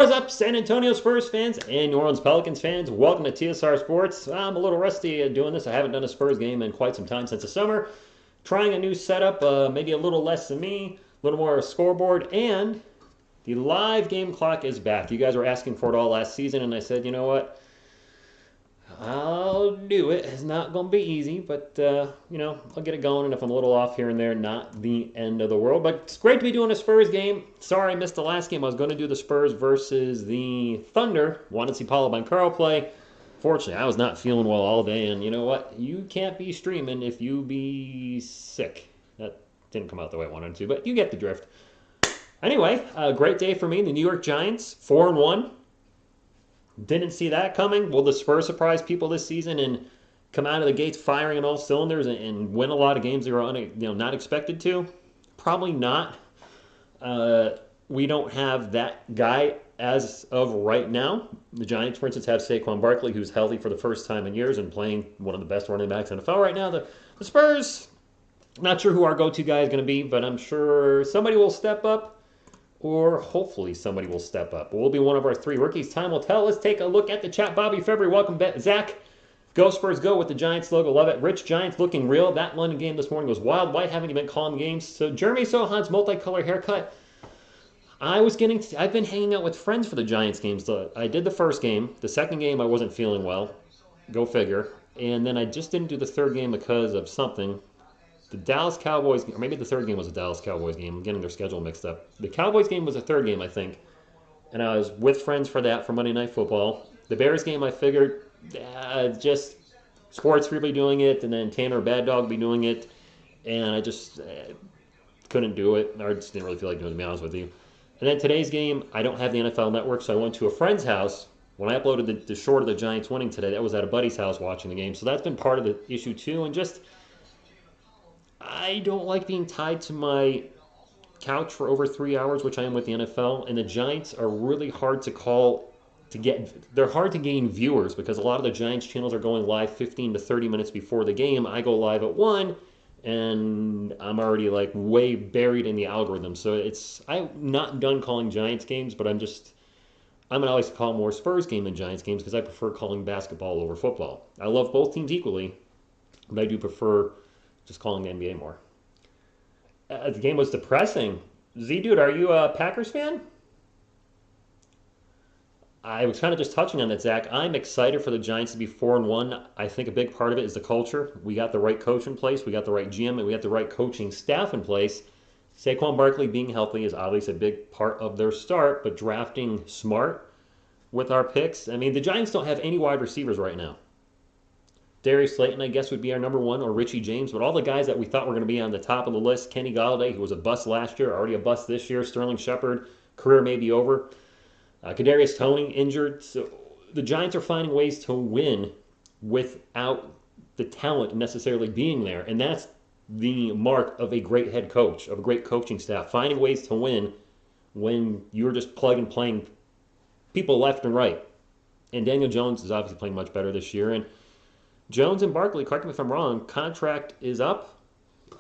What is up, San Antonio Spurs fans and New Orleans Pelicans fans? Welcome to TSR Sports. I'm a little rusty at doing this. I haven't done a Spurs game in quite some time since the summer. Trying a new setup, maybe a little less than me, a little more scoreboard, and the live game clock is back. You guys were asking for it all last season, and I said, you know what? I'll do it. It's not going to be easy, but, I'll get it going. And if I'm a little off here and there, not the end of the world. But it's great to be doing a Spurs game. Sorry I missed the last game. I was going to do the Spurs versus the Thunder. Wanted to see Paulo Banchero play. Fortunately, I was not feeling well all day. And you know what? You can't be streaming if you be sick. That didn't come out the way I wanted to, but you get the drift. Anyway, a great day for me. The New York Giants, 4-1. Didn't see that coming. Will the Spurs surprise people this season and come out of the gates firing on all cylinders and win a lot of games they were not expected to? Probably not. We don't have that guy as of right now. The Giants, for instance, have Saquon Barkley, who's healthy for the first time in years and playing one of the best running backs in the NFL right now. The Spurs, not sure who our go-to guy is going to be, but I'm sure somebody will step up. Or hopefully somebody will step up. We'll be one of our three rookies. Time will tell. Let's take a look at the chat. Bobby February, welcome back. Zach, go Spurs, go with the Giants logo. Love it. Rich Giants looking real. That London game this morning was wild. Why haven't you been calling games? So Jeremy Sohan's multicolor haircut. I've been hanging out with friends for the Giants games. I did the first game. The second game I wasn't feeling well. Go figure. And then I just didn't do the third game because of something. The Dallas Cowboys, or maybe the third game was a Dallas Cowboys game. I'm getting their schedule mixed up. The Cowboys game was the third game, I think. And I was with friends for that for Monday Night Football. The Bears game, I figured, just sports really doing it, and then Tanner Bad Dog be doing it. And I just couldn't do it. I just didn't really feel like doing it, to be honest with you. And then today's game, I don't have the NFL Network, so I went to a friend's house. When I uploaded the short of the Giants winning today, that was at a buddy's house watching the game. So that's been part of the issue, too. And just, I don't like being tied to my couch for over 3 hours, which I am with the NFL, and the Giants are really hard to call they're hard to gain viewers because a lot of the Giants channels are going live 15 to 30 minutes before the game. I go live at 1, and I'm already like way buried in the algorithm. So I'm not done calling Giants games, but I'm going to always call more Spurs game than Giants games because I prefer calling basketball over football. I love both teams equally, but I do prefer just calling the NBA more. The game was depressing. Z-Dude, are you a Packers fan? I was kind of just touching on that, Zach. I'm excited for the Giants to be 4-1. I think a big part of it is the culture. We got the right coach in place. We got the right GM, and we got the right coaching staff in place. Saquon Barkley being healthy is obviously a big part of their start, but drafting smart with our picks. I mean, the Giants don't have any wide receivers right now. Darius Slayton, I guess, would be our number one, or Richie James. But all the guys that we thought were going to be on the top of the list, Kenny Golladay, who was a bust last year, already a bust this year. Sterling Shepard, career may be over. Kadarius Toney, injured. So the Giants are finding ways to win without the talent necessarily being there. And that's the mark of a great head coach, of a great coaching staff. Finding ways to win when you're just plug and playing people left and right. And Daniel Jones is obviously playing much better this year. And Jones and Barkley, correct me if I'm wrong, contract is up.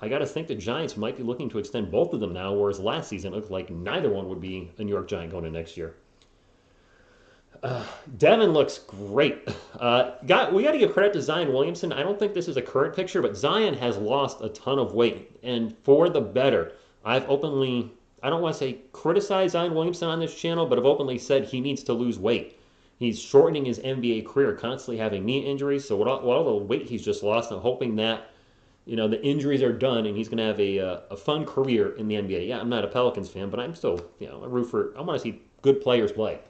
I got to think the Giants might be looking to extend both of them now, whereas last season it looked like neither one would be a New York Giant going into next year. Devin looks great. We got to give credit to Zion Williamson. I don't think this is a current picture, but Zion has lost a ton of weight, and for the better. I've openly, I don't want to say criticize Zion Williamson on this channel, but I've openly said he needs to lose weight. He's shortening his NBA career, constantly having knee injuries. So with all the weight he's just lost, I'm hoping that the injuries are done and he's going to have a fun career in the NBA. Yeah, I'm not a Pelicans fan, but I'm still I want to see good players play.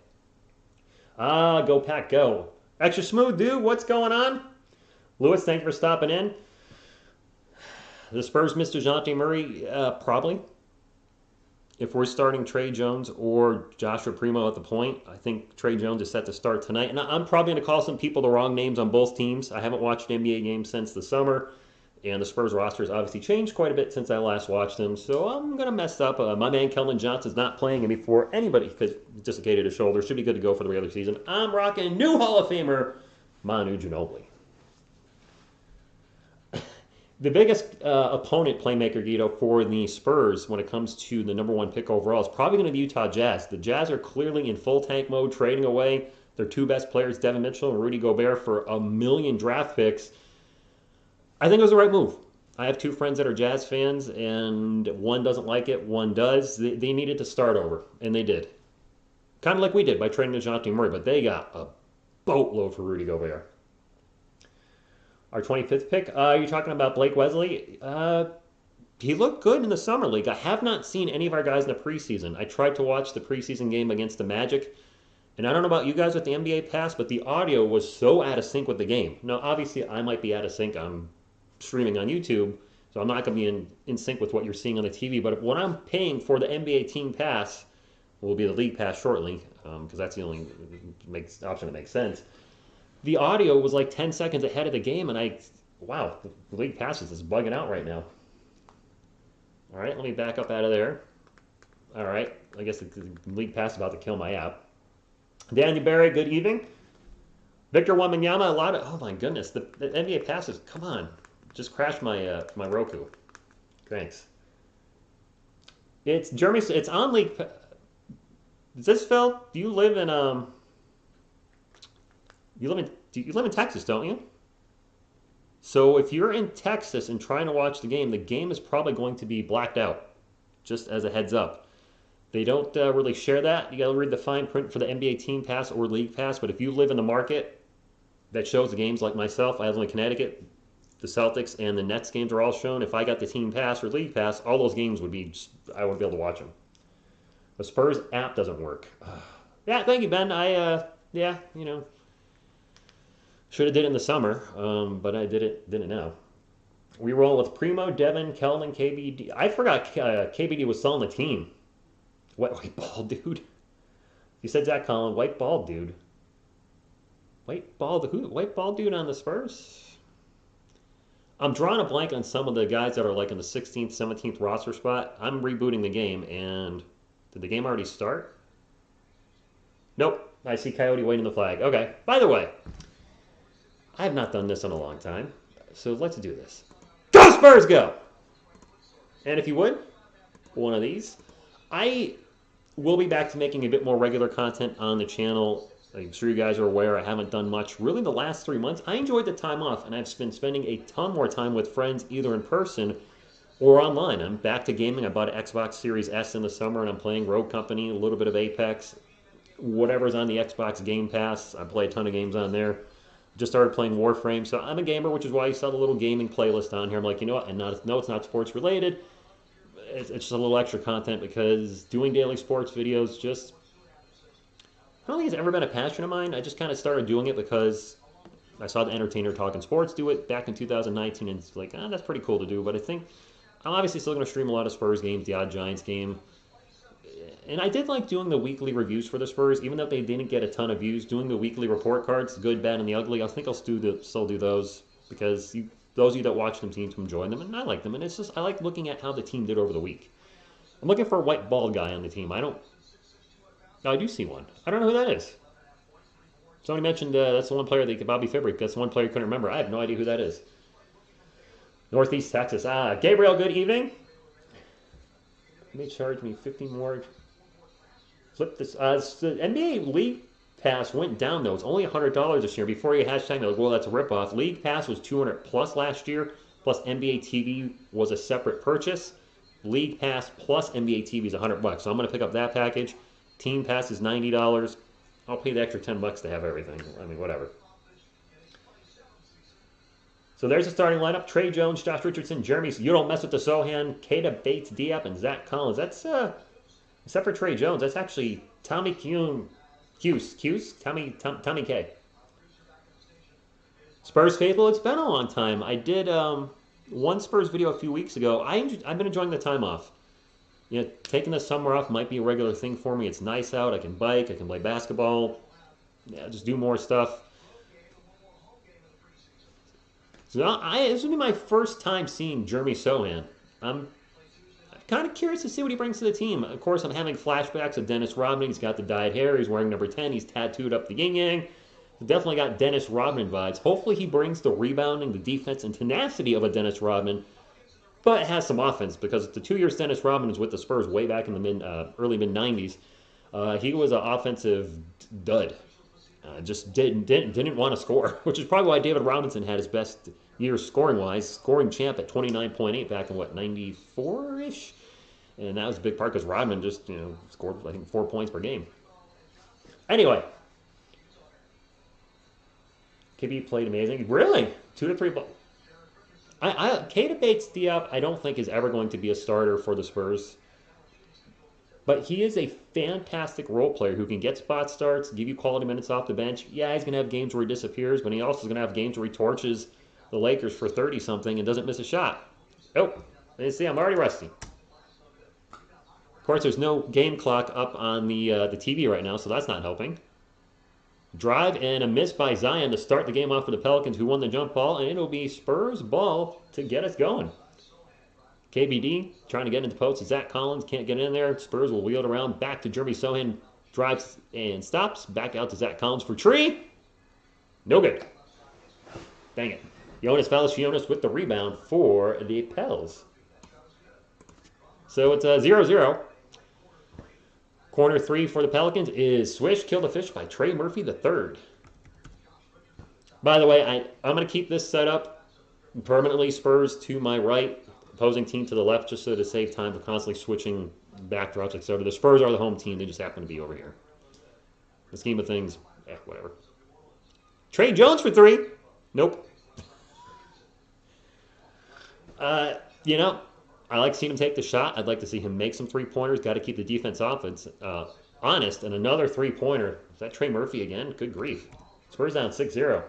Go Pack, go! Extra smooth, dude. What's going on? Lewis, thank you for stopping in. The Spurs, Mr. DeJounte Murray, probably. If we're starting Trey Jones or Joshua Primo at the point, I think Trey Jones is set to start tonight. And I'm probably going to call some people the wrong names on both teams. I haven't watched an NBA game since the summer, and the Spurs roster has obviously changed quite a bit since I last watched them. So I'm going to mess up. My man Keldon Johnson's not playing before anybody because he dislocated his shoulder. Should be good to go for the regular season. I'm rocking new Hall of Famer Manu Ginobili. The biggest opponent playmaker, Guido, for the Spurs when it comes to the number one pick overall is probably going to be the Utah Jazz. The Jazz are clearly in full tank mode, trading away their two best players, Devin Mitchell and Rudy Gobert, for a million draft picks. I think it was the right move. I have two friends that are Jazz fans, and one doesn't like it, one does. They needed to start over, and they did. Kind of like we did by trading DeJounte Murray, but they got a boatload for Rudy Gobert. Our 25th pick, you're talking about Blake Wesley. He looked good in the Summer League. I have not seen any of our guys in the preseason. I tried to watch the preseason game against the Magic, and I don't know about you guys with the NBA Pass, but the audio was so out of sync with the game. Now, obviously, I might be out of sync. I'm streaming on YouTube, so I'm not going to be in sync with what you're seeing on the TV. But what I'm paying for the NBA Team Pass will be the League Pass shortly, because that's the only option that makes sense. The audio was like 10 seconds ahead of the game, and wow, the League Pass is just bugging out right now. All right, let me back up out of there. All right, I guess the League Pass is about to kill my app. Daniel Barry, good evening. Victor Wembanyama, oh my goodness, the NBA passes, come on. Just crashed my my Roku. Thanks. It's Jeremy, it's on League Pass. Is this Phil? Do you live in you live in Texas, don't you? So if you're in Texas and trying to watch the game is probably going to be blacked out, just as a heads up. They don't really share that. You got to read the fine print for the NBA Team Pass or League Pass, but if you live in the market that shows the games like myself, I live in Connecticut, the Celtics and the Nets games are all shown. If I got the Team Pass or League Pass, all those games would be, I wouldn't be able to watch them. The Spurs app doesn't work. Yeah, thank you, Ben. Yeah, should have did it in the summer, but I didn't now. We roll with Primo, Devin, Keldon, KBD. I forgot KBD was still on the team. White ball, dude. You said Zach Collin, white ball, dude. White ball dude on the Spurs? I'm drawing a blank on some of the guys that are like in the 16th, 17th roster spot. I'm rebooting the game, and did the game already start? Nope. I see Coyote waving the flag. Okay. By the way, I have not done this in a long time, so let's do this. Go Spurs, go! And if you would, one of these. I will be back to making a bit more regular content on the channel. I'm sure you guys are aware I haven't done much really the last 3 months. I enjoyed the time off, and I've been spending a ton more time with friends either in person or online. I'm back to gaming. I bought an Xbox Series S in the summer, and I'm playing Rogue Company, a little bit of Apex, whatever's on the Xbox Game Pass. I play a ton of games on there. Just started playing Warframe, so I'm a gamer, which is why you saw the little gaming playlist on here. I'm like, you know what? No, it's not sports related. It's just a little extra content because doing daily sports videos just, I don't think it's ever been a passion of mine. I just kind of started doing it because I saw the Entertainer Talking Sports do it back in 2019, and it's like, that's pretty cool to do. But I think I'm obviously still going to stream a lot of Spurs games, the odd Giants game. And I did like doing the weekly reviews for the Spurs, even though they didn't get a ton of views. Doing the weekly report cards, the good, bad, and the ugly, I think I'll still do those because those of you that watch them seem to enjoy them, and I like them. And it's just, I like looking at how the team did over the week. I'm looking for a white bald guy on the team. I do see one. I don't know who that is. Somebody mentioned that's the one player, Bobby Fibrick. That's the one player you couldn't remember. I have no idea who that is. Northeast Texas. Gabriel, good evening. They charge me 50 more. Flip this. The NBA League Pass went down, though. It's only $100 this year. Before you hashtag, like, well, that's a ripoff. League Pass was $200 plus last year, plus NBA TV was a separate purchase. League Pass plus NBA TV is $100. So I'm going to pick up that package. Team Pass is $90. I'll pay the extra $10 to have everything. I mean, whatever. So there's the starting lineup. Trey Jones, Josh Richardson, Jeremy. You don't mess with the Sohan, Keita Bates, Diop, and Zach Collins. That's, except for Trey Jones, that's actually Tommy Tommy K. Spurs faithful, it's been a long time. I did one Spurs video a few weeks ago. I've been enjoying the time off. You know, taking the summer off might be a regular thing for me. It's nice out. I can bike. I can play basketball. Yeah, just do more stuff. So this will be my first time seeing Jeremy Sohan. I'm kind of curious to see what he brings to the team. Of course, I'm having flashbacks of Dennis Rodman. He's got the dyed hair. He's wearing number 10. He's tattooed up the yin-yang. Definitely got Dennis Rodman vibes. Hopefully he brings the rebounding, the defense, and tenacity of a Dennis Rodman, but has some offense because the 2 years Dennis Rodman was with the Spurs way back in the early mid '90s, he was an offensive dud. Just didn't want to score, which is probably why David Robinson had his best years scoring wise, scoring champ at 29.8 back in what '94 ish, and that was a big part because Rodman just scored I think 4 points per game. Anyway, KB played amazing. Really, 2 to 3 balls. Keita Bates-Diop, I don't think is ever going to be a starter for the Spurs. But he is a fantastic role player who can get spot starts, give you quality minutes off the bench. Yeah, he's going to have games where he disappears, but he also is going to have games where he torches the Lakers for 30-something and doesn't miss a shot. Oh, you see, I'm already rusty. Of course, there's no game clock up on the TV right now, so that's not helping. Drive and a miss by Zion to start the game off for the Pelicans, who won the jump ball, and it'll be Spurs ball to get us going. KBD trying to get into the post. Zach Collins can't get in there. Spurs will wheel it around back to Jeremy Sohan. Drives and stops. Back out to Zach Collins for tree. No good. Dang it. Jonas Valanciunas with the rebound for the Pels. So it's 0-0. Corner 3 for the Pelicans is Swish, Kill the Fish by Trey Murphy III. By the way, I'm going to keep this set up permanently. Spurs to my right, opposing team to the left, just so to save time for constantly switching backdrops, etc. The Spurs are the home team. They just happen to be over here. The scheme of things, whatever. Trey Jones for 3. Nope. I like seeing him take the shot. I'd like to see him make some three-pointers. Got to keep the defense offense honest. And another three-pointer. Is that Trey Murphy again? Good grief. Spurs down 6-0.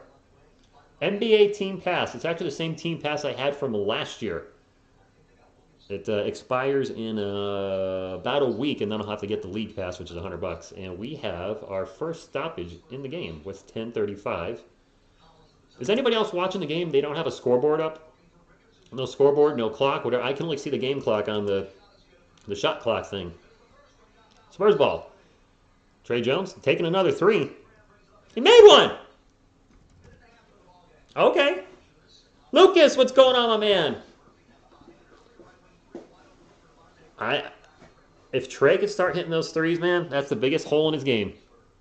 NBA team pass. It's actually the same team pass I had from last year. It expires in about a week, and then I'll have to get the league pass, which is $100. And we have our first stoppage in the game with 10:35. Is anybody else watching the game? They don't have a scoreboard up? No scoreboard, no clock, whatever. I can only see the game clock on the shot clock thing. Spurs ball. Trey Jones taking another 3. He made one! Okay. Lucas, what's going on, my man? If Trey could start hitting those threes, man, that's the biggest hole in his game.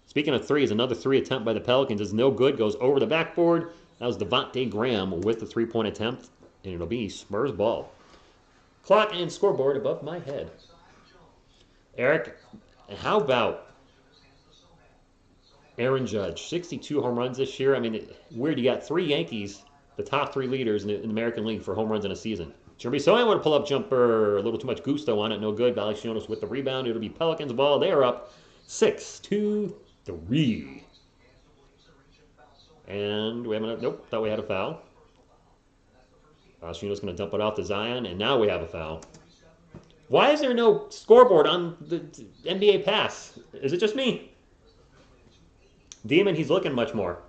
Speaking of threes, another 3 attempt by the Pelicans is no good. Goes over the backboard. That was Devontae Graham with the 3-point attempt. And it'll be Spurs ball. Clock and scoreboard above my head. Eric, how about Aaron Judge? 62 home runs this year. I mean, weird. You got 3 Yankees, the top 3 leaders in the American League for home runs in a season. Jeremy Sohan with a pull-up jumper. A little too much gusto on it. No good. Valanciunas with the rebound. It'll be Pelicans ball. They are up 6-3. And we have nope, thought we had a foul. Valanciunas going to dump it off to Zion, and now we have a foul. Why is there no scoreboard on the NBA pass? Is it just me? Demon, he's looking much more.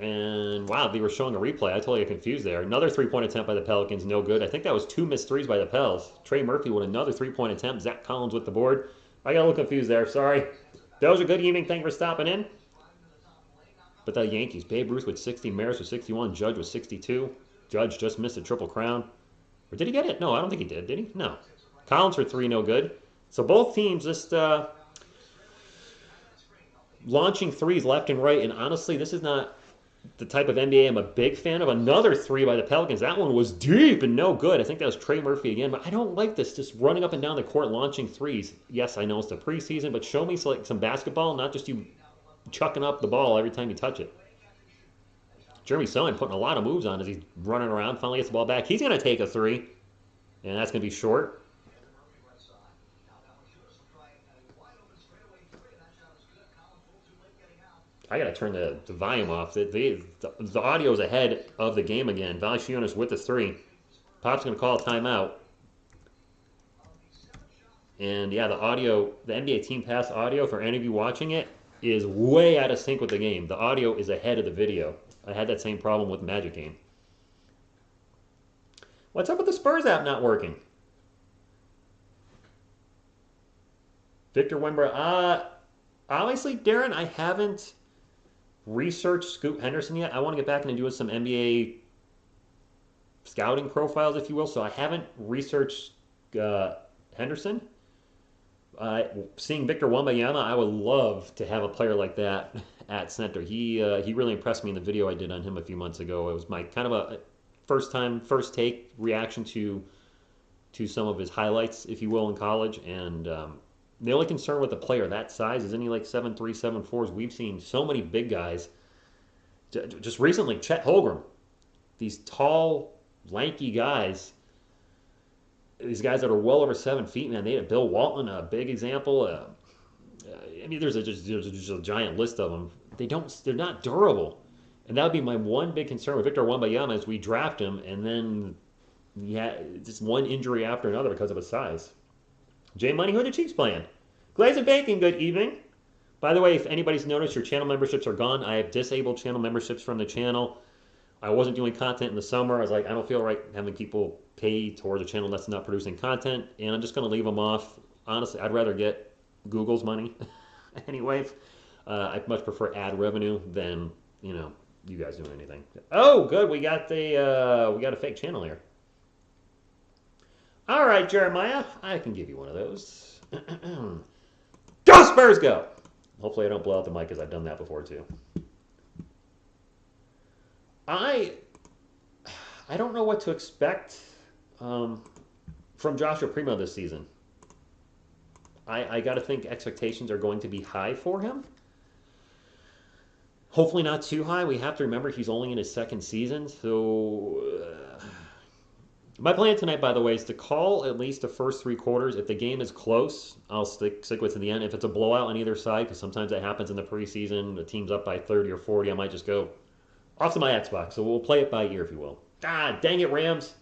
And wow, they were showing a replay. I totally got confused there. Another 3-point attempt by the Pelicans, no good. I think that was 2 missed threes by the Pels. Trey Murphy with another 3-point attempt. Zach Collins with the board. I got a little confused there. Sorry. That was a good evening. Thank you for stopping in. But the Yankees, Babe Ruth with 60, Maris with 61, Judge with 62. Judge just missed a triple crown. Or did he get it? No, I don't think he did he? No. Collins for 3, no good. So both teams just launching threes left and right. And honestly, this is not the type of NBA I'm a big fan of. Another 3 by the Pelicans. That one was deep and no good. I think that was Trey Murphy again. But I don't like this, just running up and down the court launching threes. Yes, I know it's the preseason, but show me some basketball, not just you chucking up the ball every time you touch it. Jeremy Sohan putting a lot of moves on as he's running around. Finally gets the ball back. He's going to take a 3, and that's going to be short. I got to turn the volume off. The audio is ahead of the game again. Valanciunas with the 3. Pop's going to call a timeout. And yeah, the audio, the NBA Team Pass audio, for any of you watching it, is way out of sync with the game. The audio is ahead of the video. I had that same problem with Magic Game. What's up with the Spurs app not working? Victor Wembanyama. Honestly, Darren, I haven't researched Scoot Henderson yet. I want to get back into doing some NBA scouting profiles, if you will. So I haven't researched Henderson. Seeing Victor Wembanyama, I would love to have a player like that at center. He really impressed me in the video I did on him a few months ago. It was my kind of a first take reaction to some of his highlights, if you will, in college. And the only concern with a player that size is any like 7'3", 7'4s. We've seen so many big guys. Just recently, Chet Holmgren, these tall, lanky guys. These guys that are well over 7 feet, man. They had Bill Walton, a big example. I mean, there's just a giant list of them. They're not durable, and that would be my one big concern with Victor Wembanyama as we draft him, and then just one injury after another because of his size. Jay Money, who are the Chiefs playing? Glaze and Bacon, good evening. By the way, if anybody's noticed, your channel memberships are gone. I have disabled channel memberships from the channel. I wasn't doing content in the summer. I was like, I don't feel right having people pay towards a channel that's not producing content, and I'm just going to leave them off. Honestly, I'd rather get Google's money anyway. I much prefer ad revenue than, you guys doing anything. Oh, good. We got a fake channel here. All right, Jeremiah, I can give you one of those. Go Spurs, go! Hopefully I don't blow out the mic because I've done that before too. I don't know what to expect from Joshua Primo this season. I got to think expectations are going to be high for him. Hopefully not too high. We have to remember he's only in his second season. So my plan tonight, by the way, is to call at least the first 3 quarters. If the game is close, I'll stick with it to the end. If it's a blowout on either side, because sometimes that happens in the preseason, the team's up by 30 or 40, I might just go off to my Xbox. So we'll play it by ear, if you will. God dang it, Rams.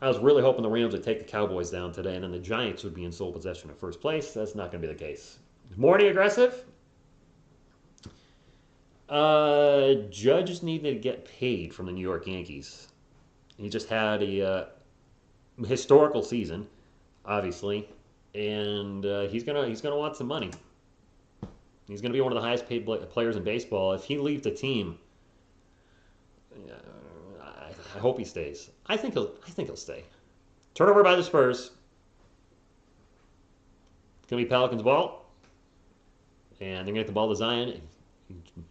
I was really hoping the Rams would take the Cowboys down today, and then the Giants would be in sole possession in first place. That's not going to be the case. Morning aggressive. Judge needed to get paid from the New York Yankees. He just had a historical season, obviously, and he's gonna want some money. He's gonna be one of the highest paid players in baseball. If he leaves the team, I hope he stays. I think he'll stay. Turnover by the Spurs. It's gonna be Pelicans' ball, and they're gonna get the ball to Zion.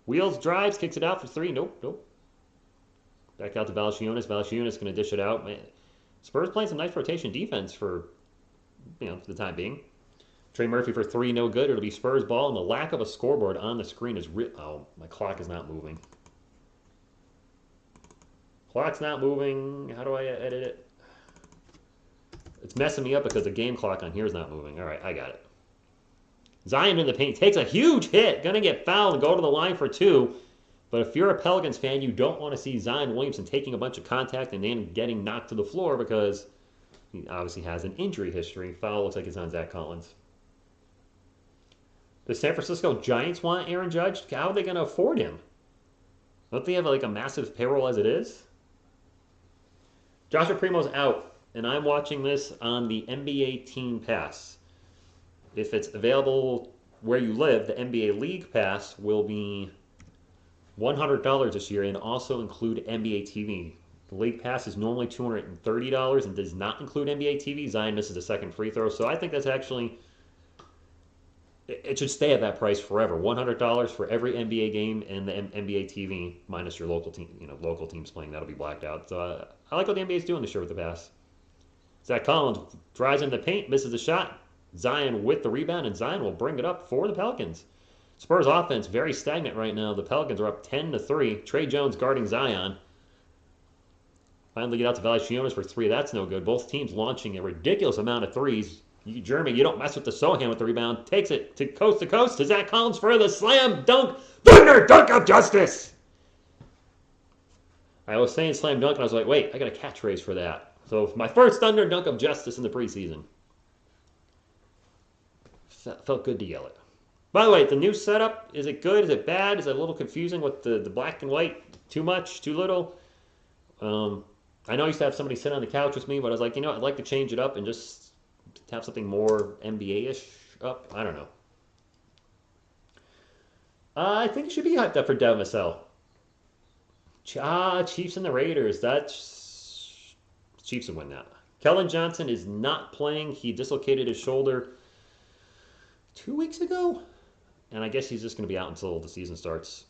Wheels, drives, kicks it out for 3. Nope. Back out to Valanciunas. Valanciunas going to dish it out. Man, Spurs playing some nice rotation defense for the time being. Trey Murphy for 3, no good. It'll be Spurs ball, and the lack of a scoreboard on the screen is oh, my clock is not moving. Clock's not moving. How do I edit it? It's messing me up because the game clock on here is not moving. All right, I got it. Zion in the paint takes a huge hit. Going to get fouled and go to the line for 2. But if you're a Pelicans fan, you don't want to see Zion Williamson taking a bunch of contact and then getting knocked to the floor because he obviously has an injury history. Foul looks like it's on Zach Collins. The San Francisco Giants want Aaron Judge? How are they going to afford him? Don't they have like a massive payroll as it is? Joshua Primo's out, and I'm watching this on the NBA Team Pass. If it's available where you live, the NBA League Pass will be $100 this year and also include NBA TV. The League Pass is normally $230 and does not include NBA TV. Zion misses a second free throw, so I think that's actually, it should stay at that price forever. $100 for every NBA game and the NBA TV minus your local team. Local teams playing, that'll be blacked out. So I like what the NBA is doing this year with the pass. Zach Collins drives in the paint, misses the shot. Zion with the rebound, and Zion will bring it up for the Pelicans. Spurs offense very stagnant right now. The Pelicans are up 10-3. Trey Jones guarding Zion. Finally get out to Valanciunas for 3. That's no good. Both teams launching a ridiculous amount of threes. Jeremy, you don't mess with the Sohan with the rebound. Takes it to coast to Zach Collins for the slam dunk. Thunder dunk of justice! I was saying slam dunk, and I was like, wait, I got a catchphrase for that. So my first thunder dunk of justice in the preseason. Felt good to yell it. By the way, the new setup, is it good? Is it bad? Is it a little confusing with the black and white? Too much? Too little? I know I used to have somebody sit on the couch with me, but I was like, I'd like to change it up and just have something more NBA-ish up. I don't know. I think it should be hyped up for Devin Vassell. Chiefs and the Raiders. That's Chiefs would win that. Kellen Johnson is not playing. He dislocated his shoulder 2 weeks ago, and I guess he's just going to be out until the season starts.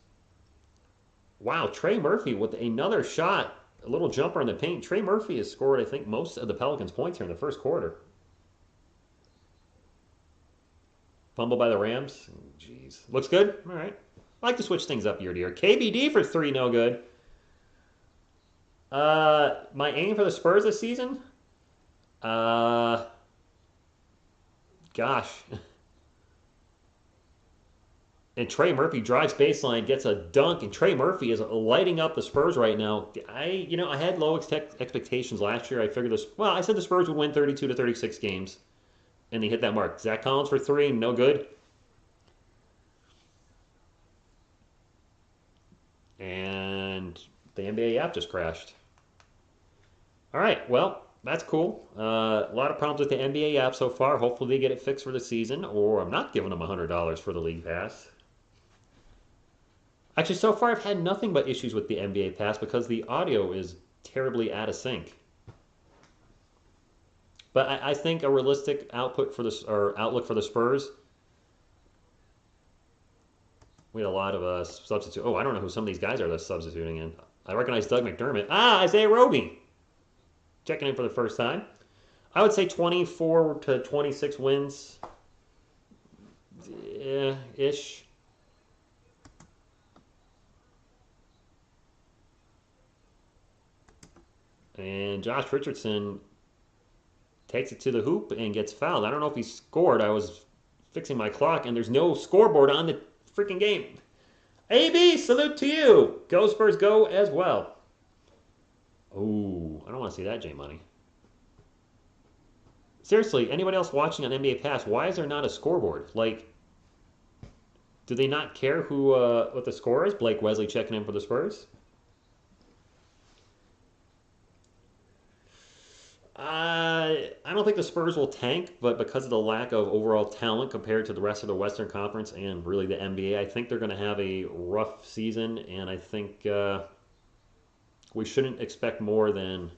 Wow, Trey Murphy with another shot, a little jumper in the paint. Trey Murphy has scored, I think, most of the Pelicans' points here in the first quarter. Fumble by the Rams. Jeez. Looks good. All right. I like to switch things up year to year. KBD for 3, no good. My aim for the Spurs this season? Gosh. And Trey Murphy drives baseline, gets a dunk, and Trey Murphy is lighting up the Spurs right now. I had low expectations last year. I figured this. Well, I said the Spurs would win 32 to 36 games, and they hit that mark. Zach Collins for 3, no good. And the NBA app just crashed. All right, well, that's cool. A lot of problems with the NBA app so far. Hopefully they get it fixed for the season, or I'm not giving them $100 for the league pass. Actually, so far I've had nothing but issues with the NBA pass because the audio is terribly out of sync. But I think a realistic output for this or outlook for the Spurs. We had a lot of substitute. Oh, I don't know who some of these guys are that's substituting in. I recognize Doug McDermott. Isaiah Roby. Checking in for the first time. I would say 24 to 26 wins. Yeah, ish. And Josh Richardson takes it to the hoop and gets fouled. I don't know if he scored. I was fixing my clock, and there's no scoreboard on the freaking game. AB, salute to you. Go Spurs, go as well. Oh, I don't want to see that, J Money. Seriously, anybody else watching on NBA Pass, why is there not a scoreboard? Like, do they not care who what the score is? Blake Wesley checking in for the Spurs. I don't think the Spurs will tank, but because of the lack of overall talent compared to the rest of the Western Conference and really the NBA, I think they're going to have a rough season, and I think we shouldn't expect more than.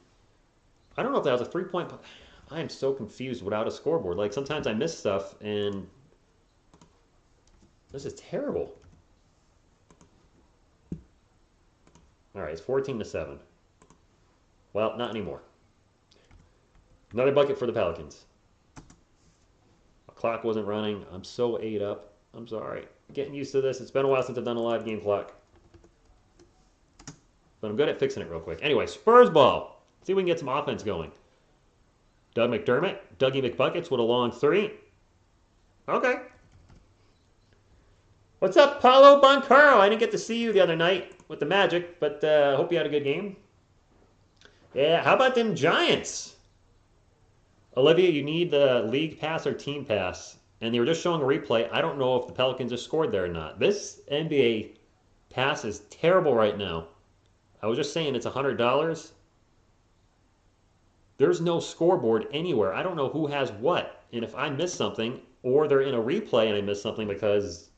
I don't know if that was a 3-point. I am so confused without a scoreboard. Like sometimes I miss stuff, and this is terrible. All right, it's 14-7. Well, not anymore. Another bucket for the Pelicans. My clock wasn't running. I'm so ate up. I'm sorry. Getting used to this. It's been a while since I've done a live game clock. But I'm good at fixing it real quick. Anyway, Spurs ball. See if we can get some offense going. Doug McDermott. Dougie McBuckets with a long 3. Okay. What's up, Paulo Boncaro? I didn't get to see you the other night with the Magic, but I hope you had a good game. Yeah, how about them Giants? Olivia, you need the league pass or team pass. And they were just showing a replay. I don't know if the Pelicans just scored there or not. This NBA pass is terrible right now. I was just saying it's $100. There's no scoreboard anywhere. I don't know who has what. And if I miss something, or they're in a replay and I miss something because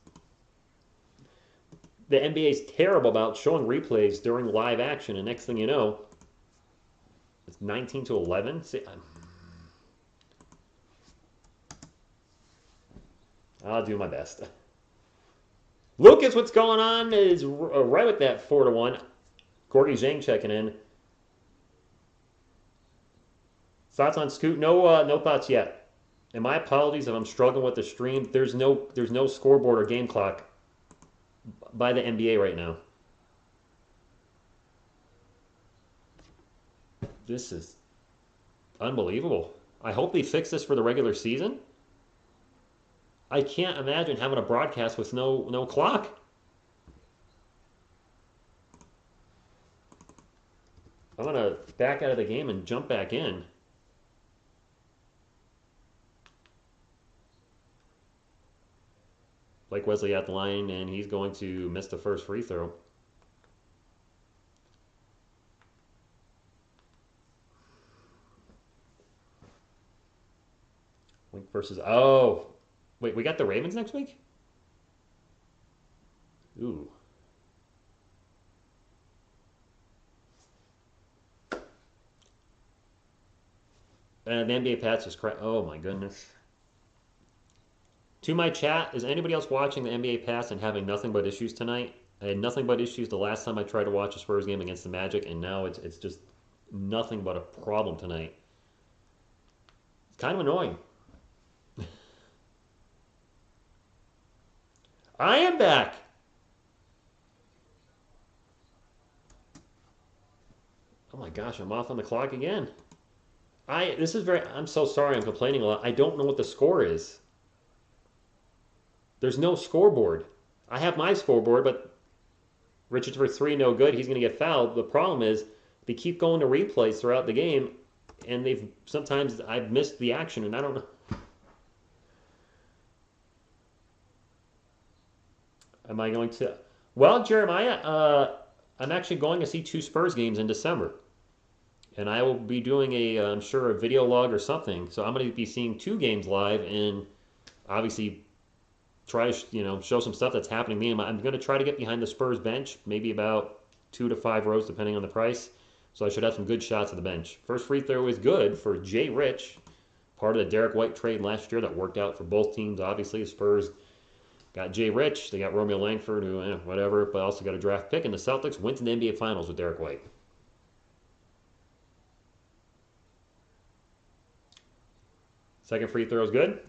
the NBA is terrible about showing replays during live action. And next thing you know, it's 19-11. See, I'll do my best. Lucas, what's going on? Is right with that 4-1. Gorgie Zhang checking in. Thoughts on Scoot? No thoughts yet. And my apologies if I'm struggling with the stream. There's no scoreboard or game clock by the NBA right now. This is unbelievable. I hope they fix this for the regular season. I can't imagine having a broadcast with no clock. I'm going to back out of the game and jump back in. Blake Wesley at the line, and he's going to miss the first free throw. versus. Oh, wait, we got the Ravens next week? Ooh. The NBA Pats is correct. Oh my goodness. To my chat, is anybody else watching the NBA Pass and having nothing but issues tonight? I had nothing but issues the last time I tried to watch a Spurs game against the Magic, and now it's just nothing but a problem tonight. It's kind of annoying. I am back. Oh my gosh, I'm off on the clock again. I'm so sorry I'm complaining a lot. I don't know what the score is. There's no scoreboard. I have my scoreboard, but Richards for three, no good. He's going to get fouled. The problem is they keep going to replays throughout the game, and sometimes I've missed the action, and I don't know. Am I going to? Well, Jeremiah, I'm actually going to see two Spurs games in December, and I will be doing I'm sure, a video log or something. So I'm going to be seeing two games live, and obviously try to show some stuff that's happening to me. I'm going to try to get behind the Spurs bench, maybe about 2 to 5 rows depending on the price. So I should have some good shots at the bench. First free throw is good for Jay Rich, part of the Derek White trade last year that worked out for both teams. Obviously, the Spurs got Jay Rich, they got Romeo Langford, who whatever, but also got a draft pick, and the Celtics went to the NBA Finals with Derek White. Second free throw is good.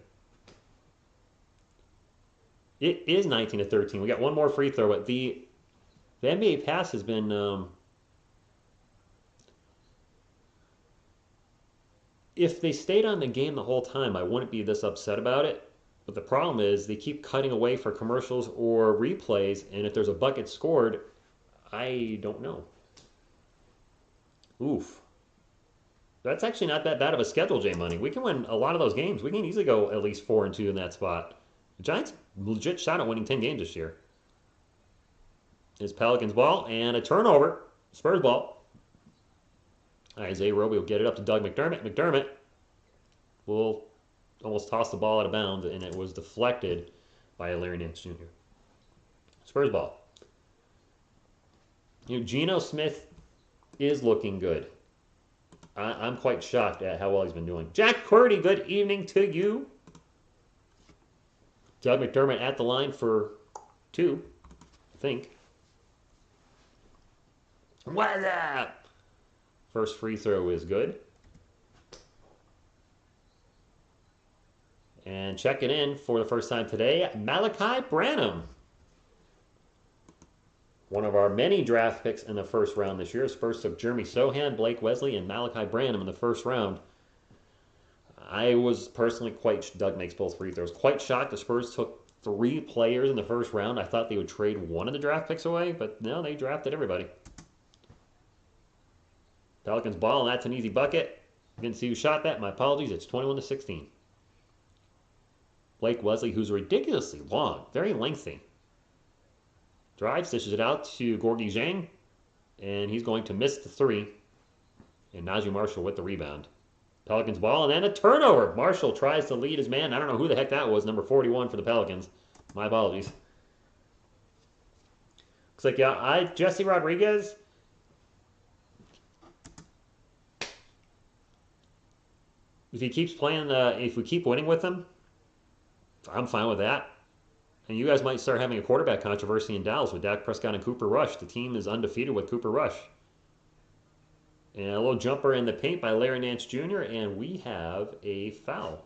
It is 19 to 13. We got one more free throw, but the NBA pass has been. If they stayed on the game the whole time, I wouldn't be this upset about it. But the problem is they keep cutting away for commercials or replays, and if there's a bucket scored, I don't know. Oof. That's actually not that bad of a schedule, J Money. We can win a lot of those games. We can easily go at least 4-2 in that spot. The Giants legit shot at winning 10 games this year. Is Pelicans ball and a turnover. Spurs ball. Isaiah Roby will get it up to Doug McDermott. McDermott will almost toss the ball out of bounds, and it was deflected by Larry Nance Jr. Spurs ball. Geno Smith is looking good. I'm quite shocked at how well he's been doing. Jack Purdy, good evening to you. Doug McDermott at the line for 2, I think. What's up? First free throw is good. And checking in for the first time today, Malachi Branham. One of our many draft picks in the first round this year. Spurs took Jeremy Sohan, Blake Wesley, and Malachi Branham in the first round. I was personally Doug makes both free throws, quite shocked the Spurs took 3 players in the first round. I thought they would trade one of the draft picks away, but no, they drafted everybody. Pelicans ball, and that's an easy bucket. Didn't see who shot that. My apologies. It's 21 to 16. Blake Wesley, who's ridiculously long, very lengthy. Drives, dishes it out to Gorgie Zhang, and he's going to miss the 3. And Najee Marshall with the rebound. Pelicans ball, and then a turnover. Marshall tries to lead his man. I don't know who the heck that was, number 41 for the Pelicans. My apologies. Looks like, Jesse Rodriguez. If he keeps playing, if we keep winning with him, I'm fine with that. And you guys might start having a quarterback controversy in Dallas with Dak Prescott and Cooper Rush. The team is undefeated with Cooper Rush. And a little jumper in the paint by Larry Nance Jr., and we have a foul.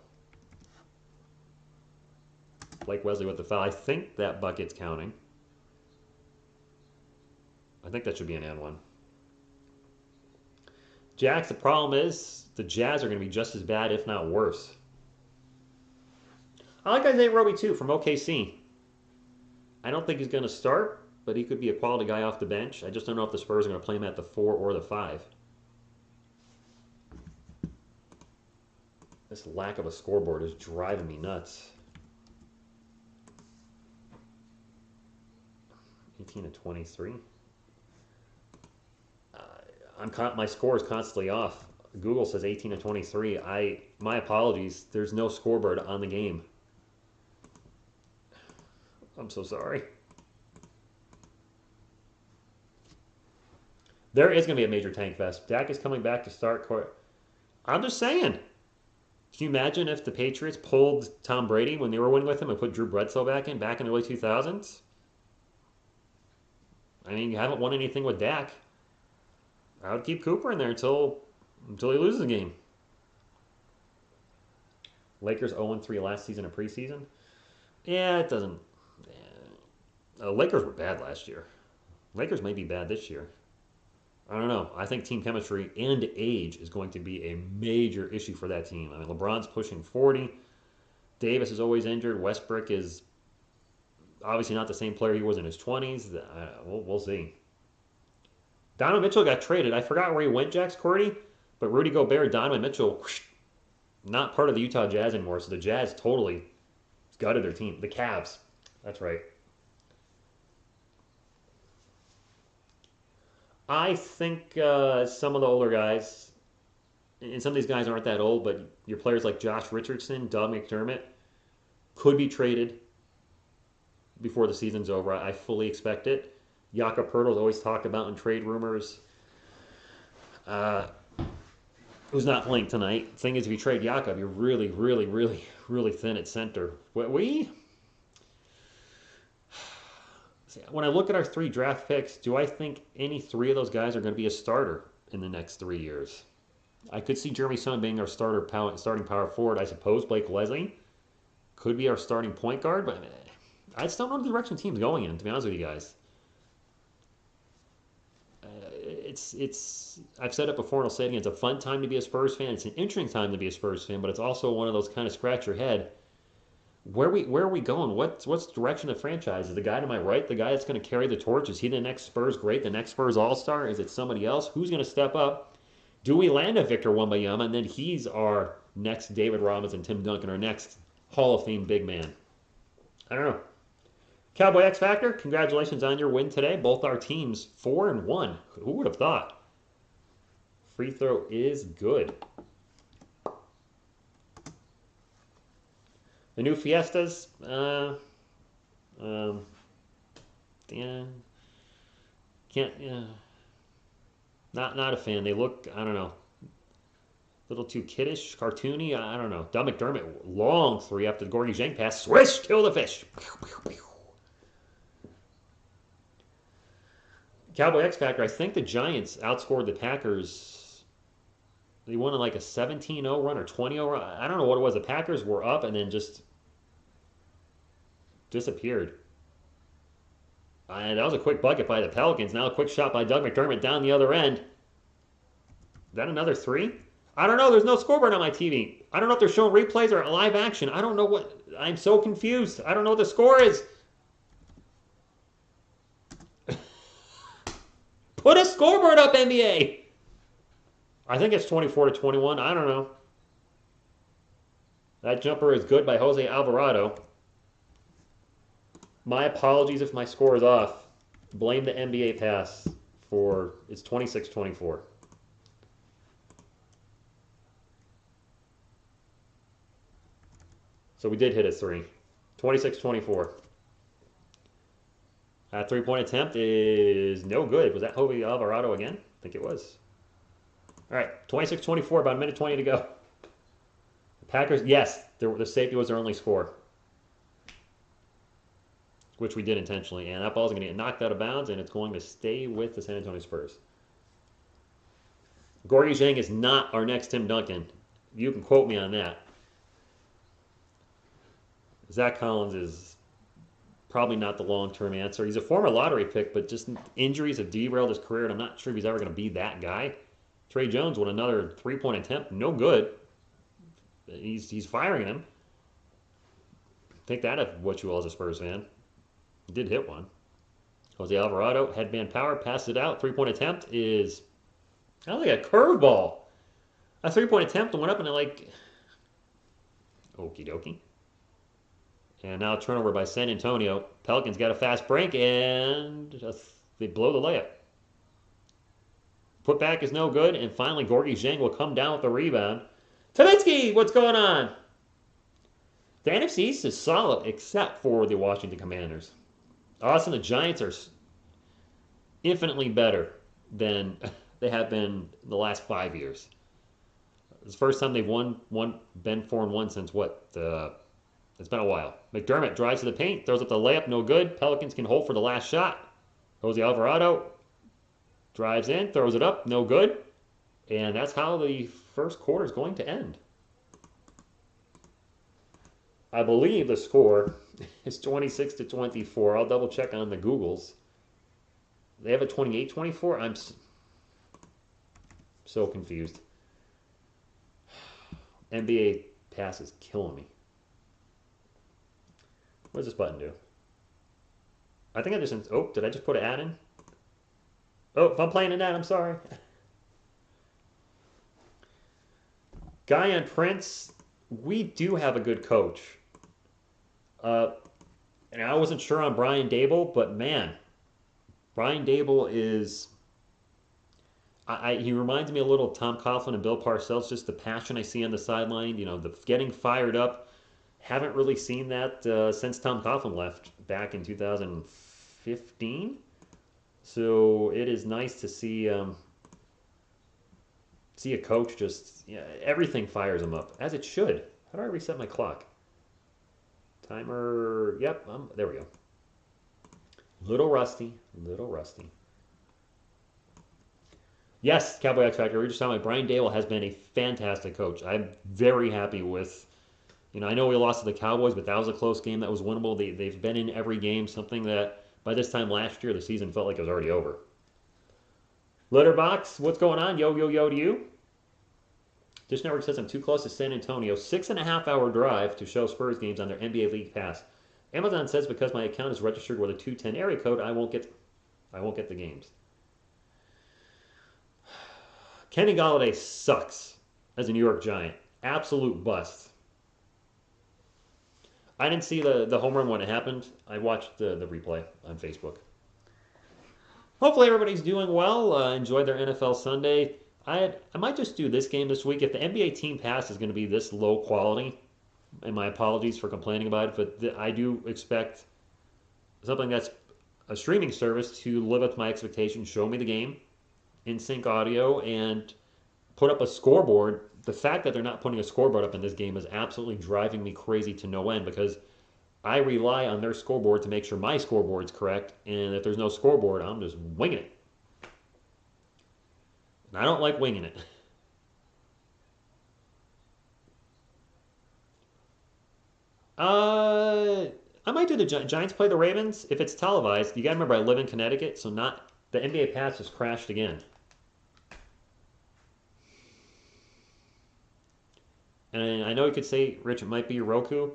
Blake Wesley with the foul. I think that bucket's counting. I think that should be an and one. Jax, the problem is the Jazz are going to be just as bad, if not worse. I like Isaiah Roby, too, from OKC. I don't think he's going to start, but he could be a quality guy off the bench. I just don't know if the Spurs are going to play him at the 4 or the 5. This lack of a scoreboard is driving me nuts. 18 to 23. My score is constantly off. Google says 18 to 23. My apologies. There's no scoreboard on the game. I'm so sorry. There is going to be a major tank fest. Dak is coming back to start court. I'm just saying. Can you imagine if the Patriots pulled Tom Brady when they were winning with him and put Drew Bledsoe back in the early 2000s? I mean, you haven't won anything with Dak. I would keep Cooper in there until he loses the game. Lakers 0-3 last season in preseason. Yeah, it doesn't. Lakers were bad last year. Lakers may be bad this year. I don't know. I think team chemistry and age is going to be a major issue for that team. I mean, LeBron's pushing 40. Davis is always injured. Westbrook is obviously not the same player he was in his 20s. We'll see. Donovan Mitchell got traded. I forgot where he went, Jax Cordy, but Rudy Gobert, Donovan Mitchell, whoosh, not part of the Utah Jazz anymore. So the Jazz totally gutted their team. The Cavs. That's right. I think some of the older guys, and some of these guys aren't that old, but your players like Josh Richardson, Doug McDermott, could be traded before the season's over. I fully expect it. Jakob Poeltl's always talked about in trade rumors. Who's not playing tonight? Thing is, if you trade Jakob, you're really, really, really, really thin at center. When I look at our 3 draft picks, do I think any 3 of those guys are going to be a starter in the next 3 years? I could see Jeremy Son being our starting power forward. I suppose Blake Leslie could be our starting point guard, but I just don't know the direction the team's going in, to be honest with you guys. I've said it before and I'll say it again. It's a fun time to be a Spurs fan. It's an interesting time to be a Spurs fan, but it's also one of those kind of scratch your head. Where are we going? What's the direction of the franchise? Is the guy to my right the guy that's going to carry the torch? Is he the next Spurs great, the next Spurs all-star? Is it somebody else? Who's going to step up? Do we land a Victor Wembanyama, and then he's our next David Robinson, Tim Duncan, our next Hall of Fame big man? I don't know. Cowboy X Factor, congratulations on your win today. Both our teams 4-1. Who would have thought? Free throw is good. The new Fiestas, yeah, not a fan. They look, I don't know, a little too kiddish, cartoony. I don't know. Doug McDermott, long 3 after the Gorgie Zhang pass. Swish, kill the fish. Cowboy X Factor, I think the Giants outscored the Packers. They won like a 17-0 run or 20-0 run. I don't know what it was. The Packers were up and then just disappeared. And that was a quick bucket by the Pelicans. Now a quick shot by Doug McDermott down the other end. Is that another 3? I don't know. There's no scoreboard on my TV. I don't know if they're showing replays or live action. I don't know what. I'm so confused. I don't know what the score is. Put a scoreboard up, NBA. I think it's 24-21. I don't know. That jumper is good by Jose Alvarado. My apologies if my score is off. Blame the NBA pass for it's 26-24. So we did hit a 3. 26-24. That 3-point attempt is no good. Was that Jose Alvarado again? I think it was. All right, 26-24, about a minute 20 to go. The Packers, yes, the safety was their only score, which we did intentionally. And that ball is going to get knocked out of bounds, and it's going to stay with the San Antonio Spurs. Gorgie Zhang is not our next Tim Duncan. You can quote me on that. Zach Collins is probably not the long-term answer. He's a former lottery pick, but just injuries have derailed his career, and I'm not sure if he's ever going to be that guy. Trey Jones with another 3-point attempt. No good. He's firing him. Take that at what you will as a Spurs fan. He did hit one. Jose Alvarado, headband power, passed it out. 3-point attempt is, I don't think a curveball. A 3-point attempt went up and like, okie dokie. And now turnover by San Antonio. Pelicans got a fast break and they blow the layup. Putback is no good, and finally Gorgie Zhang will come down with the rebound. Tavitsky, what's going on? The NFC East is solid except for the Washington Commanders. Austin, the Giants are infinitely better than they have been the last 5 years. It's the first time they've been 4-1 since what? It's been a while. McDermott drives to the paint, throws up the layup, no good. Pelicans can hold for the last shot. Jose Alvarado drives in, throws it up, no good. And that's how the first quarter is going to end. I believe the score is 26-24. I'll double check on the Googles. They have a 28-24? I'm so confused. NBA pass is killing me. What does this button do? I think I just... Oh, did I just put an ad in? Oh, if I'm playing an ad, I'm sorry. Guy and Prince, we do have a good coach. And I wasn't sure on Brian Dable, but man, Brian Dable is... he reminds me a little of Tom Coughlin and Bill Parcells, just the passion I see on the sideline, the getting fired up. Haven't really seen that since Tom Coughlin left back in 2015. So it is nice to see a coach just, everything fires him up, as it should. How do I reset my clock? Timer, yep, there we go. Little rusty. Yes, Cowboy X Factor. We were just talking about Brian Dable has been a fantastic coach. I'm very happy with, I know we lost to the Cowboys, but that was a close game that was winnable. They've been in every game, something that by this time last year, the season felt like it was already over. Litterbox, what's going on? Yo to you. Dish Network says I'm too close to San Antonio. 6.5-hour drive to show Spurs games on their NBA League Pass. Amazon says because my account is registered with a 210 area code, I won't get the games. Kenny Golladay sucks as a New York Giant. Absolute bust. I didn't see the home run when it happened. I watched the replay on Facebook. Hopefully everybody's doing well. Enjoyed their NFL Sunday. I might just do this game this week. If the NBA Team Pass is going to be this low quality, and my apologies for complaining about it, but I do expect something that's a streaming service to live up to my expectations, show me the game in sync audio, and put up a scoreboard. The fact that they're not putting a scoreboard up in this game is absolutely driving me crazy to no end, because I rely on their scoreboard to make sure my scoreboard's correct, and if there's no scoreboard, I'm just winging it. And I don't like winging it. I might do the Giants play the Ravens. If it's televised, you got to remember I live in Connecticut, so the NBA Pass has crashed again. And I know you could say, Rich, it might be Roku,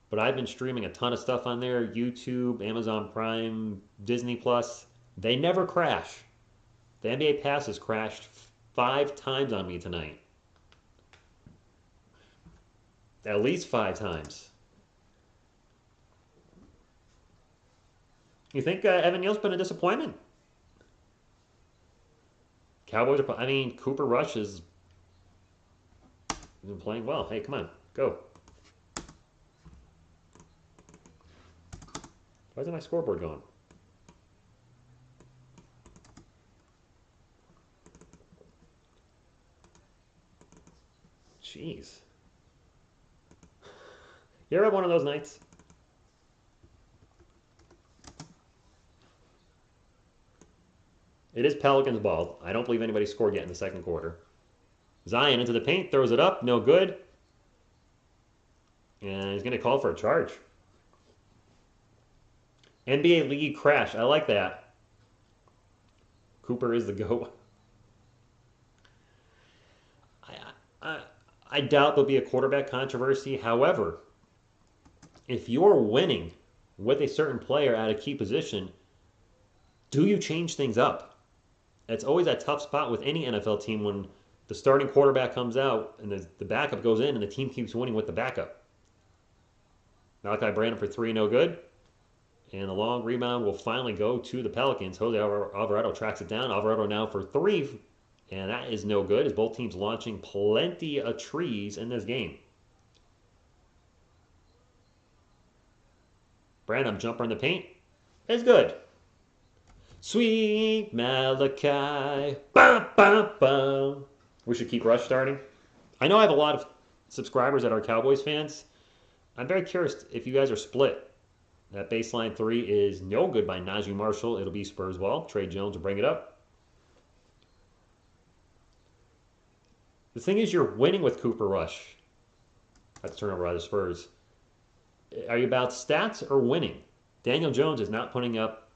but I've been streaming a ton of stuff on there. YouTube, Amazon Prime, Disney Plus. They never crash. The NBA Pass has crashed 5 times on me tonight. At least 5 times. You think Evan Neal's been a disappointment? Cowboys are... Cooper Rush has been playing well. Hey, come on. Go. Why isn't my scoreboard going? Jeez. You ever have one of those nights? It is Pelicans ball. I don't believe anybody scored yet in the second quarter. Zion into the paint, throws it up, no good. And he's going to call for a charge. NBA League crash. I like that. Cooper is the GOAT. I doubt there'll be a quarterback controversy. However, if you're winning with a certain player at a key position, do you change things up? It's always a tough spot with any NFL team when the starting quarterback comes out and the backup goes in and the team keeps winning with the backup. Malachi Brandon for 3, no good. And the long rebound will finally go to the Pelicans. Jose Alvarado tracks it down. Alvarado now for 3 And that is no good as both teams launching plenty of trees in this game. Branham jumper in the paint is good. Sweet Malachi. Bum, bum, bum. We should keep Rush starting. I know I have a lot of subscribers that are Cowboys fans. I'm very curious if you guys are split. That baseline three is no good by Najee Marshall. It'll be Spurs ball. Trey Jones will bring it up. The thing is, you're winning with Cooper Rush. That's turnover by the Spurs. Are you about stats or winning? Daniel Jones is not putting up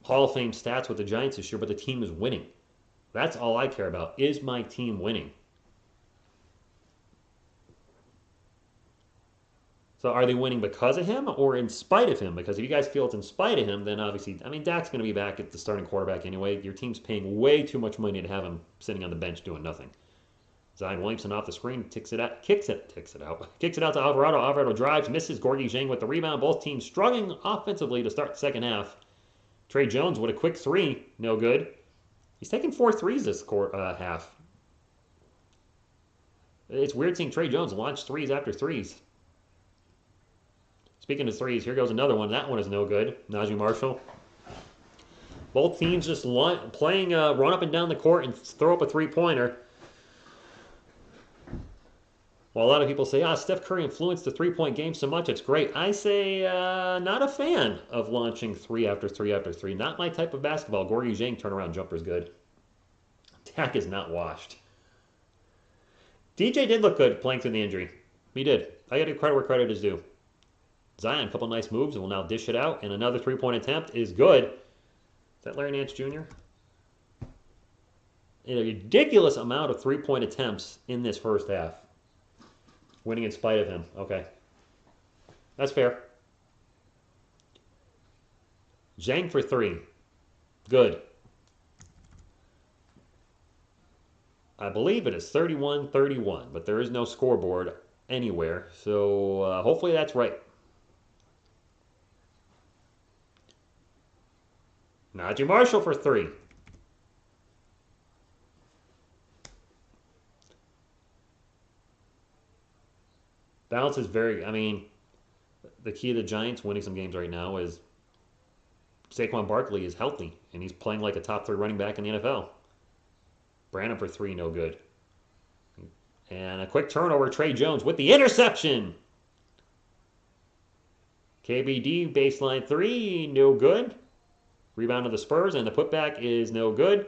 Hall of Fame stats with the Giants this year, but the team is winning. That's all I care about. Is my team winning? So are they winning because of him or in spite of him? Because if you guys feel it's in spite of him, then obviously, I mean, Dak's going to be back at the starting quarterback anyway. Your team's paying way too much money to have him sitting on the bench doing nothing. Zion Williamson off the screen, kicks it out to Alvarado. Alvarado drives, misses. Gorgie Zhang with the rebound. Both teams struggling offensively to start the second half. Trey Jones with a quick three, no good. He's taking 4 threes this half. It's weird seeing Trey Jones launch threes after threes. Speaking of threes, here goes another one. That one is no good. Najee Marshall. Both teams just playing run up and down the court and throw up a three-pointer. While a lot of people say, Steph Curry influenced the three-point game so much, it's great. I say, not a fan of launching three after three after three. Not my type of basketball. Gorgie Zhang turnaround jumper is good. Dak is not washed. DJ did look good playing through the injury. He did. I got to give credit where credit is due. Zion, a couple nice moves, and will now dish it out. And another three-point attempt is good. Is that Larry Nance Jr.? A ridiculous amount of three-point attempts in this first half. Winning in spite of him. Okay. That's fair. Zhang for three. Good. I believe it is 31-31, but there is no scoreboard anywhere. So hopefully that's right. Najee Marshall for three. Balance is very, I mean, the key to the Giants winning some games right now is Saquon Barkley is healthy, and he's playing like a top 3 running back in the NFL. Branham for three, no good. And a quick turnover, Trey Jones with the interception. KBD baseline three, no good. Rebound to the Spurs, and the putback is no good.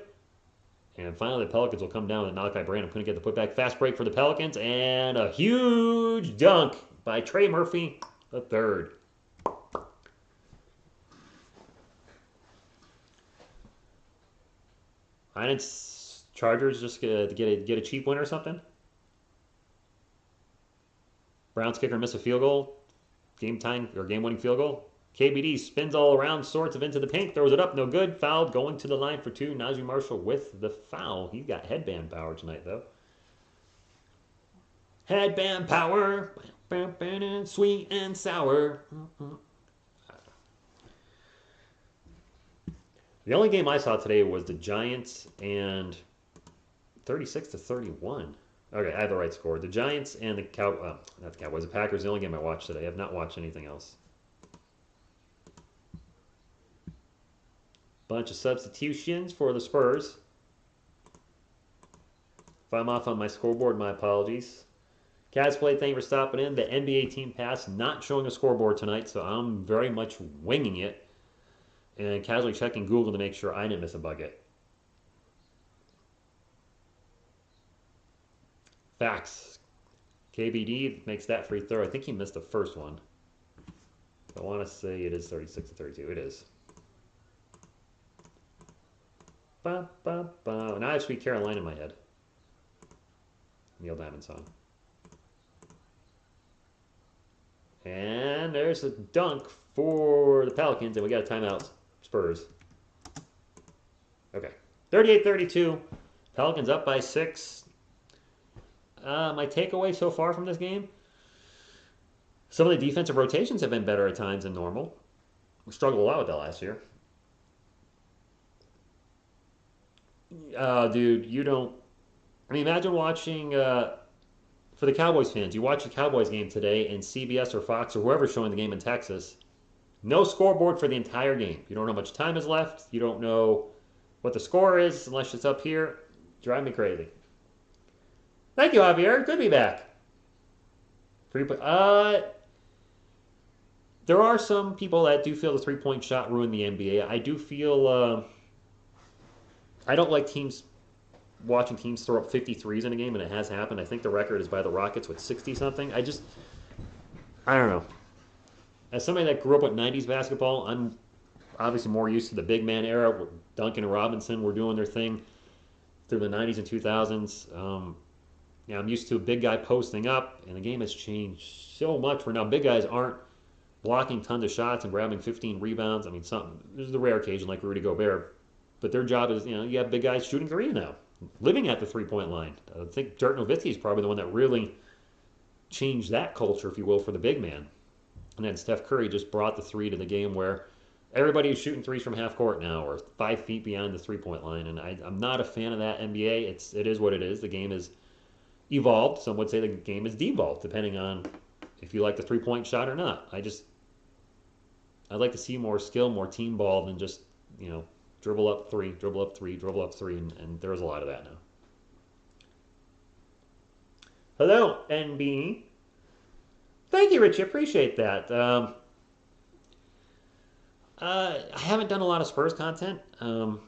And finally, the Pelicans will come down with Malachi Branham. Couldn't get the putback. Fast break for the Pelicans, and a huge dunk by Trey Murphy, the third. I didn't Chargers just to get a cheap win or something. Browns kicker miss a field goal. Game-winning field goal. KBD spins all around, sorts of into the paint, throws it up, no good. Foul, going to the line for two. Najee Marshall with the foul. He's got headband power tonight, though. Headband power, sweet and sour. The only game I saw today was the Giants and 36-31. Okay, I have the right score. The Giants and the not the Cowboys, the Packers. The only game I watched today. I have not watched anything else. Bunch of substitutions for the Spurs. If I'm off on my scoreboard, my apologies. Cats play, thank you for stopping in. The NBA Team Pass not showing a scoreboard tonight, so I'm very much winging it and casually checking Google to make sure I didn't miss a bucket. Facts. KBD makes that free throw. I think he missed the first one. I want to say it is 36-32. It is. Ba, ba, ba. Now I have Sweet Caroline in my head. Neil Diamond song. And there's a dunk for the Pelicans, and we got a timeout. Spurs. Okay. 38-32. Pelicans up by 6. My takeaway so far from this game, some of the defensive rotations have been better at times than normal. We struggled a lot with that last year. Dude, you don't. I mean, imagine watching. For the Cowboys fans, you watch the Cowboys game today, and CBS or Fox or whoever's showing the game in Texas, no scoreboard for the entire game. You don't know how much time is left. You don't know what the score is unless it's up here. Drive me crazy. Thank you, Javier. Good to be back. There are some people that do feel the three-point shot ruined the NBA. I do feel I don't like teams watching teams throw up 53s in a game, and it has happened. I think the record is by the Rockets with 60 something. I don't know. As somebody that grew up with 90s basketball, I'm obviously more used to the big man era where Duncan and Robinson were doing their thing through the 90s and 2000s. Yeah, I'm used to a big guy posting up, and the game has changed so much where now big guys aren't blocking tons of shots and grabbing 15 rebounds. I mean, there's the rare occasion like Rudy Gobert, but their job is, you have big guys shooting threes now, living at the three-point line. I think Dirk Nowitzki is probably the one that really changed that culture, if you will, for the big man. And then Steph Curry just brought the three to the game where everybody is shooting threes from half court now or 5 feet beyond the three-point line. And I'm not a fan of that NBA. It is what it is. The game is evolved. Some would say the game is devolved, depending on if you like the three-point shot or not. I'd like to see more skill, more team ball than just, dribble up three, dribble up three, dribble up three, and there's a lot of that now. Hello, NB. Thank you, Richie. Appreciate that. I haven't done a lot of Spurs content. I'm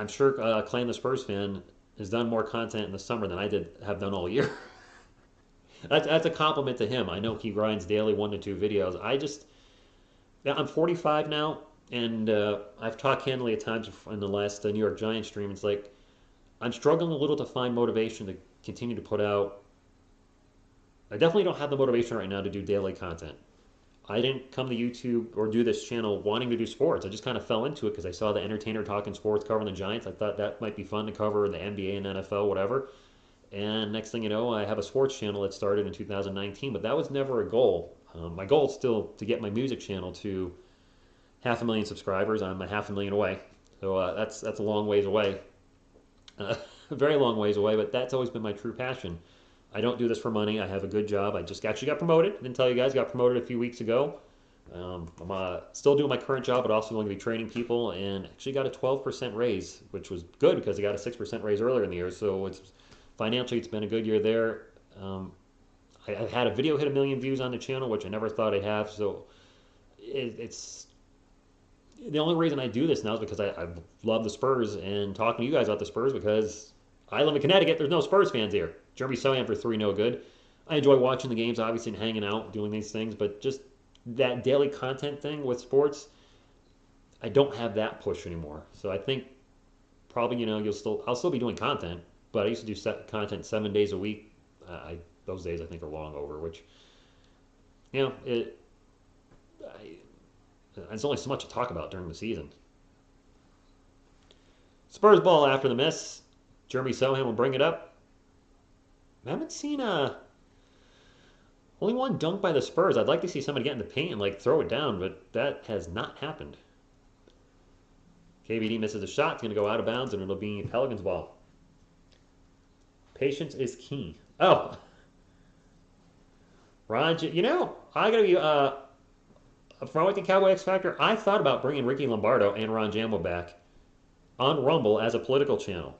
sure Claim the Spurs fan has done more content in the summer than I have done all year. That's a compliment to him. I know he grinds daily 1 to 2 videos. I'm 45 now, and I've talked candidly at times in the last New York Giants stream. It's like I'm struggling a little to find motivation to continue to put out. I definitely don't have the motivation right now to do daily content. I didn't come to YouTube or do this channel wanting to do sports. I just kind of fell into it because I saw the entertainer talking sports, covering the Giants. I thought that might be fun to cover the NBA and NFL, whatever. And next thing you know, I have a sports channel that started in 2019, but that was never a goal. My goal is still to get my music channel to 500,000 subscribers. I'm 500,000 away, so that's a long ways away, a very long ways away. But that's always been my true passion. I don't do this for money. I have a good job. I just actually got promoted. I didn't tell you guys. Got promoted a few weeks ago. I'm still doing my current job, but also going to be training people, and actually got a 12% raise, which was good because I got a 6% raise earlier in the year. So financially, it's been a good year there. I've had a video hit 1 million views on the channel, which I never thought I'd have. So it's the only reason I do this now is because I love the Spurs and talking to you guys about the Spurs because I live in Connecticut. There's no Spurs fans here. Jeremy Sohan for 3 no good. I enjoy watching the games, obviously, and hanging out, doing these things, but just that daily content thing with sports, I don't have that push anymore. So I think probably, I'll still be doing content, but I used to do content 7 days a week. Those days I think are long over, which, it's only so much to talk about during the season. Spurs ball after the miss. Jeremy Sohan will bring it up. I haven't seen only one dunk by the Spurs. I'd like to see somebody get in the paint and throw it down, but that has not happened. KVD misses a shot. It's going to go out of bounds, and it'll be Pelicans ball. Patience is key. Oh. Ron, I got to be upfront with the Cowboy X Factor. I thought about bringing Ricky Lombardo and Ron Jambo back on Rumble as a political channel.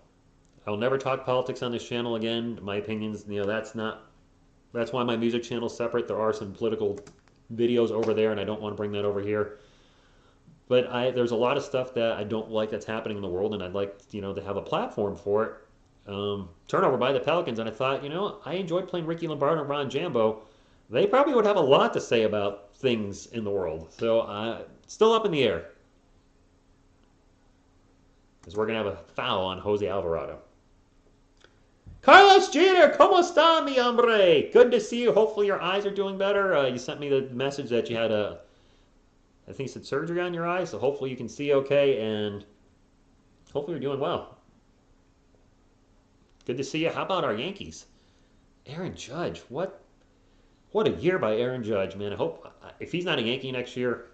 I'll never talk politics on this channel again. My opinions, that's why my music channel is separate. There are some political videos over there, and I don't want to bring that over here. But there's a lot of stuff that I don't like that's happening in the world, and I'd like, to have a platform for it. Turnover by the Pelicans, and I thought, I enjoyed playing Ricky Lombardo and Ron Jambo. They probably would have a lot to say about things in the world. So, still up in the air. Because we're going to have a foul on Jose Alvarado. Carlos Jeter, ¿cómo está, mi hombre? Good to see you. Hopefully your eyes are doing better. You sent me the message that you had I think you said surgery on your eyes, so hopefully you can see okay, and hopefully you're doing well. Good to see you. How about our Yankees? Aaron Judge, what a year by Aaron Judge, man. I hope if he's not a Yankee next year,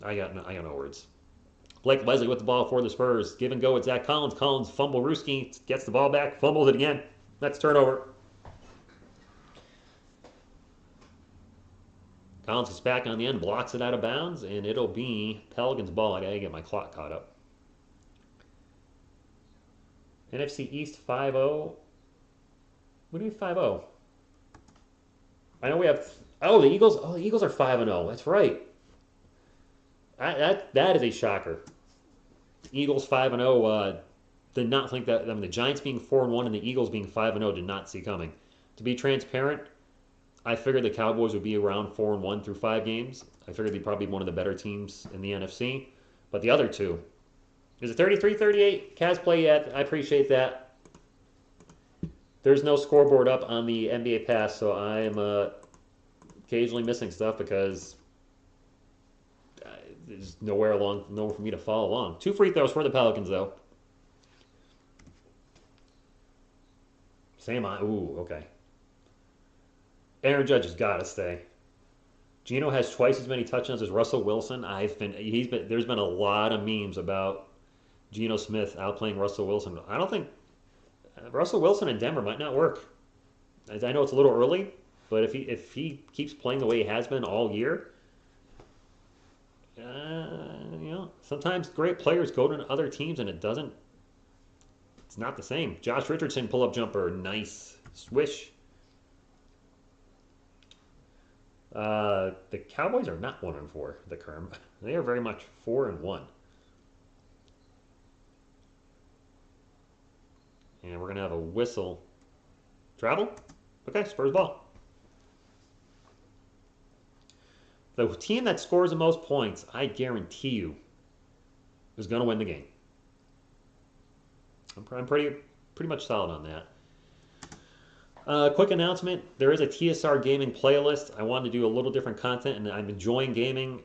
I got no words. Blake Leslie with the ball for the Spurs. Give and go with Zach Collins. Collins fumble Ruski. Gets the ball back. Fumbles it again. That's turnover. Collins gets back on the end. Blocks it out of bounds. And it'll be Pelicans ball. I got to get my clock caught up. NFC East 5-0. What do you mean 5-0? I know we have... Oh, the Eagles. Oh, the Eagles are 5-0. That's right. That is a shocker. Eagles 5-0. Did not think that. I mean, the Giants being 4-1 and the Eagles being 5-0 did not see coming. To be transparent, I figured the Cowboys would be around 4-1 through 5 games. I figured they'd probably be one of the better teams in the NFC. But the other two, is it 33-38? Cavs play yet? I appreciate that. There's no scoreboard up on the NBA Pass, so I am occasionally missing stuff because there's nowhere for me to follow along. 2 free throws for the Pelicans, though. Same on. Ooh, okay. Aaron Judge has got to stay. Geno has twice as many touchdowns as Russell Wilson. There's been a lot of memes about Geno Smith outplaying Russell Wilson. I don't think Russell Wilson in Denver might not work. I know it's a little early, but if he keeps playing the way he has been all year, sometimes great players go to other teams and it's not the same. Josh Richardson pull-up jumper, nice. Swish. The Cowboys are not 1-4, the Kerm. They are very much 4-1. And we're going to have a whistle. Travel? Okay, Spurs ball. The team that scores the most points, I guarantee you, is going to win the game. I'm pretty much solid on that. Quick announcement. There is a TSR Gaming playlist. I wanted to do a little different content, and I'm enjoying gaming.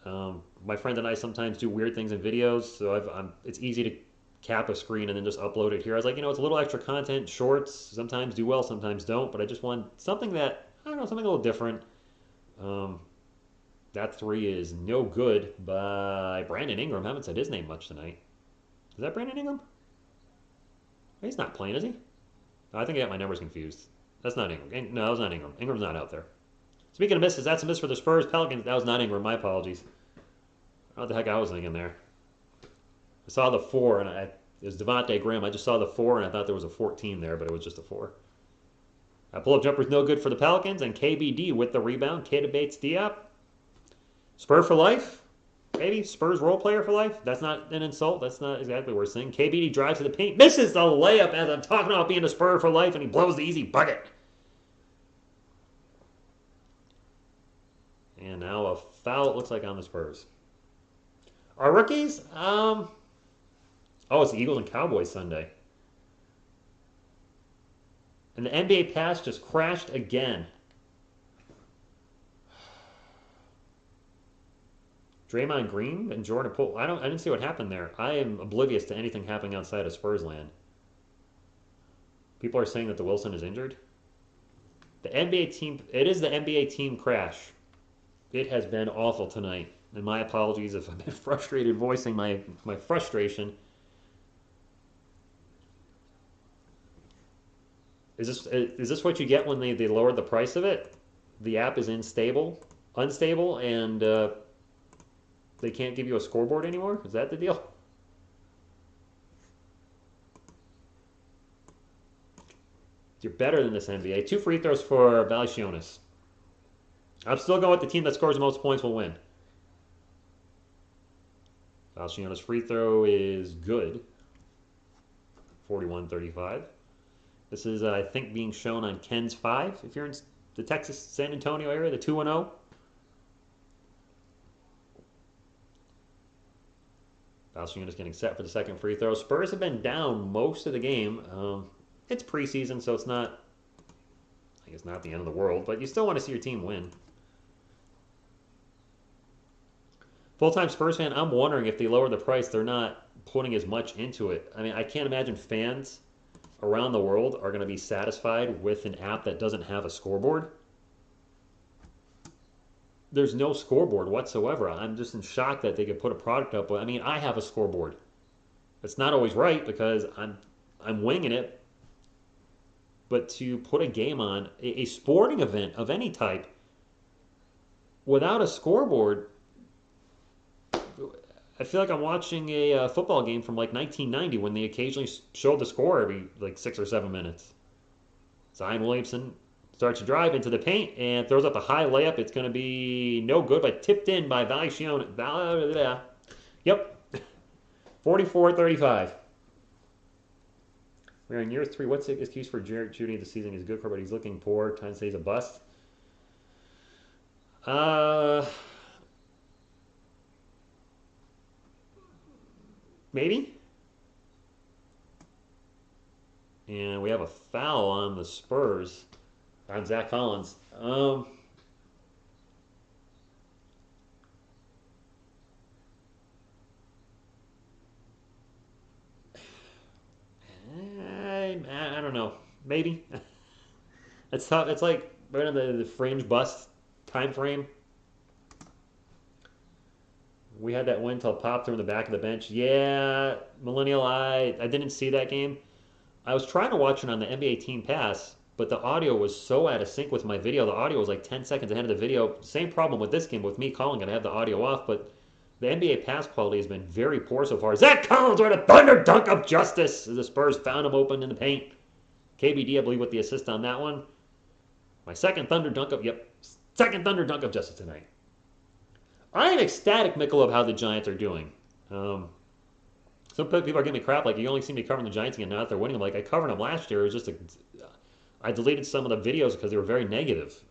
My friend and I sometimes do weird things in videos, so it's easy to cap a screen and then just upload it here. I was like, it's a little extra content, shorts, sometimes do well, sometimes don't, but I just want something that, something a little different. That 3 is No Good by Brandon Ingram. Haven't said his name much tonight. Is that Brandon Ingram? He's not playing, is he? I think I got my numbers confused. That's not Ingram. No, that was not Ingram. Ingram's not out there. Speaking of misses, that's a miss for the Spurs. Pelicans, that was not Ingram. My apologies. I don't know what the heck I was thinking there. I saw the 4, and it was Devontae Graham. I just saw the 4, and I thought there was a 14 there, but it was just a 4. Pull-up jumper's no good for the Pelicans, and KBD with the rebound. Keita Bates-Diop. Spur for life? Maybe. Spurs role player for life? That's not an insult. That's not exactly what we're saying. KBD drives to the paint. Misses the layup as I'm talking about being a Spur for life, and he blows the easy bucket. And now a foul, it looks like, on the Spurs. Our rookies? It's the Eagles and Cowboys Sunday. And the NBA Pass just crashed again. Draymond Green and Jordan Poole. I didn't see what happened there. I am oblivious to anything happening outside of Spurs land. People are saying that the Wilson is injured. The NBA team. It is the NBA team crash. It has been awful tonight. And my apologies if I've been frustrated voicing my frustration. Is this what you get when they lowered the price of it? The app is unstable, and they can't give you a scoreboard anymore? Is that the deal? You're better than this NBA. 2 free throws for Valanciunas. I'm still going with the team that scores the most points will win. Valanciunas' free throw is good. 41-35. This is, I think, being shown on Ken's 5, if you're in the Texas San Antonio area, the 2-0. Valanciunas getting set for the second free throw. Spurs have been down most of the game. It's preseason, so it's not, I guess, not the end of the world, but you still want to see your team win. Full-time Spurs fan, I'm wondering if they lower the price, they're not putting as much into it. I mean, I can't imagine fans around the world are going to be satisfied with an app that doesn't have a scoreboard. there's no scoreboard whatsoever. I'm just in shock that they could put a product up. I mean, I have a scoreboard. It's not always right because I'm winging it, but to put a game on a sporting event of any type without a scoreboard, I feel like I'm watching a football game from like 1990 when they occasionally showed the score every like 6 or 7 minutes. Zion Williamson starts to drive into the paint and throws up a high layup. It's going to be no good, but tipped in by Valanciunas. Yep, 44-35. We're in year 3. What's the excuse for Jarrett Judy? The season is good for, but he's looking poor. Time to say he's a bust. Maybe. And we have a foul on the Spurs on Zach Collins. I don't know. Maybe. It's tough. It's like right on the fringe bust time frame. We had that win till Pop threw in the back of the bench. Yeah, Millennial, I didn't see that game. I was trying to watch it on the NBA Team Pass, but the audio was so out of sync with my video. The audio was like 10 seconds ahead of the video. Same problem with this game with me calling it. I have the audio off, but the NBA Pass quality has been very poor so far. Zach Collins with a thunder dunk of justice as the Spurs found him open in the paint. KBD, I believe, with the assist on that one. My second thunder dunk of justice tonight. I am ecstatic, Michelob, how the Giants are doing. Some people are giving me crap, like you only seem to be covering the Giants again now that they're winning. I'm like, I covered them last year. It was just I deleted some of the videos because they were very negative.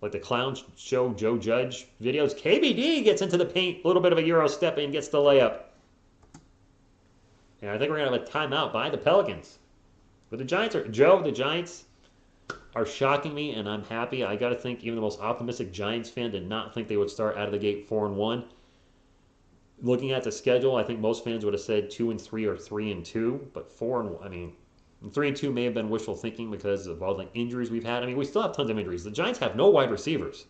Like the Clown Show Joe Judge videos. KBD gets into the paint, a little bit of a Euro step and gets the layup. And I think we're going to have a timeout by the Pelicans. But the Giants are shocking me, and I'm happy. I got to think even the most optimistic Giants fan did not think they would start out of the gate 4-1. Looking at the schedule, I think most fans would have said 2-3 or 3-2, but 4-1. I mean, 3-2 may have been wishful thinking because of all the injuries we've had. I mean, we still have tons of injuries. The Giants have no wide receivers.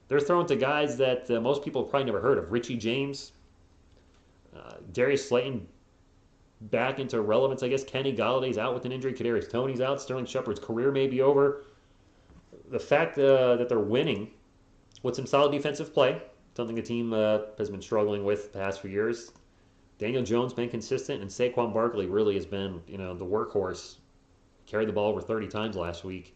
They're throwing to guys that most people have probably never heard of. Richie James, Darius Slayton back into relevance, I guess. Kenny Galladay's out with an injury. Kadarius Toney's out. Sterling Shepard's career may be over. The fact that they're winning with some solid defensive play, something the team has been struggling with the past few years. Daniel Jones been consistent, and Saquon Barkley really has been, the workhorse. Carried the ball over 30 times last week.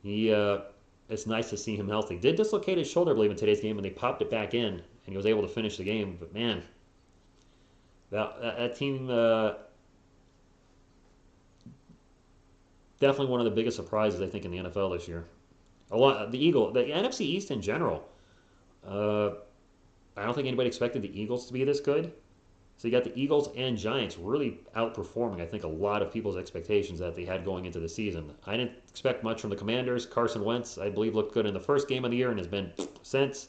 It's nice to see him healthy. Did dislocate his shoulder, I believe, in today's game, and they popped it back in, and he was able to finish the game. But man, that team definitely one of the biggest surprises I think in the NFL this year. The NFC East in general. I don't think anybody expected the Eagles to be this good. So you got the Eagles and Giants really outperforming, I think, a lot of people's expectations that they had going into the season. I didn't expect much from the Commanders. Carson Wentz, I believe, looked good in the first game of the year and has been since.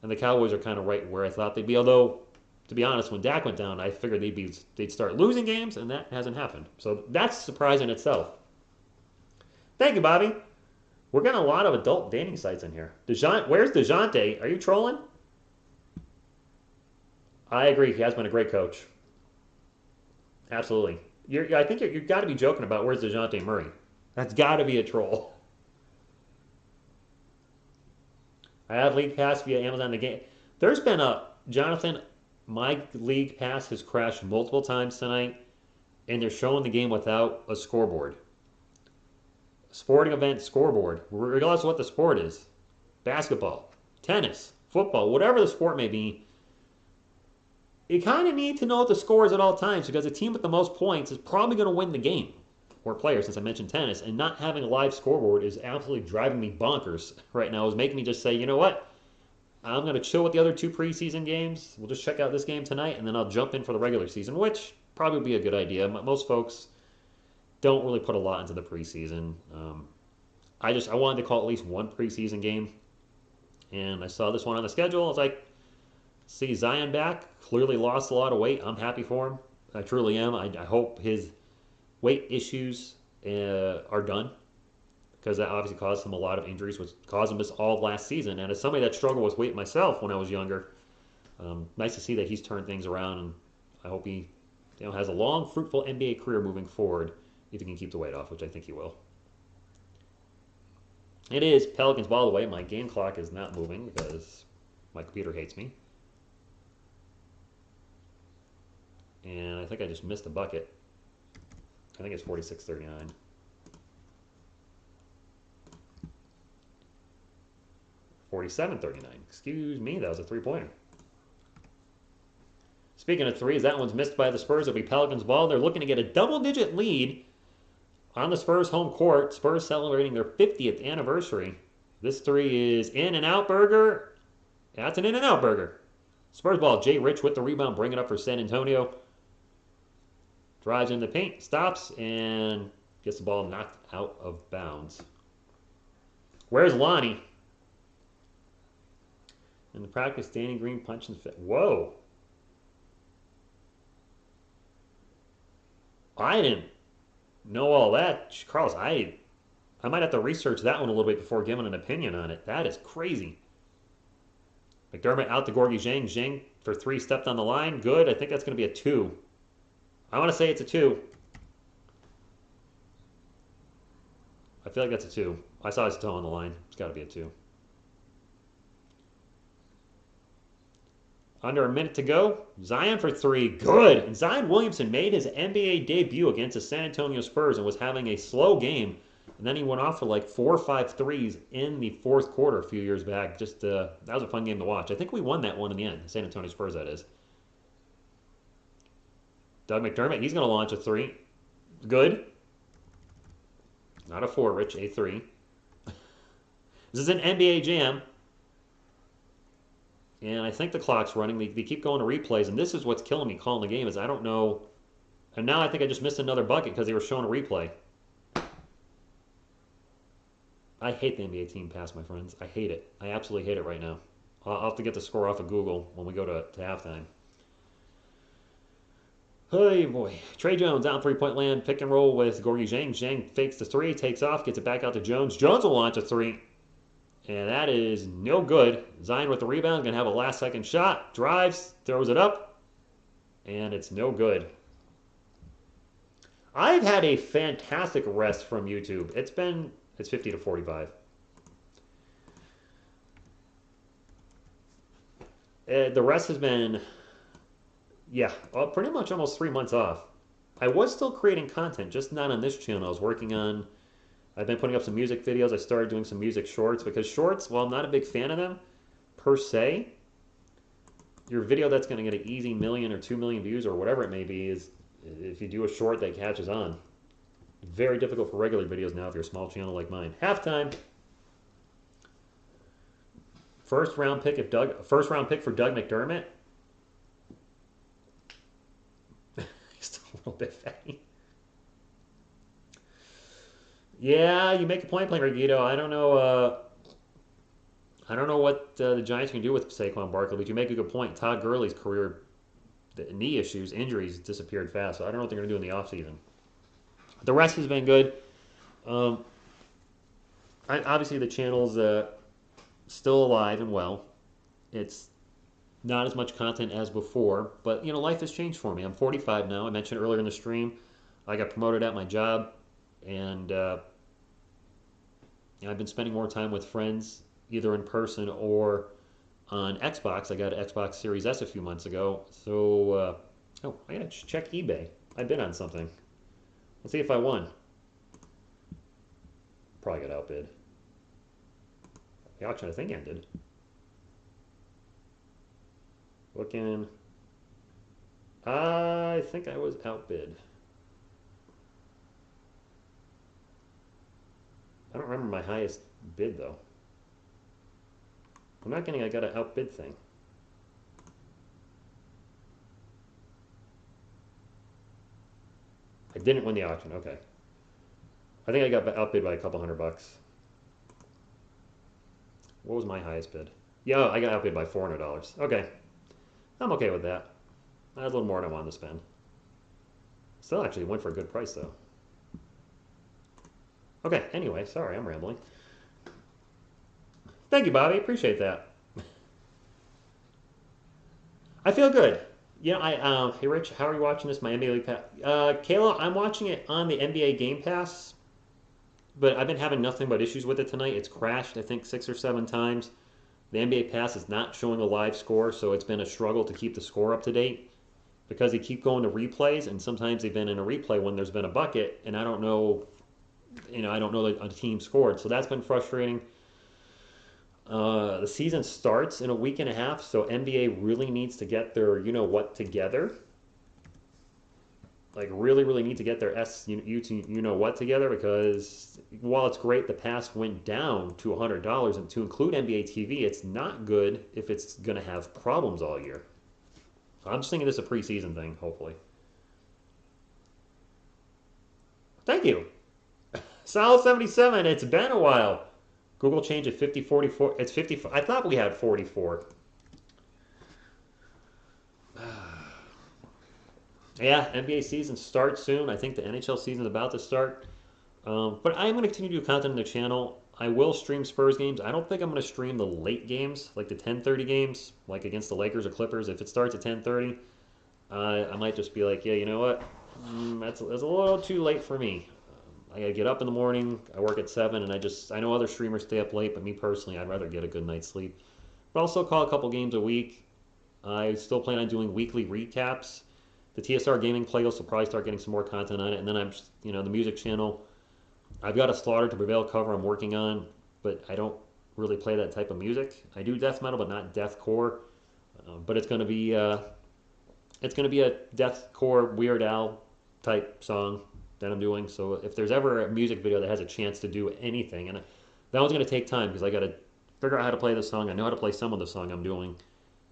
And the Cowboys are kind of right where I thought they'd be. Although, to be honest, when Dak went down, I figured they'd start losing games, and that hasn't happened. So that's a surprise in itself. Thank you, Bobby. We're getting a lot of adult dating sites in here. Where's DeJounte? Are you trolling? I agree. He has been a great coach. Absolutely. I think you've got to be joking about where's DeJounte Murray. That's got to be a troll. I have League Pass via Amazon the game. There's been Jonathan, my League Pass has crashed multiple times tonight, and they're showing the game without a scoreboard. Sporting event scoreboard, regardless of what the sport is. Basketball, tennis, football, whatever the sport may be. You kind of need to know what the score is at all times because the team with the most points is probably going to win the game. Or player, since I mentioned tennis. And not having a live scoreboard is absolutely driving me bonkers right now. It's making me just say, you know what? I'm going to chill with the other 2 preseason games. We'll just check out this game tonight, and then I'll jump in for the regular season, which probably would be a good idea. Most folks don't really put a lot into the preseason. I wanted to call at least one preseason game. And I saw this one on the schedule. I was like, see Zion back, clearly lost a lot of weight. I'm happy for him. I truly am. I hope his weight issues are done. because that obviously caused him a lot of injuries, which caused him this all last season. And as somebody that struggled with weight myself when I was younger, nice to see that he's turned things around, and I hope he has a long, fruitful NBA career moving forward if he can keep the weight off, which I think he will. It is Pelicans ball away. My game clock is not moving because my computer hates me. And I think I just missed a bucket. I think it's 46-39. 47-39. Excuse me, that was a three-pointer. Speaking of threes, that one's missed by the Spurs. It'll be Pelicans ball. They're looking to get a double-digit lead on the Spurs home court. Spurs celebrating their 50th anniversary. This three is in and out burger. That's an in and out burger. Spurs ball. Jay Rich with the rebound, bring it up for San Antonio. Drives in the paint, stops, and gets the ball knocked out of bounds. Where's Lonnie? In the practice, Danny Green punching fit. Whoa. I didn't know all that. Carlos, I might have to research that one a little bit before giving an opinion on it. That is crazy. McDermott out to Gorgie Zhang. Zhang for three, stepped on the line. Good. I think that's going to be a 2. I want to say it's a 2. I feel like that's a 2. I saw his toe on the line. It's got to be a 2. Under a minute to go. Zion for 3. Good. And Zion Williamson made his NBA debut against the San Antonio Spurs and was having a slow game. And then he went off for like 4 or 5 threes in the fourth quarter a few years back. Just that was a fun game to watch. I think we won that one in the end. The San Antonio Spurs, that is. Doug McDermott, he's going to launch a 3. Good. Not a 4, Rich. A 3. This is an NBA Jam. And I think the clock's running. They keep going to replays, and this is what's killing me calling the game is I don't know. And now I think I just missed another bucket because they were showing a replay. I hate the NBA team pass, my friends. I hate it. I absolutely hate it right now. I'll have to get the score off of Google when we go to halftime. Hey, boy. Trey Jones down three-point land. Pick and roll with Gorgie Zhang. Zhang fakes the 3, takes off, gets it back out to Jones. Jones will launch a 3. And that is no good. Zion with the rebound, going to have a last-second shot. Drives, throws it up, and it's no good. I've had a fantastic rest from YouTube. It's 50 to 45. The rest has been, pretty much almost 3 months off. I was still creating content, just not on this channel. I was working on... I've been putting up some music videos. I started doing some music shorts because shorts, while I'm not a big fan of them per se, your video that's going to get an easy 1 million or 2 million views or whatever it may be is if you do a short that catches on. Very difficult for regular videos now if you're a small channel like mine. Halftime. First round pick for Doug McDermott. Just a little bit fatty. Yeah, you make a point playing Regito. I don't know what the Giants can do with Saquon Barkley, but you make a good point. Todd Gurley's career, the knee issues, injuries disappeared fast, so I don't know what they're going to do in the offseason. The rest has been good. Obviously, the channel's still alive and well. It's not as much content as before, but, life has changed for me. I'm 45 now. I mentioned earlier in the stream, I got promoted at my job, and I've been spending more time with friends, either in person or on Xbox. I got an Xbox Series S a few months ago. So, I gotta check eBay. I bid on something. Let's see if I won. Probably got outbid. The auction, I think, ended. Looking. I think I was outbid. I don't remember my highest bid, though. I'm not getting I got an outbid thing. I didn't win the auction. Okay. I think I got outbid by a couple $100. What was my highest bid? Yeah, I got outbid by $400. Okay. I'm okay with that. That's a little more than I wanted to spend. Still actually went for a good price, though. Okay, anyway, sorry, I'm rambling. Thank you, Bobby. Appreciate that. I feel good. Hey Rich, how are you watching this? My NBA League Pass. Kayla, I'm watching it on the NBA Game Pass, but I've been having nothing but issues with it tonight. It's crashed, I think, 6 or 7 times. The NBA Pass is not showing a live score, so it's been a struggle to keep the score up to date because they keep going to replays, and sometimes they've been in a replay when there's been a bucket, and I don't know, I don't know that a team scored, so that's been frustrating. The season starts in a week and a half, so NBA really needs to get their what together. Like really, really need to get their what together because while it's great, the pass went down to $100, and to include NBA TV, it's not good if it's going to have problems all year. So I'm just thinking this is a preseason thing, hopefully. Thank you. Solid 77. It's been a while. Google changed it 50-44. It's 54. I thought we had 44. Yeah, NBA season starts soon. I think the NHL season is about to start. But I'm going to continue to do content on the channel. I will stream Spurs games. I don't think I'm going to stream the late games, like the 10:30 games, like against the Lakers or Clippers. If it starts at 10:30, I might just be like, yeah, you know what? That's a little too late for me. I gotta get up in the morning. I work at 7, and I know other streamers stay up late, but me personally, I'd rather get a good night's sleep. But I'll still call a couple games a week. I still plan on doing weekly recaps. The TSR Gaming playlist will probably start getting some more content on it, and then the music channel. I've got a Slaughter to Prevail cover I'm working on, but I don't really play that type of music. I do death metal, but not deathcore. But it's gonna be a deathcore Weird Al type song that I'm doing. So if there's ever a music video that has a chance to do anything, and that one's going to take time because I got to figure out how to play the song. I know how to play some of the song I'm doing,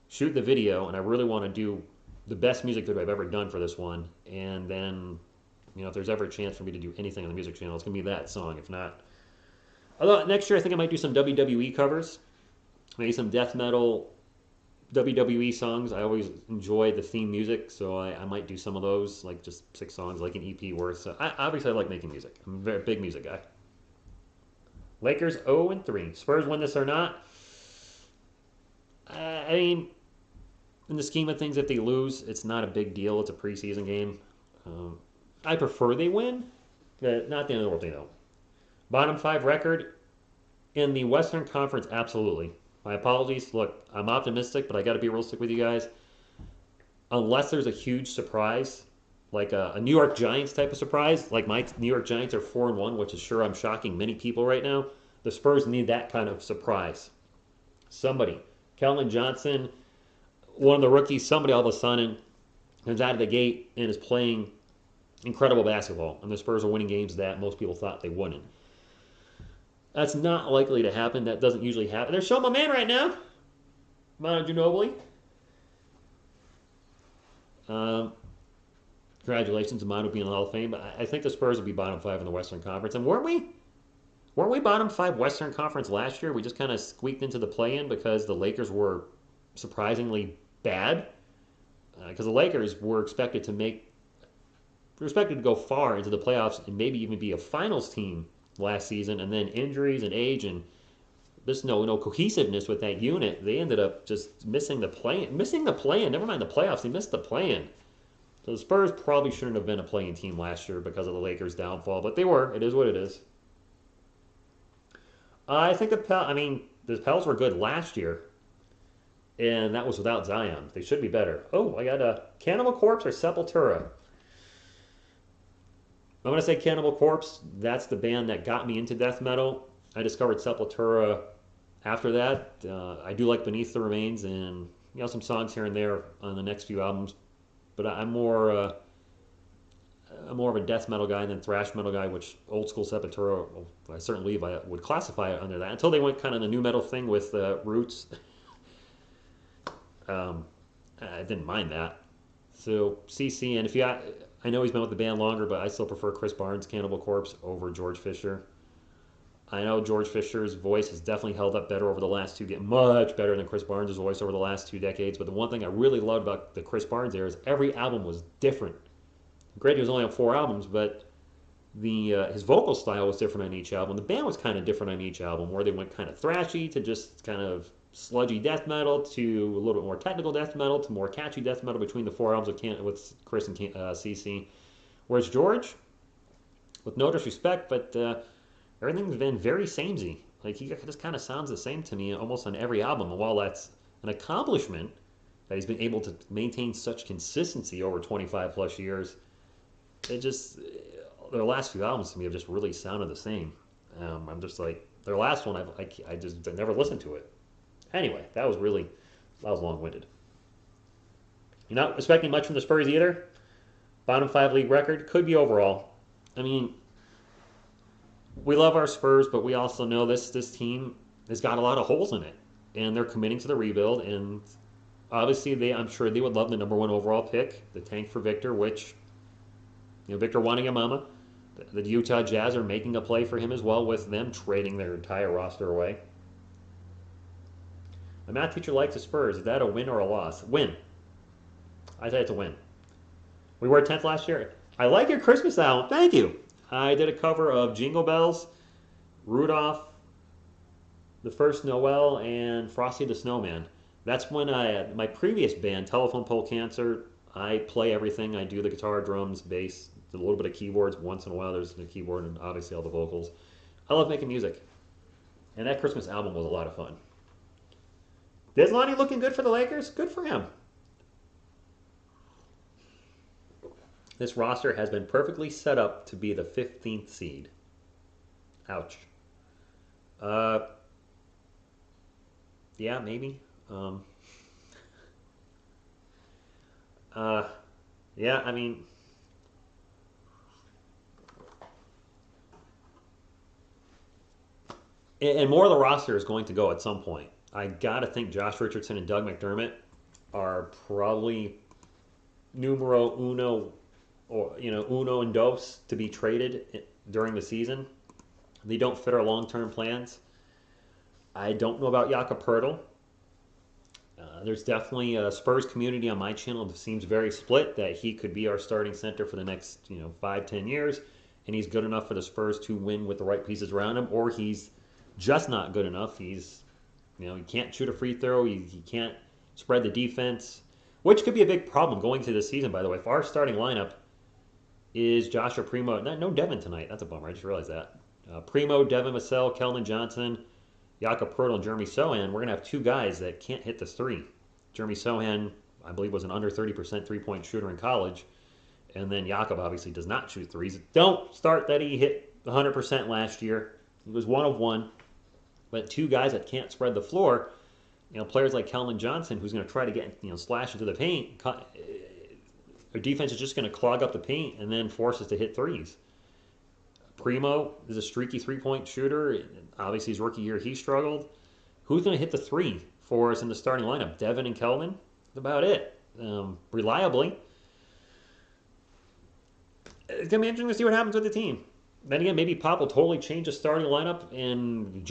shoot the video, and I really want to do the best music video I've ever done for this one. And then, if there's ever a chance for me to do anything on the music channel, it's going to be that song. If not, although next year I think I might do some WWE covers, maybe some death metal WWE songs. I always enjoy the theme music, so I might do some of those, like just 6 songs, like an EP worth. So obviously I like making music. I'm a very big music guy. Lakers 0-3. Spurs win this or not? I mean, in the scheme of things, if they lose, it's not a big deal. It's a preseason game. I prefer they win, but not the end of the world they don't. Bottom 5 record in the Western Conference, absolutely. My apologies. Look, I'm optimistic, but I got to be realistic with you guys. Unless there's a huge surprise, like a New York Giants type of surprise, like my New York Giants are 4-1, which is sure I'm shocking many people right now. The Spurs need that kind of surprise. Somebody, Keldon Johnson, one of the rookies, somebody all of a sudden comes out of the gate and is playing incredible basketball, and the Spurs are winning games that most people thought they wouldn't. That's not likely to happen. That doesn't usually happen. They're showing my man right now, Manu Ginobili. Congratulations to Manu being in the Hall of Fame. But I think the Spurs will be bottom 5 in the Western Conference. And weren't we bottom 5 Western Conference last year? We just kind of squeaked into the play-in because the Lakers were surprisingly bad. Because the Lakers were expected to go far into the playoffs and maybe even be a finals team last season, and then injuries and age and just no cohesiveness with that unit. They ended up just missing the play-in. Never mind the playoffs, they missed the play-in. So the Spurs probably shouldn't have been a play-in team last year because of the Lakers' downfall, but they were. It is what it is. I think the Pels were good last year, and that was without Zion. They should be better. Oh, I got a Cannibal Corpse or Sepultura. I'm going to say Cannibal Corpse. That's the band that got me into death metal. I discovered Sepultura after that. I do like Beneath the Remains and some songs here and there on the next few albums. But I'm more of a death metal guy than thrash metal guy, which old school Sepultura, I certainly believe I would classify it under that. Until they went kind of the new metal thing with Roots. I didn't mind that. So CC, and I know he's been with the band longer, but I still prefer Chris Barnes' Cannibal Corpse over George Fisher. I know George Fisher's voice has definitely held up better over the last 2 decades, much better than Chris Barnes' voice over the last 2 decades. But the one thing I really loved about the Chris Barnes era is every album was different. Great, he was only on 4 albums, but his vocal style was different on each album. The band was kind of different on each album, where they went kind of thrashy to just kind of sludgy death metal to a little bit more technical death metal to more catchy death metal between the four albums with Chris and CC. Whereas George, with no disrespect, but everything's been very samey. Like he just kind of sounds the same to me almost on every album. And while that's an accomplishment that he's been able to maintain such consistency over 25 plus years, it just their last few albums to me have just really sounded the same. I'm just like their last one, I just never listened to it. Anyway, that was long-winded. You're not expecting much from the Spurs either. Bottom 5 league record could be overall. I mean, we love our Spurs, but we also know this team has got a lot of holes in it, and they're committing to the rebuild. And obviously, I'm sure they would love the number 1 overall pick, the tank for Victor, which Victor Wanyamama. The Utah Jazz are making a play for him as well, with them trading their entire roster away. A math teacher likes the Spurs. Is that a win or a loss? Win. I say it's a win. We were 10th last year. I like your Christmas album. Thank you. I did a cover of Jingle Bells, Rudolph, The First Noel, and Frosty the Snowman. That's when my previous band, Telephone Pole Cancer, I play everything. I do the guitar, drums, bass, a little bit of keyboards. Once in a while there's the keyboard and obviously all the vocals. I love making music. And that Christmas album was a lot of fun. Deslani looking good for the Lakers? Good for him. This roster has been perfectly set up to be the 15th seed. Ouch. Yeah, maybe. Yeah, I mean, and more of the roster is going to go at some point. I gotta think Josh Richardson and Doug McDermott are probably numero uno, or uno and dos to be traded during the season. They don't fit our long-term plans. I don't know about Jakob Poeltl. There's definitely a Spurs community on my channel that seems very split that he could be our starting center for the next 5-10 years, and he's good enough for the Spurs to win with the right pieces around him, or he's just not good enough. He's he can't shoot a free throw. He can't spread the defense, which could be a big problem going into this season, by the way. If our starting lineup is Joshua Primo, no Devin tonight. That's a bummer. I just realized that. Primo, Devin Vassell, Keldon Johnson, Jakob Poeltl, and Jeremy Sohan. We're going to have two guys that can't hit this three. Jeremy Sohan, I believe, was an under 30% three-point shooter in college. And then Jakob obviously does not shoot threes. Don't start that he hit 100% last year. He was one of one. But two guys that can't spread the floor, players like Keldon Johnson, who's going to try to get, slash into the paint, their defense is just going to clog up the paint and then force us to hit threes. Primo is a streaky three-point shooter. Obviously, his rookie year, he struggled. Who's going to hit the three for us in the starting lineup? Devin and Keldon? That's about it. Reliably. It's going to be interesting to see what happens with the team. Then again, maybe Pop will totally change the starting lineup and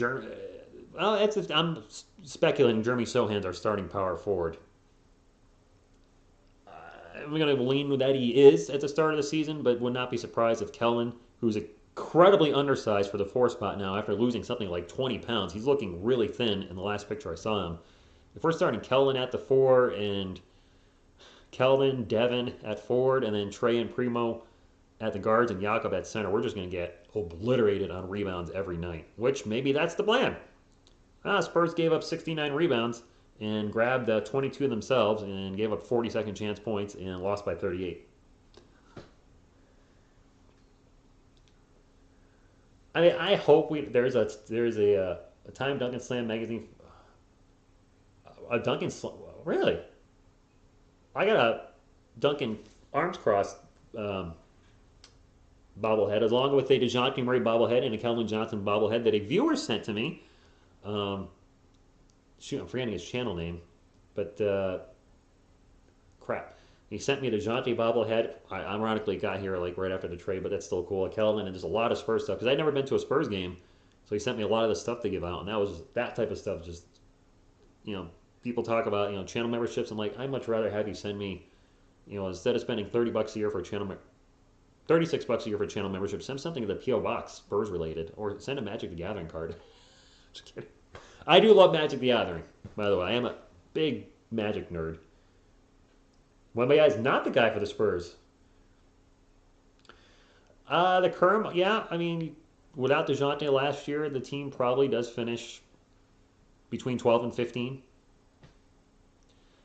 I'm speculating Jeremy Sohan's our starting power forward. I'm going to lean with that he is at the start of the season, but would not be surprised if Keldon, who's incredibly undersized for the 4 spot now after losing something like 20 pounds, he's looking really thin in the last picture I saw him. If we're starting Keldon at the 4 and Keldon, Devin at forward, and then Trey and Primo at the guards and Jakob at center, we're just going to get obliterated on rebounds every night, which maybe that's the plan. Spurs gave up 69 rebounds and grabbed 22 themselves and gave up 40-second chance points and lost by 38. I mean, I hope there's a Time Duncan Slam magazine. A Duncan Slam, really? I got a Duncan arms crossed bobblehead, along with a DeJounte Murray bobblehead and a Keldon Johnson bobblehead that a viewer sent to me. Shoot, I'm forgetting his channel name, but crap. He sent me the DeJounte bobblehead. I ironically got here right after the trade, but that's still cool. Keldon, and there's a lot of Spurs stuff because I'd never been to a Spurs game, so he sent me a lot of the stuff they give out, and that type of stuff. Just people talk about channel memberships. I'm like, I'd much rather have you send me, instead of spending $30 a year for a channel $36 a year for channel membership. Send something to the P.O. Box, Spurs related, or send a Magic the Gathering card. Just kidding. I do love Magic the Gathering, by the way. I am a big Magic nerd. Wemby is not the guy for the Spurs. The Kerm, yeah, I mean, without DeJounte last year, the team probably does finish between 12 and 15.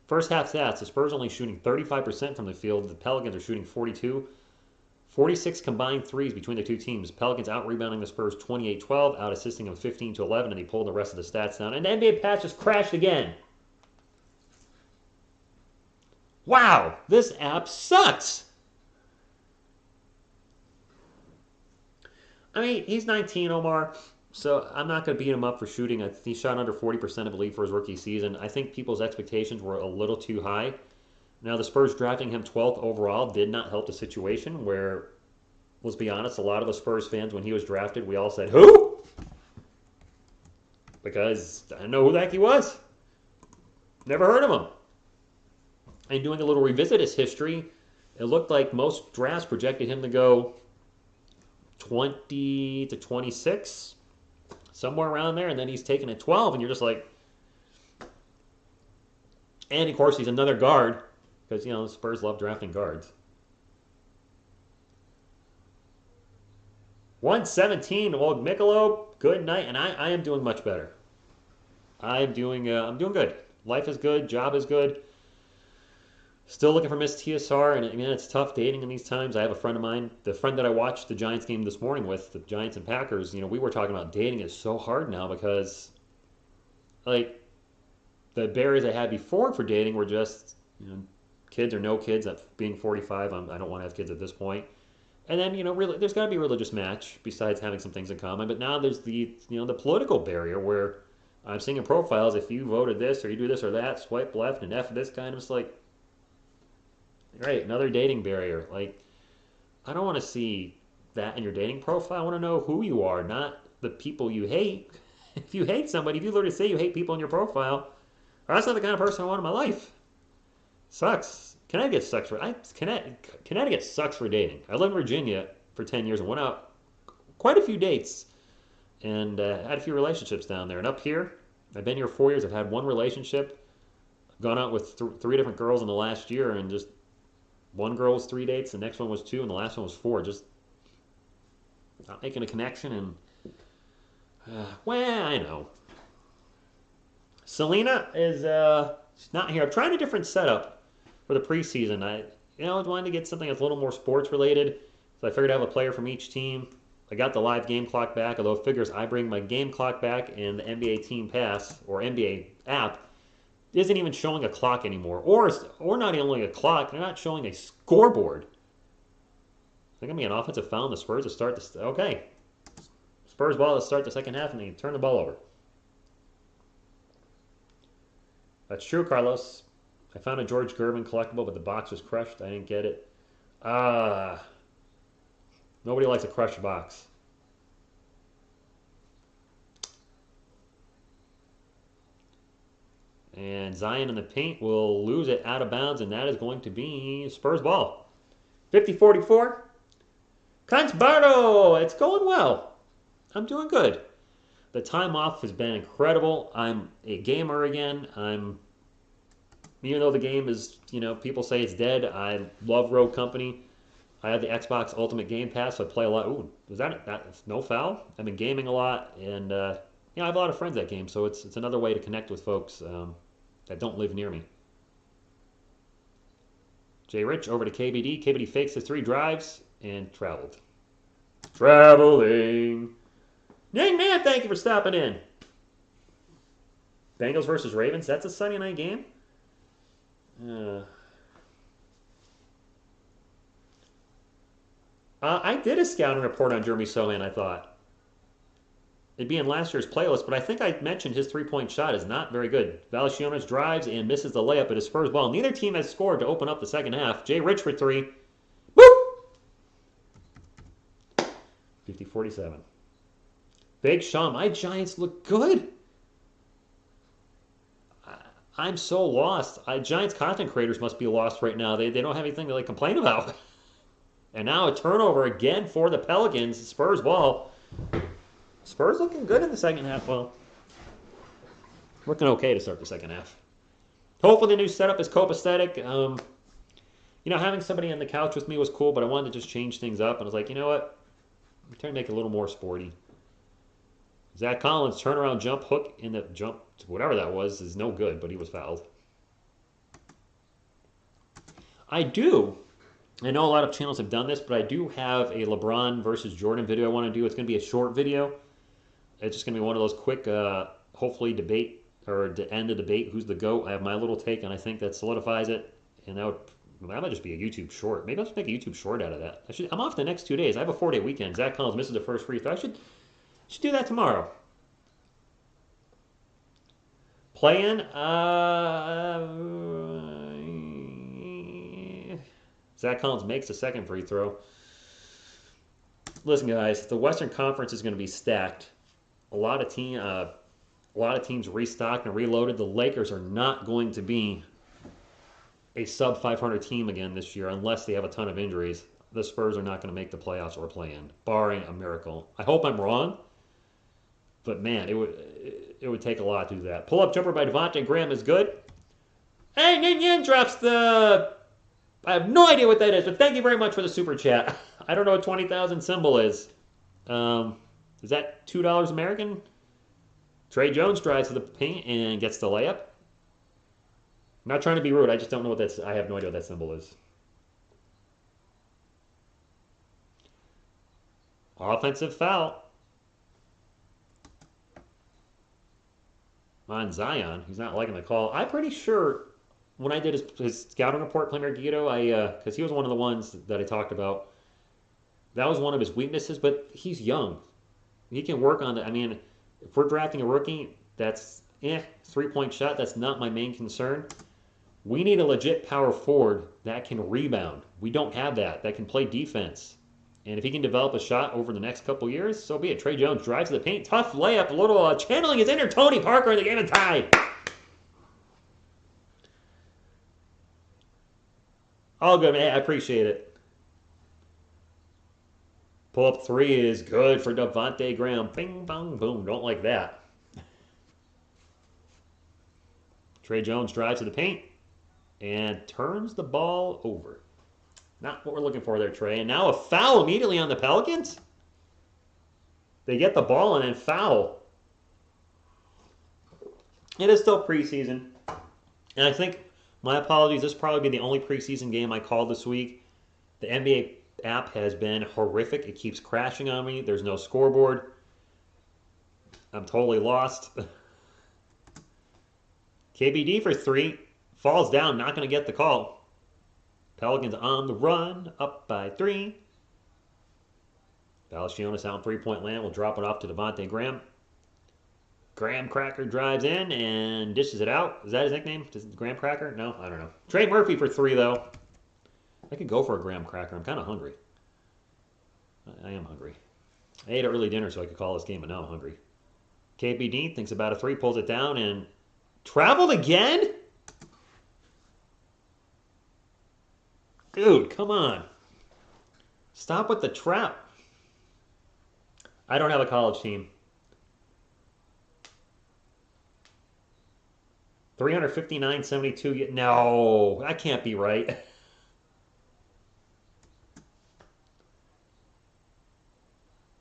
First half stats, the Spurs only shooting 35% from the field. The Pelicans are shooting 42. 46 combined threes between the two teams. Pelicans out-rebounding the Spurs 28-12, out-assisting them 15-11, and they pulled the rest of the stats down. And the NBA patch just crashed again. Wow, this app sucks. I mean, he's 19, Omar, so I'm not going to beat him up for shooting. He shot under 40%, I believe, for his rookie season. I think people's expectations were a little too high. Now, the Spurs drafting him 12th overall did not help the situation where, let's be honest, a lot of the Spurs fans, when he was drafted, we all said, who? Because I didn't know who the heck he was. Never heard of him. And doing a little revisit his history, it looked like most drafts projected him to go 20 to 26, somewhere around there, and then he's taken at 12, and you're just like, and of course he's another guard, because, the Spurs love drafting guards. 117, old Michelob, good night, and I am doing much better. I'm doing good. Life is good, job is good. Still looking for Miss TSR, and it's tough dating in these times. I have a friend of mine, the friend that I watched the Giants game this morning with, the Giants and Packers, we were talking about dating is so hard now because, like, the barriers I had before for dating were just, kids or no kids. At being 45, I don't want to have kids at this point. And then, really, there's got to be a religious match besides having some things in common. But now there's the political barrier where I'm seeing in profiles, if you voted this or you do this or that, swipe left and F this guy, and it's like, right, another dating barrier. Like, I don't want to see that in your dating profile. I want to know who you are, not the people you hate. If you hate somebody, if you literally say you hate people in your profile, that's not the kind of person I want in my life. Sucks. Connecticut sucks for dating. I lived in Virginia for 10 years and went out quite a few dates and had a few relationships down there. And up here, I've been here 4 years. I've had one relationship. I've gone out with three different girls in the last year, and just one girl was 3 dates, the next one was 2, and the last one was 4. Just not making a connection, and I know. Selena is she's not here. I'm trying a different setup for the preseason. I wanted to get something that's a little more sports related, so I figured I'd have a player from each team. I got the live game clock back, although it figures I bring my game clock back, and the NBA Team Pass or NBA app isn't even showing a clock anymore, or not only a clock, they're not showing a scoreboard. They're going to be an offensive foul on the Spurs to start the... Okay. Spurs ball to start the second half, and they turn the ball over. That's true, Carlos. I found a George Gervin collectible, but the box was crushed. I didn't get it. Nobody likes a crushed box. And Zion in the paint will lose it out of bounds, and that is going to be Spurs ball. 50-44. Bardo, it's going well. I'm doing good. The time off has been incredible. I'm a gamer again. Even though the game is, people say it's dead, I love Rogue Company. I have the Xbox Ultimate Game Pass, so I play a lot. Ooh, that's no foul? I've been gaming a lot, and I have a lot of friends that game, so it's another way to connect with folks that don't live near me. Jay Rich over to KBD. KBD fakes his 3 drives and traveled. Traveling. Dang man, thank you for stopping in. Bengals versus Ravens. That's a Sunday night game? I did a scouting report on Jeremy Sohan, I thought. It'd be in last year's playlist, but I think I mentioned his three-point shot is not very good. Valanciunas drives and misses the layup at his Spurs ball. Neither team has scored to open up the second half. Jay Rich for 3. Woo! 50-47. Big Sean, my Giants look good. I'm so lost. Giants content creators must be lost right now. They don't have anything to complain about. And now a turnover again for the Pelicans. Spurs ball. Spurs looking good in the second half. Well, looking okay to start the second half. Hopefully the new setup is copacetic. Having somebody on the couch with me was cool, but I wanted to just change things up. And I was like, you know what? I'm trying to make it a little more sporty. Zach Collins, turnaround jump hook in the jump, whatever that was, is no good, but he was fouled. I know a lot of channels have done this, but I do have a LeBron versus Jordan video I want to do. It's going to be a short video. It's just going to be one of those quick, hopefully debate, or to end the debate, who's the GOAT. I have my little take, and I think that solidifies it. And that might just be a YouTube short. Maybe I'll just make a YouTube short out of that. I'm off the next 2 days. I have a 4-day weekend. Zach Collins misses the first free throw. I should do that tomorrow. Play-in. Zach Collins makes the second free throw. Listen, guys, the Western Conference is going to be stacked. A lot of teams restocked and reloaded. The Lakers are not going to be a sub 500 team again this year unless they have a ton of injuries. The Spurs are not going to make the playoffs or play-in, barring a miracle. I hope I'm wrong, but man, it would take a lot to do that. Pull-up jumper by Devontae Graham is good. Hey, Yin Yin drops the... I have no idea what that is, but thank you very much for the super chat. I don't know what 20,000 symbol is. Is that $2 American? Trey Jones drives to the paint and gets the layup. I'm not trying to be rude. I just don't know what that's. I have no idea what that symbol is. Offensive foul on Zion. He's not liking the call. I'm pretty sure when I did his scouting report, Premier Guido, because he was one of the ones that I talked about. That was one of his weaknesses, but he's young. He can work on it. I mean, if we're drafting a rookie, that's 3-point shot. That's not my main concern. We need a legit power forward that can rebound. We don't have that. That can play defense. And if he can develop a shot over the next couple years, so be it. Trey Jones drives to the paint. Tough layup. A little channeling his inner Tony Parker in the game of tie. All good, man. I appreciate it. Pull-up three is good for Devontae Graham. Bing, bong, boom. Don't like that. Trey Jones drives to the paint and turns the ball over. Not what we're looking for there, Trey. And now a foul immediately on the Pelicans. They get the ball and then foul. It is still preseason. And I think, my apologies, this will probably be the only preseason game I called this week. The NBA app has been horrific. It keeps crashing on me. There's no scoreboard. I'm totally lost. KBD for three. Falls down, not going to get the call. Pelicans on the run, up by 3. Valanciunas out in three-point land. We'll drop it off to Devontae Graham. Graham Cracker drives in and dishes it out. Is that his nickname? Graham Cracker? No, I don't know. Trey Murphy for 3, though. I could go for a Graham Cracker. I'm kind of hungry. I am hungry. I ate an early dinner so I could call this game, but now I'm hungry. KPD thinks about a 3, pulls it down, and traveled again? Dude, come on. Stop with the trap. I don't have a college team. 359.72. No, that can't be right.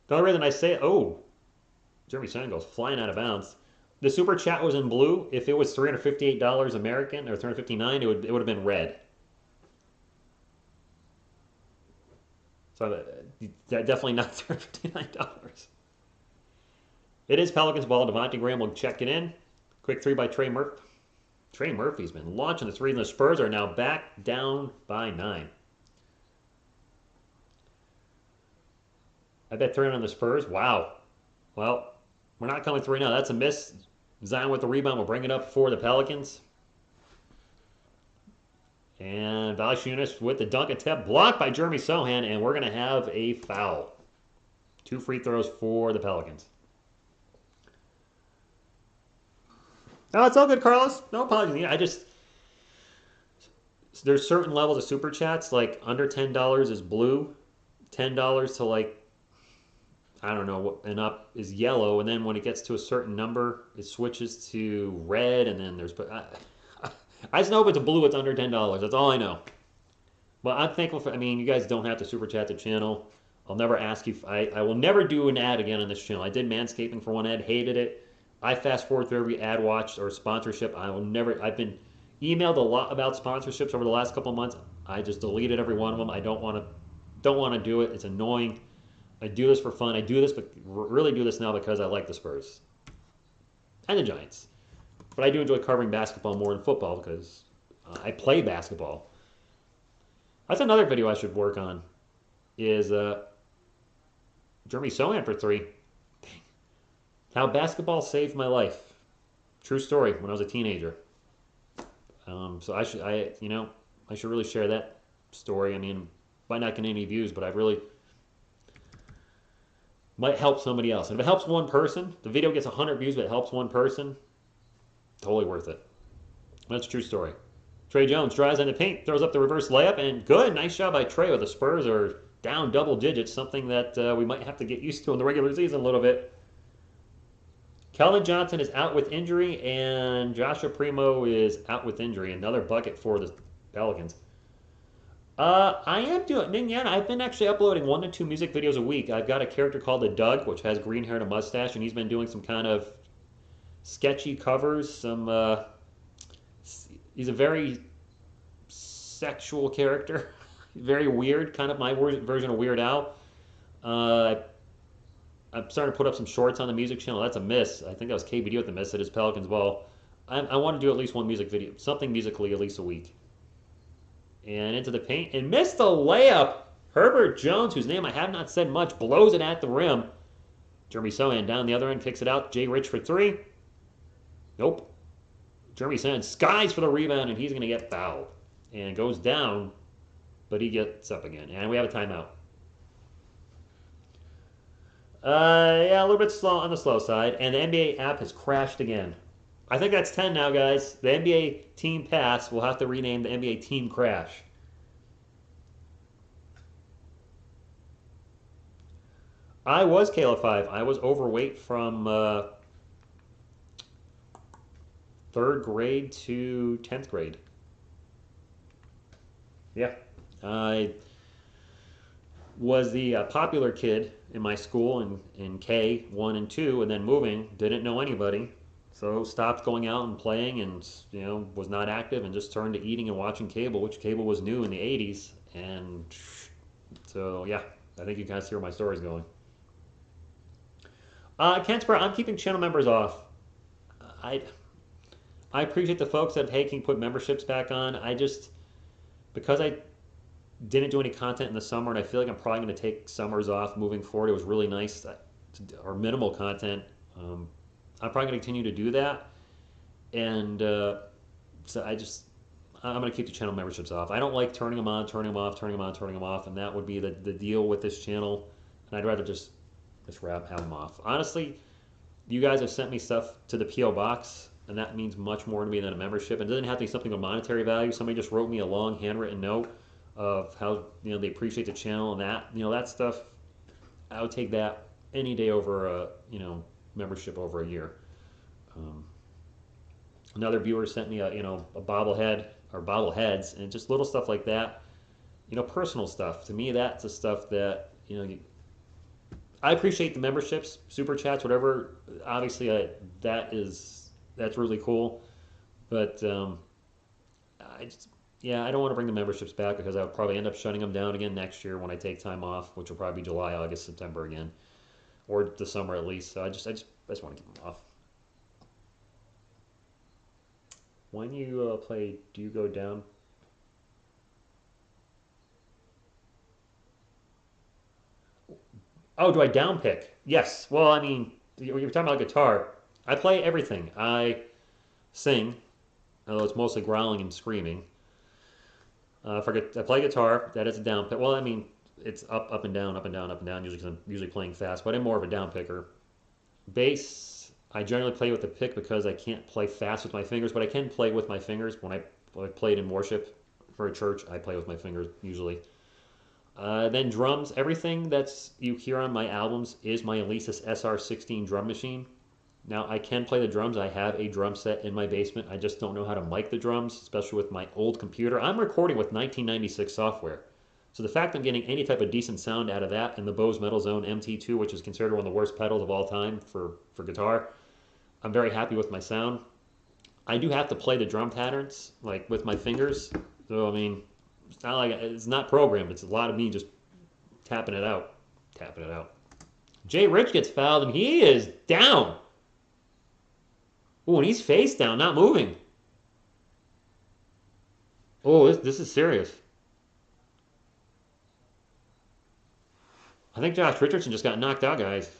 The only reason I say, Jeremy Sohan goes flying out of bounds. The super chat was in blue. If it was $358 American or $359, it would have been red. So definitely not $359. It is Pelicans ball. Devontae Graham will check it in. Quick 3 by Trey Murphy. Trey Murphy's been launching the 3, and the Spurs are now back down by 9. I bet 3 on the Spurs. Wow. Well, we're not coming 3 now. That's a miss. Zion with the rebound will bring it up for the Pelicans. And Valanciunas with the dunk attempt blocked by Jeremy Sohan, and we're going to have a foul. 2 free throws for the Pelicans. No, it's all good, Carlos. No apologies. There's certain levels of super chats, like under $10 is blue, $10 to like, I don't know, and up is yellow, and then when it gets to a certain number, it switches to red, and then there's. I just know if it's a blue, it's under $10. That's all I know. But I'm thankful for. I mean, you guys don't have to super chat the channel. I'll never ask you. I will never do an ad again on this channel. I did manscaping for one ad, hated it. I fast forward through every ad watched or sponsorship. I will never. I've been emailed a lot about sponsorships over the last couple of months. I just deleted every one of them. I don't want to do it. It's annoying. I do this for fun. I do this, but really do this now because I like the Spurs and the Giants. But I do enjoy covering basketball more than football because I play basketball. That's another video I should work on. Is Jeremy Sohan for 3. How basketball saved my life. True story. When I was a teenager. So I should really share that story. I mean, might not get any views, but I really might help somebody else. And if it helps one person, the video gets 100 views, but it helps one person, totally worth it. That's a true story. Trey Jones drives in the paint, throws up the reverse layup, and good. Nice job by Trey. With the Spurs are down double digits, something that we might have to get used to in the regular season a little bit. Keldon Johnson is out with injury, and Joshua Primo is out with injury. Another bucket for the Pelicans. I am doing, yeah, I've been actually uploading 1 to 2 music videos a week. I've got a character called the Doug, which has green hair and a mustache, and he's been doing some kind of sketchy covers. He's a very sexual character, very weird, kind of my version of Weird Al. I'm starting to put up some shorts on the music channel. That's a miss. I think that was KBD with the miss at his Pelicans ball. I want to do at least one music video, something musically at least a week. And into the paint, and missed the layup. Herbert Jones, whose name I have not said much, blows it at the rim. Jeremy Sohan down the other end, kicks it out. Jay Rich for 3. Nope. Jeremy Sohan skies for the rebound, and he's going to get fouled. And goes down, but he gets up again. And we have a timeout. Yeah, a little bit slow on the slow side. And the NBA app has crashed again. I think that's 10 now, guys. The NBA Team Pass will have to rename the NBA Team Crash. I was Kayla 5. I was overweight from 3rd grade to 10th grade. Yeah. I was the popular kid in my school in K, 1 and 2, and then moving, didn't know anybody. So stopped going out and playing, and was not active, and just turned to eating and watching cable, which cable was new in the 80s. And so yeah, I think you guys see where my story's going. Kentspur, I'm keeping channel members off. I appreciate the folks that, hey, can you put memberships back on? Because I didn't do any content in the summer, and I feel like I'm probably going to take summers off moving forward. It was really nice, or minimal content. I'm probably going to continue to do that, and so I'm going to keep the channel memberships off. I don't like turning them on, turning them off, turning them on, turning them off, and that would be the deal with this channel, and I'd rather just have them off. Honestly, you guys have sent me stuff to the P.O. Box, and that means much more to me than a membership. It doesn't have to be something of monetary value. Somebody just wrote me a long handwritten note of how they appreciate the channel, and that stuff, I would take that any day over a membership over a year. Another viewer sent me a bobblehead or bobbleheads, and just little stuff like that. Personal stuff. To me, that's the stuff that I appreciate the memberships, super chats, whatever. Obviously, that's really cool. But I don't want to bring the memberships back because I'll probably end up shutting them down again next year when I take time off, which will probably be July, August, September again, or the summer at least. So I just want to keep them off. When you play, do you go down? Oh, do I down pick? Yes. Well, I mean, you were talking about guitar. I play everything. I sing, although it's mostly growling and screaming. I play guitar. That is a down pick. Well, I mean, it's up and down, up and down, up and down. Usually, 'cause I'm usually playing fast, but I'm more of a down picker. Bass, I generally play with the pick because I can't play fast with my fingers, but I can play with my fingers. When I played in worship for a church, I play with my fingers usually. Then drums. Everything that's you hear on my albums is my Alesis SR16 drum machine. Now, I can play the drums. I have a drum set in my basement. I just don't know how to mic the drums, especially with my old computer. I'm recording with 1996 software. So the fact I'm getting any type of decent sound out of that and the Bose Metal Zone MT2, which is considered one of the worst pedals of all time for guitar, I'm very happy with my sound. I do have to play the drum patterns, like with my fingers. So, I mean, it's not like it's not programmed. It's a lot of me just tapping it out. Tapping it out. Jay Rich gets fouled, and he is down. Oh, and he's face down, not moving. Oh, this is serious. I think Josh Richardson just got knocked out, guys.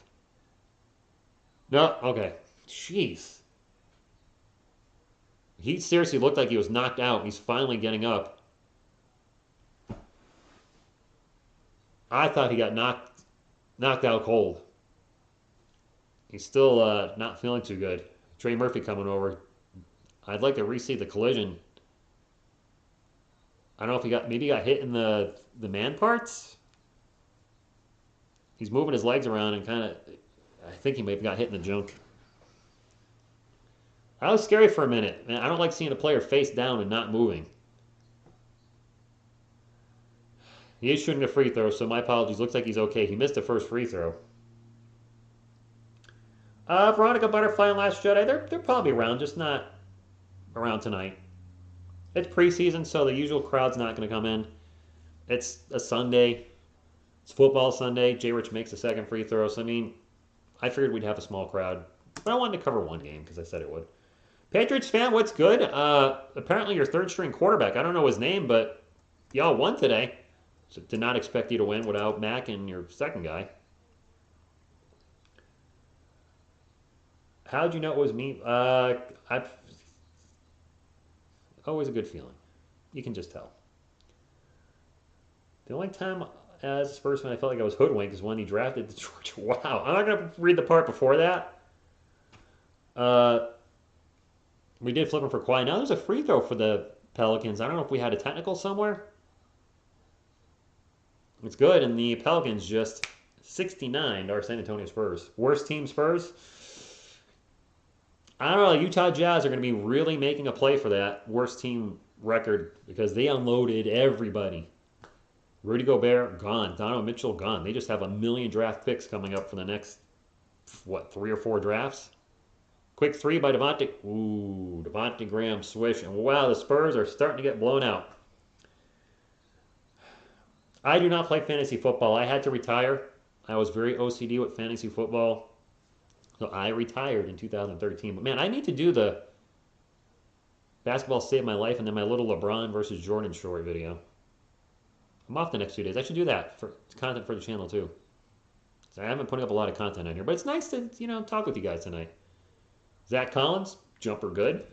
No, okay. Jeez. He seriously looked like he was knocked out. He's finally getting up. I thought he got knocked out cold. He's still not feeling too good. Trey Murphy coming over. I'd like to re-see the collision. I don't know if maybe he got hit in the man parts. He's moving his legs around and kind of, I think he may have got hit in the junk. That was scary for a minute. Man, I don't like seeing a player face down and not moving. He is shooting a free throw, so my apologies. Looks like he's okay. He missed the first free throw. Veronica Butterfly and Last Jedi, they're probably around, just not around tonight. It's preseason, so the usual crowd's not going to come in. It's a Sunday. It's football Sunday. Jay Rich makes a second free throw. So, I mean, I figured we'd have a small crowd. But I wanted to cover one game because I said it would. Patriots fan, what's good? Apparently your third-string quarterback, I don't know his name, but y'all won today. So did not expect you to win without Mac and your second guy. How'd you know it was me? I've always a good feeling. You can just tell. The only time as a Spurs fan I felt like I was hoodwinked is when he drafted the Georgia. Wow. I'm not going to read the part before that. We did flip him for Kawhi. Now there's a free throw for the Pelicans. I don't know if we had a technical somewhere. It's good, and the Pelicans just 69 to our San Antonio Spurs. Worst team Spurs? I don't know. Utah Jazz are going to be really making a play for that worst team record because they unloaded everybody. Rudy Gobert, gone. Donovan Mitchell, gone. They just have a million draft picks coming up for the next, 3 or 4 drafts? Quick three by Devontae. Ooh, Devontae Graham swish. And wow, the Spurs are starting to get blown out. I do not play fantasy football. I had to retire. I was very OCD with fantasy football. So I retired in 2013. But man, I need to do the basketball saved my life and then my little LeBron versus Jordan short video. I'm off the next 2 days. I should do that for content for the channel too. So I haven't been putting up a lot of content on here, but it's nice to, talk with you guys tonight. Zach Collins, jumper good.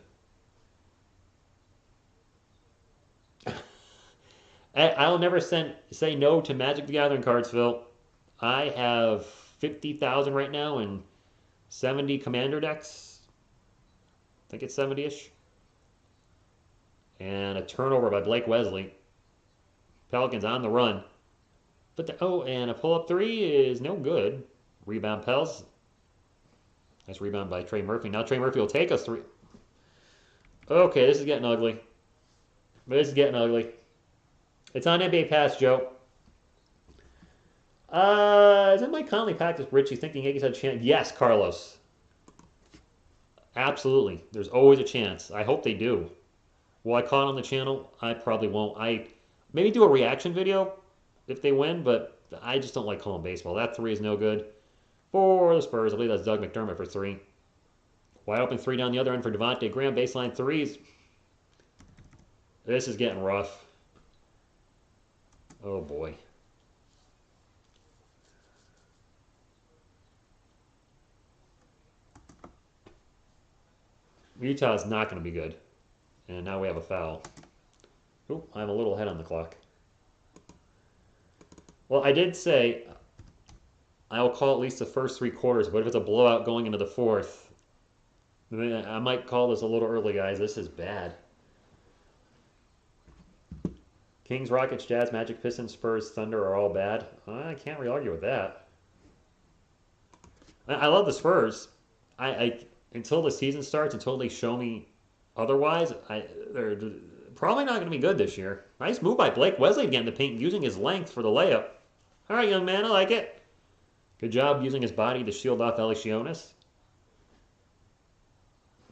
I'll never say no to Magic the Gathering cards, Phil. I have 50,000 right now and 70 Commander decks. I think it's 70-ish. And a turnover by Blake Wesley. Pelicans on the run. But and a pull-up three is no good. Rebound Pels. Nice rebound by Trey Murphy. Now Trey Murphy will take us 3. Okay, this is getting ugly. This is getting ugly. It's on NBA Pass, Joe. Isn't Mike Conley packed with Richie thinking Yankees had a chance? Yes, Carlos. Absolutely. There's always a chance. I hope they do. Will I call it on the channel? I probably won't. I maybe do a reaction video if they win, but I just don't like calling baseball. That 3 is no good. For the Spurs, I believe that's Doug McDermott for 3. Wide open 3 down the other end for Devontae Graham. Baseline 3s. This is getting rough. Oh, boy. Utah is not going to be good. And now we have a foul. Oh, I'm a little ahead on the clock. Well, I did say I'll call at least the first 3 quarters, but if it's a blowout going into the 4th, I might call this a little early, guys. This is bad. Kings, Rockets, Jazz, Magic, Pistons, Spurs, Thunder are all bad. I can't really argue with that. I love the Spurs. I until the season starts, until they show me otherwise, they're probably not going to be good this year. Nice move by Blake Wesley to get in the paint using his length for the layup. All right, young man, I like it. Good job using his body to shield off Elishionis.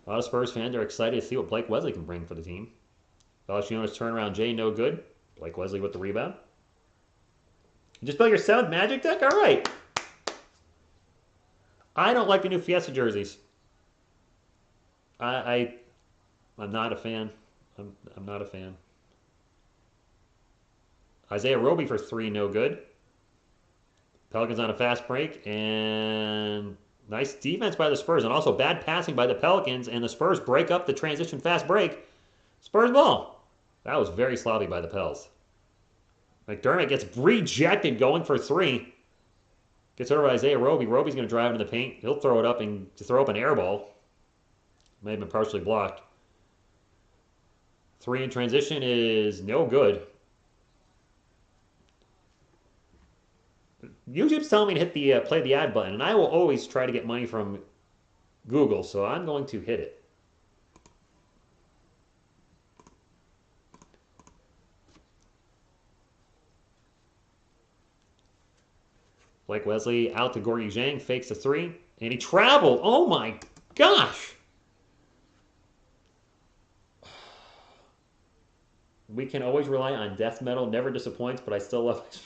A lot of Spurs fans are excited to see what Blake Wesley can bring for the team. Elishionis turnaround Jay, no good. Blake Wesley with the rebound. You just built your 7th Magic deck? All right. I don't like the new Fiesta jerseys. I'm not a fan. I'm not a fan. Isaiah Roby for 3, no good. Pelicans on a fast break, and nice defense by the Spurs, and also bad passing by the Pelicans, and the Spurs break up the transition fast break. Spurs ball. That was very sloppy by the Pels. McDermott gets rejected going for 3. Gets over Isaiah Roby. Roby's going to drive into the paint. He'll throw it up and throw up an air ball. May have been partially blocked. 3 in transition is no good. YouTube's telling me to hit the play the ad button, and I will always try to get money from Google, so I'm going to hit it. Blake Wesley out to Gorgie Zhang, fakes a 3, and he traveled. Oh my gosh! We can always rely on death metal, never disappoints, but I still love it.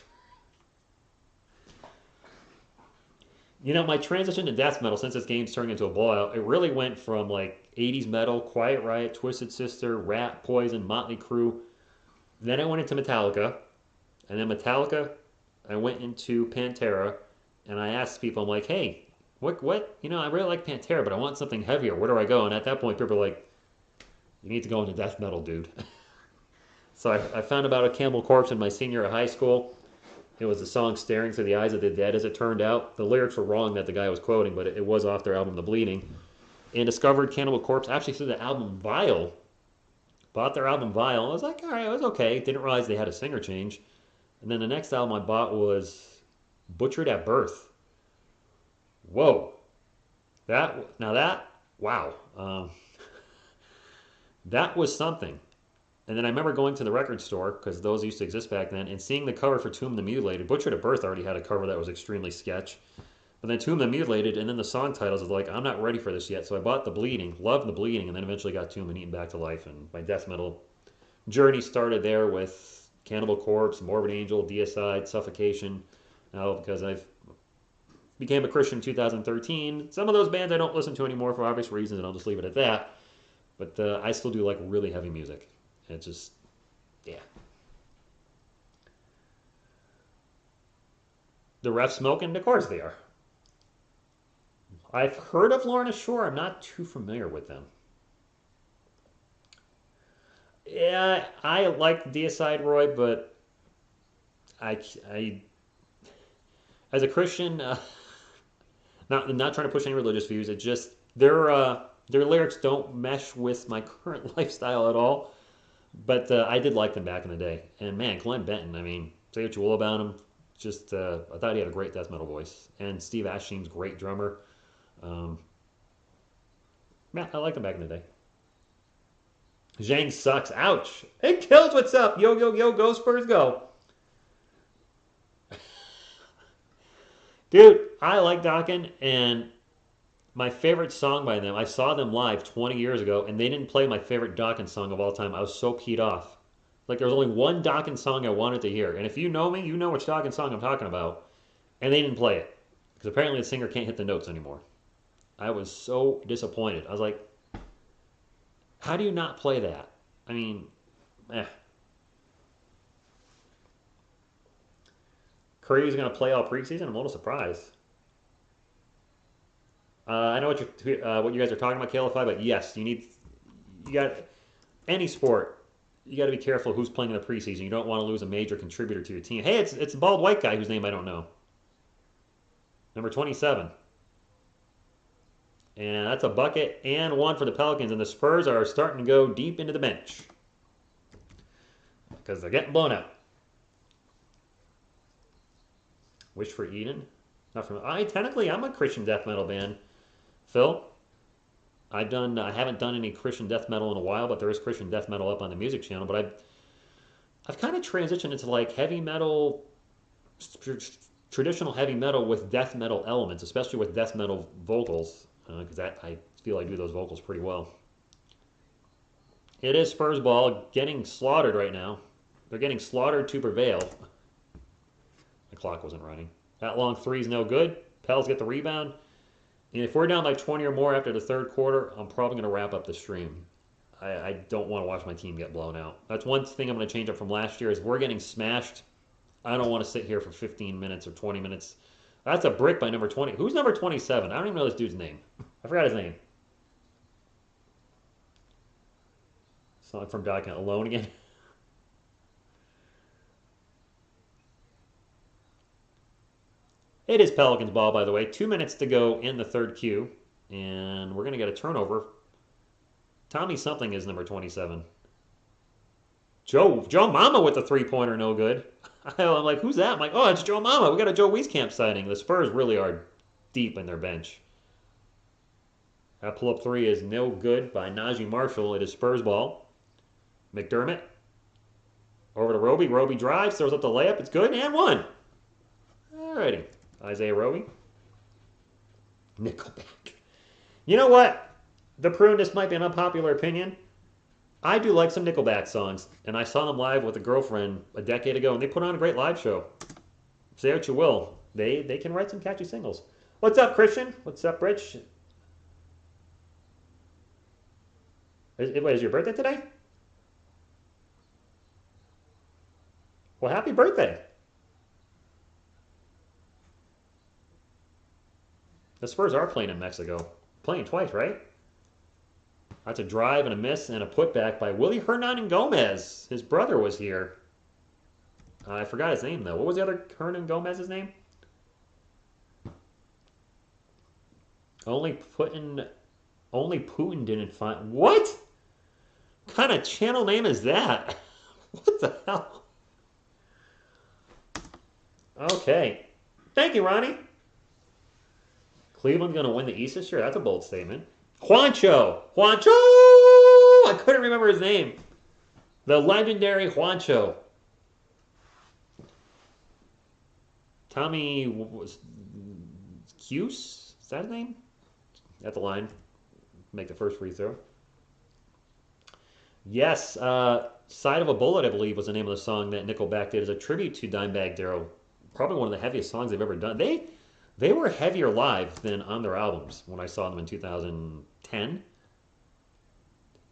You know, my transition to death metal since this game's turned into a blowout, it really went from like 80s metal, Quiet Riot, Twisted Sister, Rat, Poison, Motley Crue. Then I went into Metallica, and then Metallica, I went into Pantera, and I asked people, I'm like, hey, what? You know, I really like Pantera, but I want something heavier. Where do I go? And at that point, people are like, you need to go into death metal, dude. So I found about a Cannibal Corpse in my senior year of high school. It was the song Staring Through the Eyes of the Dead, as it turned out. The lyrics were wrong that the guy was quoting, but it was off their album, The Bleeding. And discovered Cannibal Corpse actually through the album Vile. Bought their album Vile. I was like, all right, it was okay. Didn't realize they had a singer change. And then the next album I bought was Butchered at Birth. Whoa. Wow. That was something. And then I remember going to the record store, because those used to exist back then, and seeing the cover for Tomb of the Mutilated. Butchered at Birth already had a cover that was extremely sketch. But then Tomb of the Mutilated, and then the song titles was like, I'm not ready for this yet. So I bought The Bleeding, loved The Bleeding, and then eventually got Tomb and Eaten Back to Life. And my death metal journey started there with Cannibal Corpse, Morbid Angel, Deicide, Suffocation. Now, because I became a Christian in 2013, some of those bands I don't listen to anymore for obvious reasons, and I'll just leave it at that. But I still do like really heavy music. It's just, yeah. The refs smoking? Of course they are. I've heard of Lorna Shore. I'm not too familiar with them. Yeah, I like Deicide, Roy, but I as a Christian, not trying to push any religious views. It's just their lyrics don't mesh with my current lifestyle at all. But I did like them back in the day. And man, Glenn Benton, I mean, say what you will about him. Just, I thought he had a great death metal voice. And Steve Asheim's great drummer. Man, I liked him back in the day. Zhang sucks. Ouch. It kills what's up. Yo, yo, yo, go Spurs, go. Dude, I like Dokken, and my favorite song by them, I saw them live 20 years ago, and they didn't play my favorite Dokken song of all time. I was so peed off. Like, there was only one Dokken song I wanted to hear. And if you know me, you know which Dokken song I'm talking about. And they didn't play it. Because apparently the singer can't hit the notes anymore. I was so disappointed. I was like, how do you not play that? I mean, Curry's going to play all preseason? I'm a little surprised. I know what you guys are talking about, KLFI, but yes, you got any sport. You got to be careful who's playing in the preseason. You don't want to lose a major contributor to your team. Hey, it's a bald white guy whose name I don't know. Number 27. And that's a bucket and one for the Pelicans. And the Spurs are starting to go deep into the bench. because they're getting blown out. Wish for Eden. Not from technically I'm a Christian death metal band. Phil, I haven't done any Christian death metal in a while, but there is Christian death metal up on the music channel. But I've kind of transitioned into like heavy metal, traditional heavy metal with death metal elements, especially with death metal vocals, because I feel I do those vocals pretty well. It is Spurs ball getting slaughtered right now. They're getting slaughtered to prevail. The clock wasn't running. That long three is no good. Pels get the rebound. And if we're down by 20 or more after the third quarter, I'm probably going to wrap up the stream. I don't want to watch my team get blown out. That's one thing I'm going to change up from last year is we're getting smashed. I don't want to sit here for 15 minutes or 20 minutes. That's a brick by number 20. Who's number 27? I don't even know this dude's name. I forgot his name. Song from Document Alone again. It is Pelicans ball, by the way. 2 minutes to go in the third Q. And we're going to get a turnover. Tommy something is number 27. Joe Mama with the three-pointer, no good. I'm like, who's that? I'm like, oh, it's Joe Mama. We got a Joe Wieskamp sighting. The Spurs really are deep in their bench. That pull-up three is no good by Najee Marshall. It is Spurs ball. McDermott. Over to Roby. Roby drives, throws up the layup. It's good, and one. Alrighty. Isaiah Roby. Nickelback. You know what? The Prune, this might be an unpopular opinion. I do like some Nickelback songs, and I saw them live with a girlfriend a decade ago, and they put on a great live show. Say what you will. They can write some catchy singles. What's up, Christian? What's up, Rich? Is your birthday today? Well, happy birthday. The Spurs are playing in Mexico. Playing twice, right? That's a drive and a miss and a putback by Willie Hernan Gomez. His brother was here. I forgot his name, though. What was the other Hernan Gomez's name? Only Putin didn't find... What? What kind of channel name is that? What the hell? Okay. Thank you, Ronnie. Cleveland's going to win the East this year? That's a bold statement. Juancho! Juancho! I couldn't remember his name. The legendary Juancho. Tommy was Cuse? Is that his name? At the line. Make the first free throw. Yes, Side of a Bullet, I believe, was the name of the song that Nickelback did as a tribute to Dimebag Darrell. Probably one of the heaviest songs they've ever done. They were heavier live than on their albums when I saw them in 2010.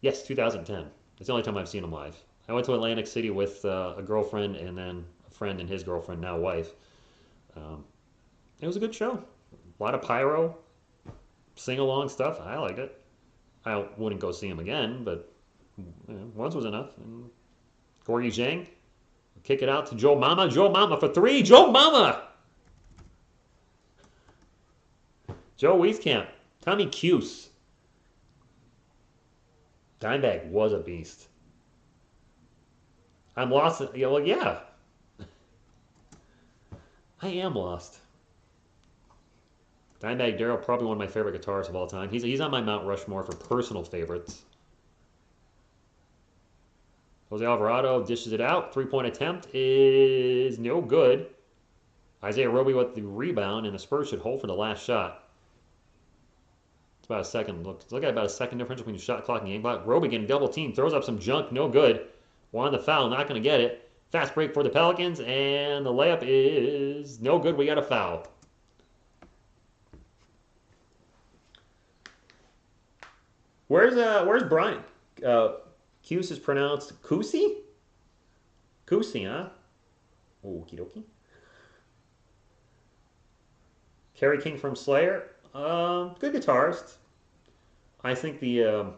Yes, 2010. It's the only time I've seen them live. I went to Atlantic City with a girlfriend and then a friend and his girlfriend, now wife. It was a good show. A lot of pyro, sing-along stuff. I liked it. I wouldn't go see him again, but once was enough. And Gorgie Zhang, kick it out to Joe Mama. Joe Mama for three. Joe Mama! Joe Wieskamp. Tommy Cuse. Dimebag was a beast. I'm lost. Well, yeah. I am lost. Dimebag Darrell, probably one of my favorite guitarists of all time. He's on my Mount Rushmore for personal favorites. Jose Alvarado dishes it out. Three-point attempt is no good. Isaiah Roby with the rebound, and the Spurs should hold for the last shot. It's about a second. Look at about a second difference between shot clock and game clock. Roby getting double team. Throws up some junk. No good. Won the foul. Not going to get it. Fast break for the Pelicans, and the layup is no good. We got a foul. Where's Brian? Cuse is pronounced Kusi? Kusi, huh? Okie dokie. Kerry King from Slayer. Good guitarist. I think the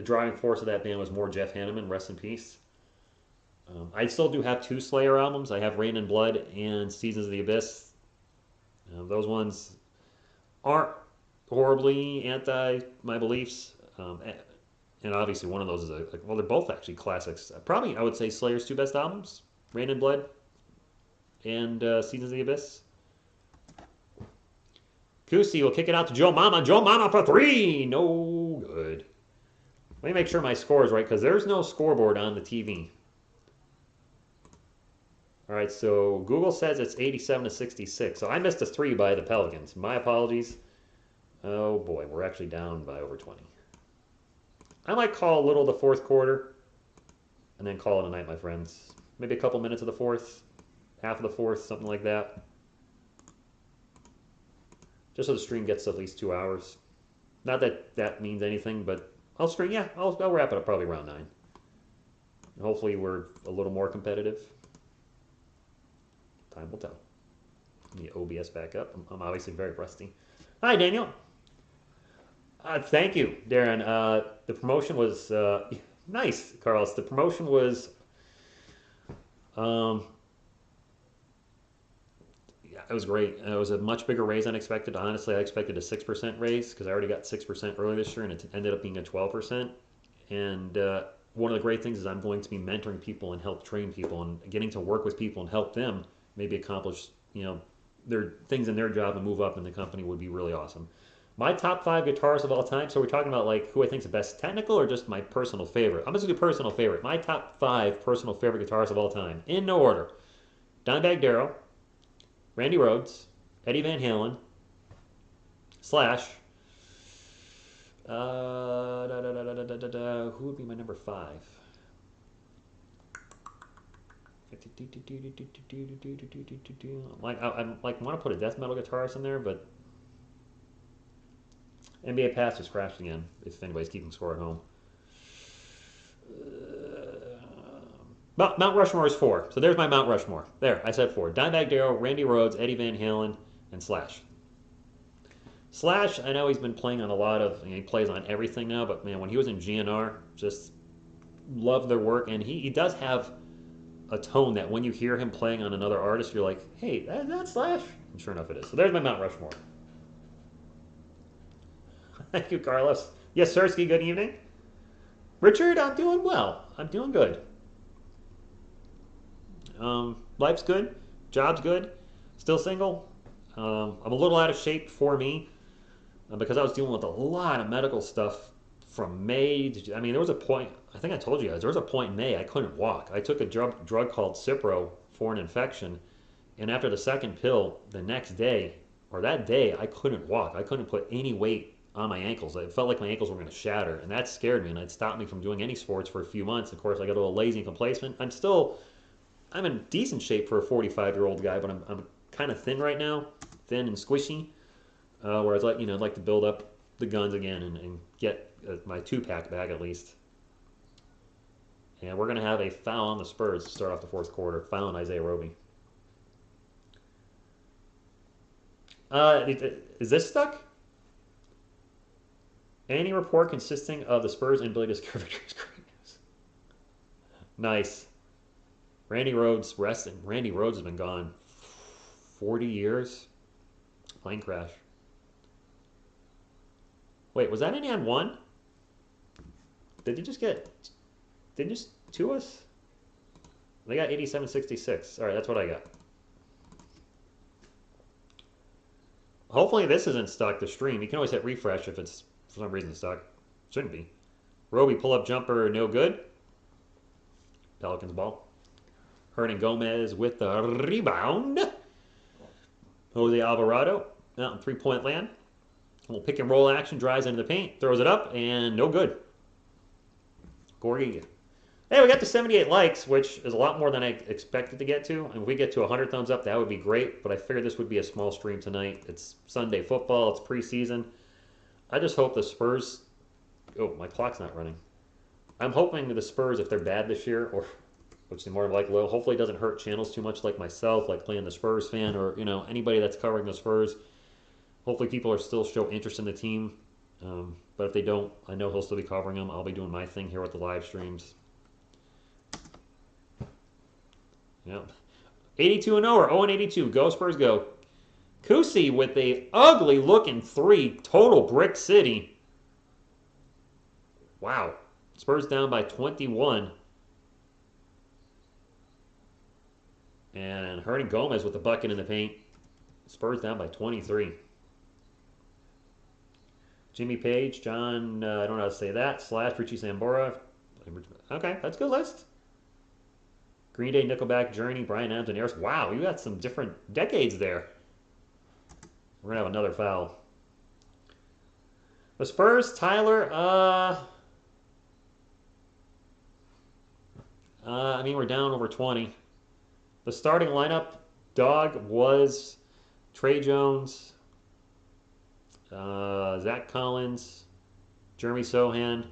driving force of that band was more Jeff Hanneman, rest in peace. I still do have two Slayer albums. I have Rain and Blood and Seasons of the Abyss. Those ones aren't horribly anti my beliefs. And obviously one of those is well, they're both actually classics. Probably I would say Slayer's two best albums, Rain and Blood and Seasons of the Abyss. Kusi will kick it out to Joe Mama. Joe Mama for three. No good. Let me make sure my score is right because there's no scoreboard on the TV. All right, so Google says it's 87-66. So I missed a three by the Pelicans. My apologies. Oh boy, we're actually down by over 20. I might call a little the fourth quarter and then call it a night, my friends. Maybe a couple minutes of the fourth, half of the fourth, something like that. Just so the stream gets at least 2 hours. Not that that means anything, but I'll stream. Yeah, I'll wrap it up probably around 9. Hopefully we're a little more competitive. Time will tell. Get OBS back up. I'm obviously very rusty. Hi, Daniel. Thank you, Darren. The promotion was nice, Carlos. The promotion was yeah, it was great. It was a much bigger raise than expected. Honestly, I expected a 6% raise because I already got 6% earlier this year, and it ended up being a 12%. And one of the great things is I'm going to be mentoring people and help train people and getting to work with people and help them maybe accomplish, their things in their job and move up in the company would be really awesome. My top 5 guitarists of all time. So we're talking about like who I think is the best technical or just my personal favorite. I'm just gonna do personal favorite. My top 5 personal favorite guitarists of all time, in no order: Dimebag Darrell, Randy Rhoads, Eddie Van Halen, Slash. Who would be my number 5? I'm like want to put a death metal guitarist in there, but NBA Pastors crashed again. If anybody's keeping score at home. Mount Rushmore is 4. So there's my Mount Rushmore. There, I said 4. Dimebag Darrell, Randy Rhoads, Eddie Van Halen, and Slash. Slash, I know he's been playing on a lot of, he plays on everything now, but man, when he was in GNR, just love their work, and he does have a tone that when you hear him playing on another artist, you're like, hey, that's Slash. And sure enough, it is. So there's my Mount Rushmore. Thank you, Carlos. Yes, Sersky, good evening. Richard, I'm doing well. I'm doing good. Life's good. Job's good. Still single. I'm a little out of shape for me because I was dealing with a lot of medical stuff from May. I mean, there was a point, I think I told you guys, there was a point in May I couldn't walk. I took a drug called Cipro for an infection, and after the second pill, the next day, or that day, I couldn't walk. I couldn't put any weight on my ankles. It felt like my ankles were going to shatter, and that scared me, and it stopped me from doing any sports for a few months. Of course, I got a little lazy and complacent. I'm in decent shape for a 45-year-old guy, but I'm kind of thin right now, thin and squishy. Whereas, I'd like to build up the guns again and get my 2-pack back at least. And we're going to have a foul on the Spurs to start off the fourth quarter. Foul on Isaiah Roby. Is this stuck? Any report consisting of the Spurs' inability to secure victory is great news. Nice. Randy Rhoads resting. Randy Rhoads has been gone 40 years. Plane crash. Wait, was that any on 1? Did you just 2 us? They got 87-66. All right, that's what I got. Hopefully this isn't stuck, the stream. You can always hit refresh if it's for some reason stuck. Shouldn't be. Roby pull-up jumper, no good. Pelicans ball. Hernan Gomez with the rebound. Jose Alvarado out in 3-point land. A little pick and roll action, drives into the paint, throws it up, and no good. Gorgie. Hey, we got to 78 likes, which is a lot more than I expected to get to. And if we get to 100 thumbs up, that would be great. But I figured this would be a small stream tonight. It's Sunday football. It's preseason. I just hope the Spurs... Oh, my clock's not running. I'm hoping the Spurs, if they're bad this year, or which they more likely will, hopefully it doesn't hurt channels too much like myself, like playing the Spurs fan, or anybody that's covering the Spurs. Hopefully people are still show interest in the team. But if they don't, I know he'll still be covering them. I'll be doing my thing here with the live streams. Yep. 82-0 or 0-82. Go Spurs, go. Kusi with a ugly looking 3. Total brick city. Wow. Spurs down by 21. And Hernan Gomez with the bucket in the paint. Spurs down by 23. Jimmy Page, John, I don't know how to say that, / Richie Sambora. Okay, that's a good list. Green Day, Nickelback, Journey, Bryan Adams, and Ayers. Wow, you got some different decades there. We're going to have another foul. The Spurs, Tyler, I mean, we're down over 20. The starting lineup, Dog, was Trey Jones, Zach Collins, Jeremy Sohan.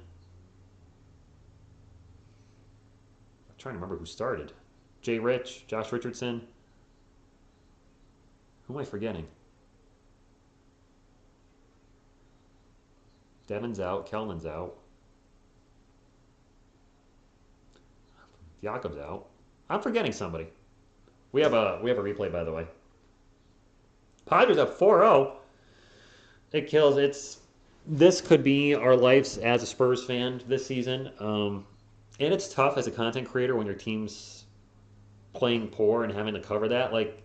I'm trying to remember who started. Jay Rich, Josh Richardson. Who am I forgetting? Devin's out. Kelman's out. Jakob's out. I'm forgetting somebody. We have a replay, by the way. Padres up 4-0. It kills. This could be our lives as a Spurs fan this season. And it's tough as a content creator when your team's playing poor and having to cover that. Like,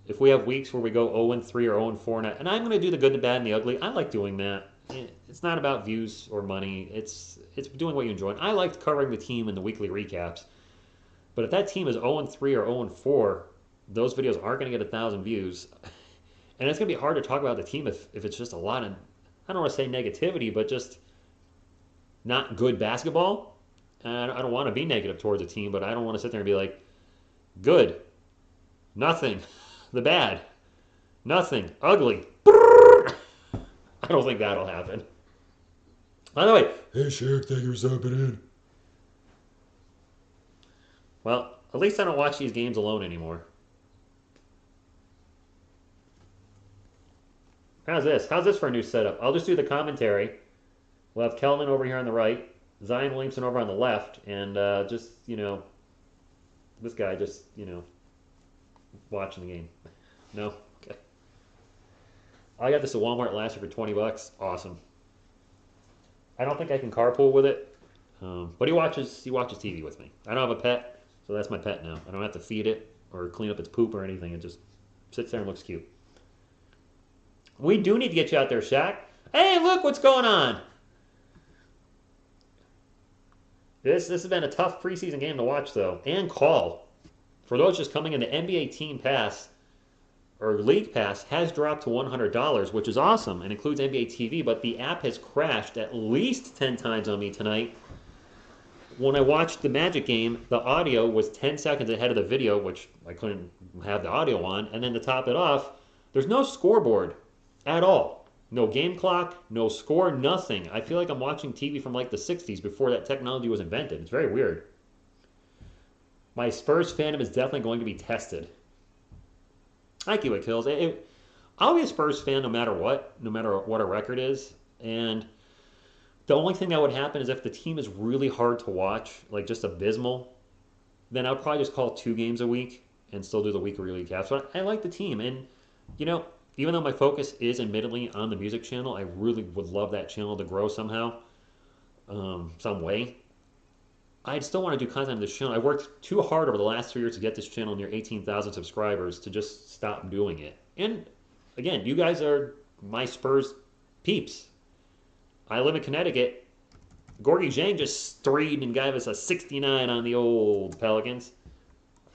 if we have weeks where we go 0-3 or 0-4, and I'm going to do the good, the bad, and the ugly, I like doing that. It's not about views or money. It's doing what you enjoy. And I like covering the team in the weekly recaps. But if that team is 0-3 or 0-4, those videos aren't going to get 1,000 views. And it's going to be hard to talk about the team if it's just a lot of, I don't want to say negativity, but just not good basketball. And I don't want to be negative towards a team, but I don't want to sit there and be like, good, nothing, the bad, nothing, ugly. I don't think that'll happen. By the way, hey Shaq, thank you for stopping in. Well, at least I don't watch these games alone anymore. How's this? How's this for a new setup? I'll just do the commentary. We'll have Kelman over here on the right, Zion Williamson over on the left, and just, this guy just, watching the game. No? Okay. I got this at Walmart last year for $20. Awesome. I don't think I can carpool with it, but he watches TV with me. I don't have a pet, so that's my pet now. I don't have to feed it or clean up its poop or anything. It just sits there and looks cute. We do need to get you out there, Shaq. Hey, look what's going on. This has been a tough preseason game to watch, though, and call. For those just coming in, the NBA Team Pass or League Pass has dropped to $100, which is awesome, and includes NBA TV, but the app has crashed at least 10 times on me tonight. When I watched the Magic game, the audio was 10 seconds ahead of the video, which I couldn't have the audio on, and then to top it off, there's no scoreboard at all. No game clock, no score, nothing. I feel like I'm watching TV from like the 60s before that technology was invented. It's very weird. My Spurs fandom is definitely going to be tested. Thank you, It Kills. I'll be a Spurs fan no matter what our record is. And the only thing that would happen is if the team is really hard to watch, like just abysmal, then I'll probably just call 2 games a week and still do the weekly recaps. But I like the team. And, even though my focus is admittedly on the music channel, I really would love that channel to grow somehow, some way. I'd still want to do content on this channel. I worked too hard over the last 3 years to get this channel near 18,000 subscribers to just stop doing it. And again, you guys are my Spurs peeps. I live in Connecticut. Gorgie Zhang just strayed and gave us a 69 on the old Pelicans.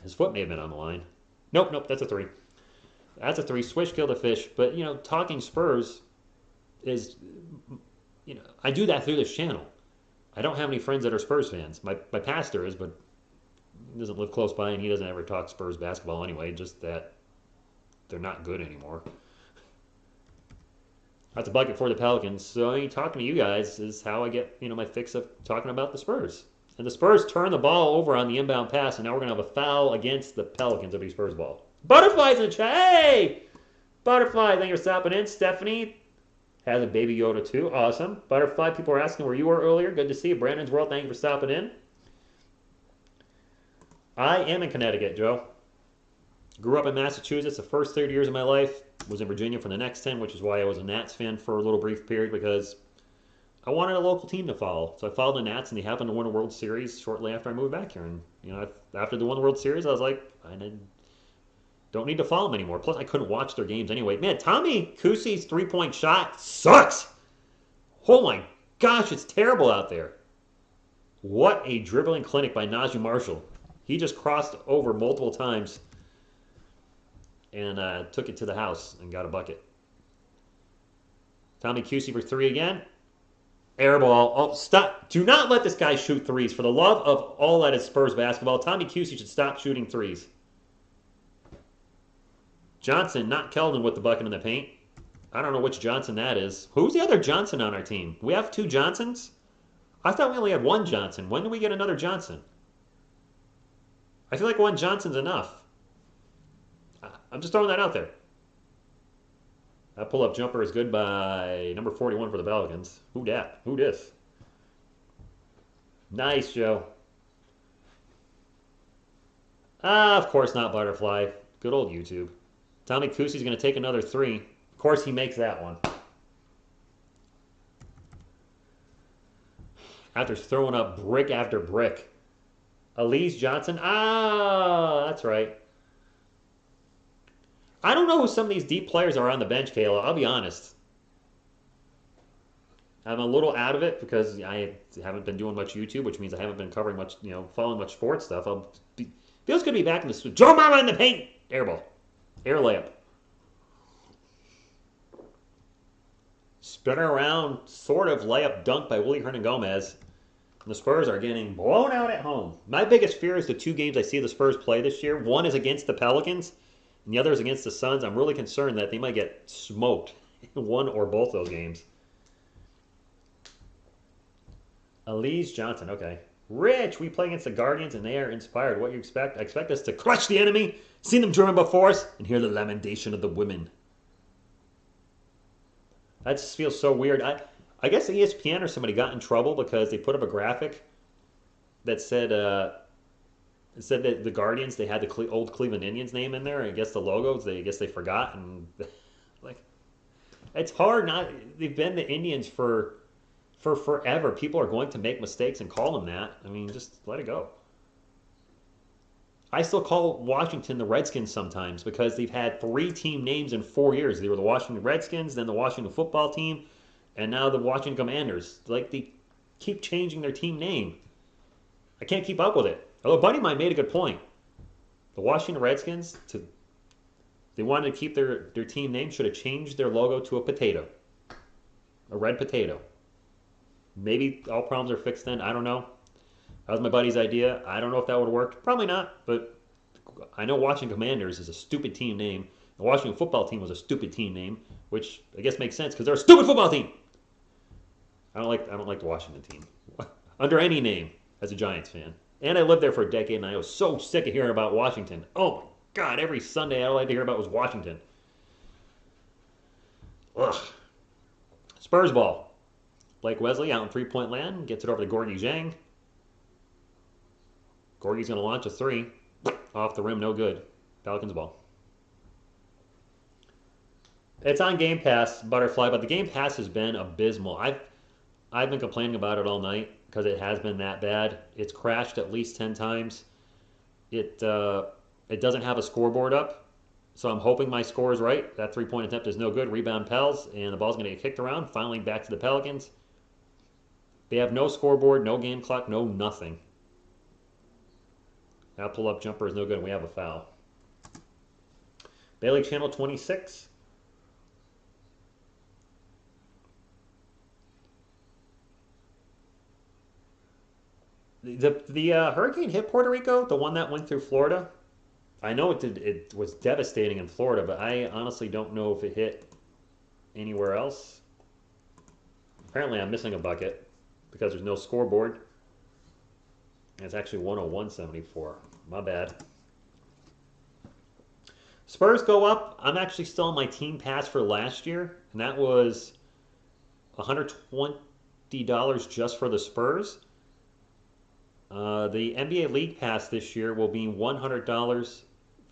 His foot may have been on the line. Nope, that's a 3. That's a 3. Swish killed a fish. But, talking Spurs is, I do that through this channel. I don't have any friends that are Spurs fans. My pastor is, but he doesn't live close by, and he doesn't ever talk Spurs basketball anyway, just that they're not good anymore. That's a bucket for the Pelicans. So, talking to you guys is how I get, my fix of talking about the Spurs. And the Spurs turn the ball over on the inbound pass, and now we're going to have a foul against the Pelicans of the Spurs ball. Butterflies in the chat. Hey! Butterfly, thank you for stopping in. Stephanie has a baby Yoda too. Awesome. Butterfly, people were asking where you were earlier. Good to see you. Brandon's World, thank you for stopping in. I am in Connecticut, Joe. Grew up in Massachusetts the first 30 years of my life. Was in Virginia for the next 10, which is why I was a Nats fan for a little brief period, because I wanted a local team to follow, so I followed the Nats, and they happened to win a World Series shortly after I moved back here. And after they won the World Series, I was like, don't need to follow them anymore. Plus, I couldn't watch their games anyway. Man, Tommy Kuhse's three-point shot sucks. Oh my gosh, it's terrible out there. What a dribbling clinic by Najee Marshall. He just crossed over multiple times and took it to the house and got a bucket. Tommy Kuhse for three again. Air ball. Oh, stop. Do not let this guy shoot threes. For the love of all that is Spurs basketball, Tommy Kuhse should stop shooting threes. Johnson, not Keldon with the bucket in the paint. I don't know which Johnson that is. Who's the other Johnson on our team? We have two Johnsons? I thought we only had one Johnson. When do we get another Johnson? I feel like one Johnson's enough. I'm just throwing that out there. That pull-up jumper is good by number 41 for the Pelicans. Who dat? Who dis? Nice, Joe. Of course not, Butterfly. Good old YouTube. Tommy Kuhse's going to take another three. Of course he makes that one. After throwing up brick after brick. Elise Johnson. That's right. I don't know who some of these deep players are on the bench, Kayla. I'll be honest. I'm a little out of it because I haven't been doing much YouTube, which means I haven't been covering much, following much sports stuff. Feels good to be back in the studio. Joe Mama in the paint. Air ball. Air layup. Spinner around, sort of layup dunk by Willie Hernangomez. And the Spurs are getting blown out at home. My biggest fear is the two games I see the Spurs play this year. One is against the Pelicans, and the other is against the Suns. I'm really concerned that they might get smoked in one or both those games. Elise Johnson, okay. Rich, we play against the Guardians, and they are inspired. What do you expect? I expect us to crush the enemy, see them German before us, and hear the lamentation of the women. That just feels so weird. I guess ESPN or somebody got in trouble because they put up a graphic that said that the Guardians, they had the old Cleveland Indians name in there. And I guess the logos, I guess they forgot. And like, it's hard not. They've been the Indians for forever. People are going to make mistakes and call them that. I mean, just let it go. I still call Washington the Redskins sometimes because they've had 3 team names in 4 years. They were the Washington Redskins, then the Washington football team, and now the Washington Commanders. Like, they keep changing their team name. I can't keep up with it. Although a buddy of mine made a good point. The Washington Redskins, they wanted to keep their team name, should have changed their logo to a potato. A red potato. Maybe all problems are fixed then. I don't know. That was my buddy's idea. I don't know if that would have worked. Probably not, but I know Washington Commanders is a stupid team name. The Washington football team was a stupid team name, which I guess makes sense because they're a stupid football team. I don't like the Washington team under any name as a Giants fan. And I lived there for a decade, and I was so sick of hearing about Washington. Oh my God! Every Sunday, all I had to hear about was Washington. Ugh. Spurs ball. Blake Wesley out in three-point land gets it over to Gorgie Zhang. Gorgie's going to launch a 3. Off the rim, no good. Pelicans ball. It's on Game Pass, Butterfly, but the Game Pass has been abysmal. I've been complaining about it all night because it has been that bad. It's crashed at least 10 times. It doesn't have a scoreboard up, so I'm hoping my score is right. That three-point attempt is no good. Rebound Pels, and the ball's going to get kicked around. Finally back to the Pelicans. They have no scoreboard, no game clock, no nothing. That pull-up jumper is no good, and we have a foul. Bailey Channel 26. The hurricane hit Puerto Rico, the one that went through Florida. I know it did. It was devastating in Florida, but I honestly don't know if it hit anywhere else. Apparently, I'm missing a bucket because there's no scoreboard. It's actually 101.74. My bad. Spurs go up. I'm actually still on my team pass for last year, and that was $120 just for the Spurs. The NBA League Pass this year will be $100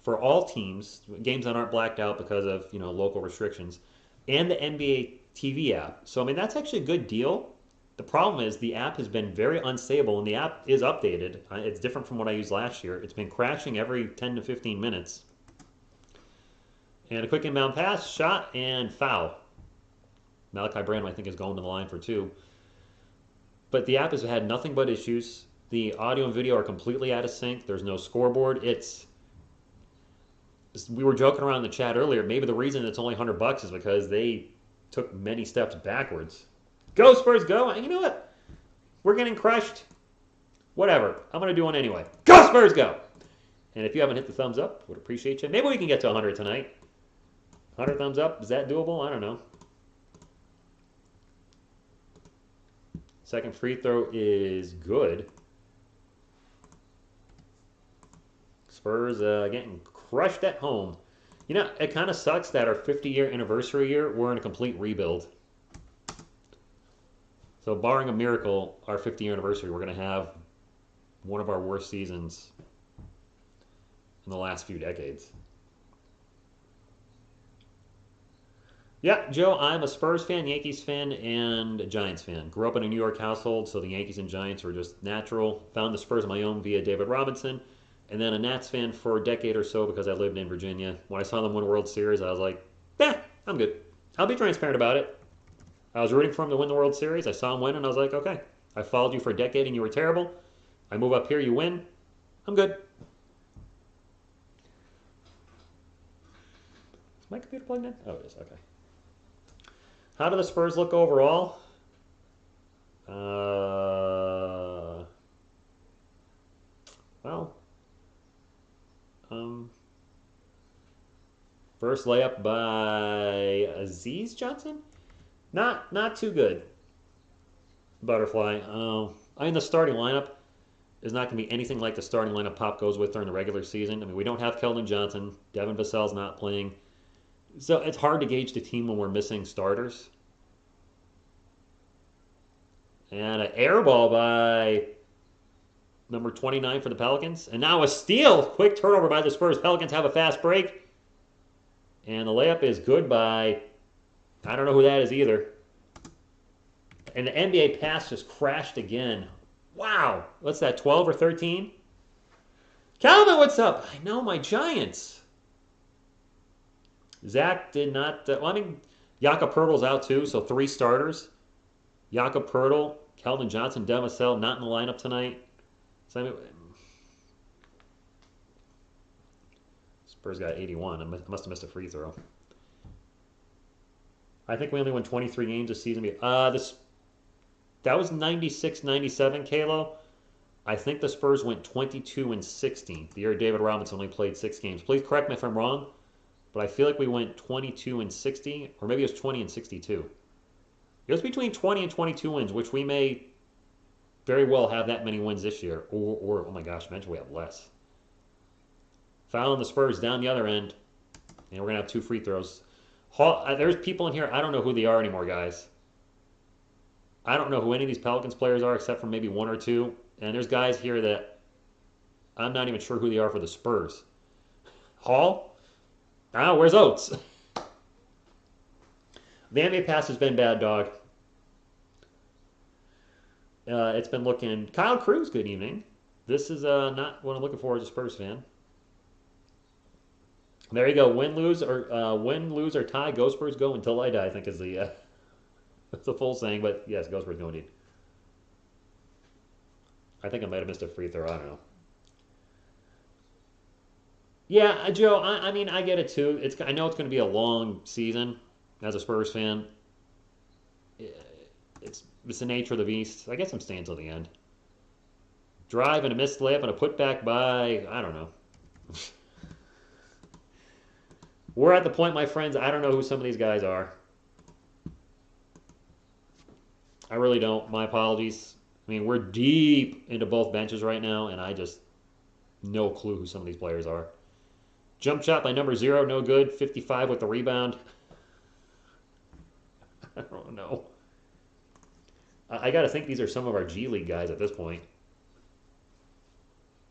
for all teams, games that aren't blacked out because of local restrictions, and the NBA TV app. So I mean that's actually a good deal. The problem is the app has been very unstable, and the app is updated. It's different from what I used last year. It's been crashing every 10 to 15 minutes. And a quick inbound pass, shot, and foul. Malachi Branham, I think, is going to the line for two. But the app has had nothing but issues. The audio and video are completely out of sync. There's no scoreboard. We were joking around in the chat earlier. Maybe the reason it's only $100 is because they took many steps backwards. Go Spurs, go! And you know what? We're getting crushed. Whatever. I'm going to do one anyway. Go Spurs, go! And if you haven't hit the thumbs up, would appreciate you. Maybe we can get to 100 tonight. 100 thumbs up. Is that doable? I don't know. Second free throw is good. Spurs getting crushed at home. You know, it kind of sucks that our 50-year anniversary year, we're in a complete rebuild. So barring a miracle, our 50-year anniversary, we're going to have one of our worst seasons in the last few decades. Yeah, Joe, I'm a Spurs fan, Yankees fan, and a Giants fan. Grew up in a New York household, so the Yankees and Giants were just natural. Found the Spurs on my own via David Robinson. And then a Nats fan for a decade or so because I lived in Virginia. When I saw them win a World Series, I was like, I'm good. I'll be transparent about it. I was rooting for them to win the World Series. I saw them win, and I was like, okay. I followed you for a decade, and you were terrible. I move up here, you win. I'm good. Is my computer plugged in? Oh, it is. Okay. How do the Spurs look overall? First layup by Aziz Johnson? Not too good. Butterfly. I mean, the starting lineup is not going to be anything like the starting lineup Pop goes with during the regular season. I mean, we don't have Keldon Johnson. Devin Vassell's not playing. So it's hard to gauge the team when we're missing starters. And an air ball by number 29 for the Pelicans. And now a steal. Quick turnover by the Spurs. Pelicans have a fast break. And the layup is good by, I don't know who that is either. And the NBA pass just crashed again. Wow. What's that, 12 or 13? Calvin, what's up? I know, my Giants. Zach did not, Jakob Poeltl's out too, so 3 starters. Jakob Poeltl, Keldon Johnson, Devin Vassell not in the lineup tonight. So Spurs got 81. I must have missed a free throw. I think we only won 23 games this season. That was 96-97, Kalo. I think the Spurs went 22-16. The year David Robinson only played 6 games. Please correct me if I'm wrong, but I feel like we went 22-60, or maybe it was 20-62. It was between 20 and 22 wins, which we may very well have that many wins this year. Or oh my gosh, eventually we have less. Fouling the Spurs down the other end. And we're going to have 2 free throws. There's people in here, I don't know who they are anymore, guys. I don't know who any of these Pelicans players are except for maybe 1 or 2. And there's guys here that I'm not even sure who they are for the Spurs. Hall? Ah, where's Oates? The NBA pass has been bad, dog. It's been looking... Kyle Cruz, good evening. This is not what I'm looking for as a Spurs fan. There you go. Win, lose, or tie. Go Spurs, go until I die, I think is the that's the full saying. But yes, go Spurs, go indeed. I think I might have missed a free throw. I don't know. Yeah, Joe, I mean, I get it too. I know it's going to be a long season as a Spurs fan. It's the nature of the beast. I guess I'm staying till the end. Drive and a missed layup and a putback by, I don't know. We're at the point, my friends, I don't know who some of these guys are. I really don't. My apologies. I mean, we're deep into both benches right now, and I just no clue who some of these players are. Jump shot by number 0, no good. 55 with the rebound. I don't know. I got to think these are some of our G League guys at this point.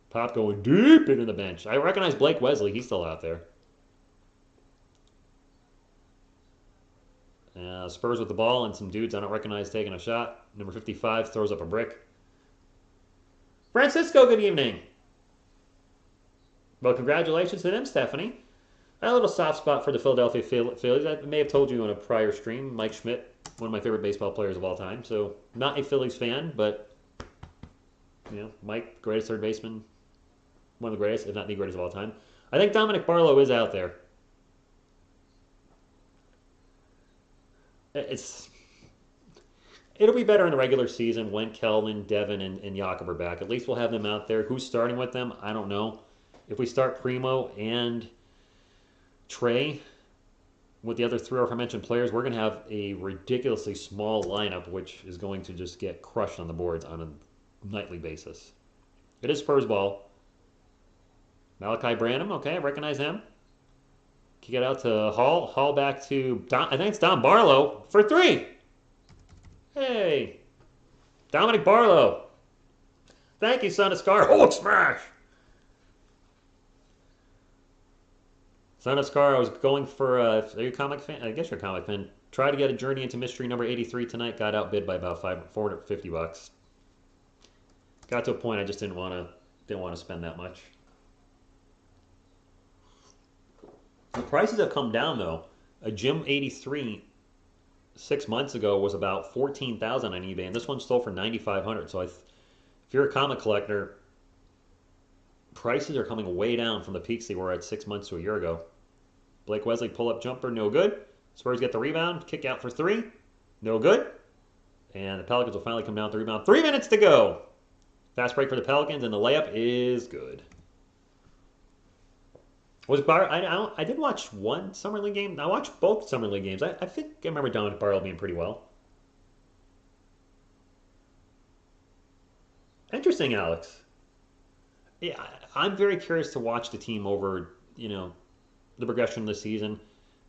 Pop going deep into the bench. I recognize Blake Wesley. He's still out there. Spurs with the ball and some dudes I don't recognize taking a shot. Number 55 throws up a brick. Francisco, good evening. Well, congratulations to them, Stephanie. I had a little soft spot for the Philadelphia Phillies. I may have told you in a prior stream. Mike Schmidt, one of my favorite baseball players of all time. So, not a Phillies fan, but, Mike, greatest third baseman, one of the greatest, if not the greatest of all time. I think Dominic Barlow is out there. It'll be better in the regular season when Kelvin, Devin, and Jakob are back. At least we'll have them out there. Who's starting with them? I don't know. If we start Primo and Trey with the other three aforementioned players, we're going to have a ridiculously small lineup, which is going to just get crushed on the boards on a nightly basis. It is Spurs ball. Malachi Branham, okay, I recognize him. Kick it out to Hall. Hall back to I think it's Don Barlow for three. Hey, Dominic Barlow. Thank you, son of Scar. Hulk smash. Son of Scar, I was going for, are you a comic fan? I guess you're a comic fan. Tried to get a Journey into Mystery number 83 tonight. Got outbid by about $450. Got to a point I just didn't want to spend that much. The prices have come down though. A Jim 83 6 months ago was about $14,000 on eBay, and this one sold for $9,500. So if you're a comic collector, prices are coming way down from the peaks they were at 6 months to a year ago. Blake Wesley pull-up jumper, no good. Spurs get the rebound, kick out for three, no good. And the Pelicans will finally come down with the rebound. 3 minutes to go. Fast break for the Pelicans, and the layup is good. I did watch one Summer League game. I watched both Summer League games. I think I remember Dominic Barlow being pretty well. Interesting, Alex. Yeah, I'm very curious to watch the team over, the progression of the season.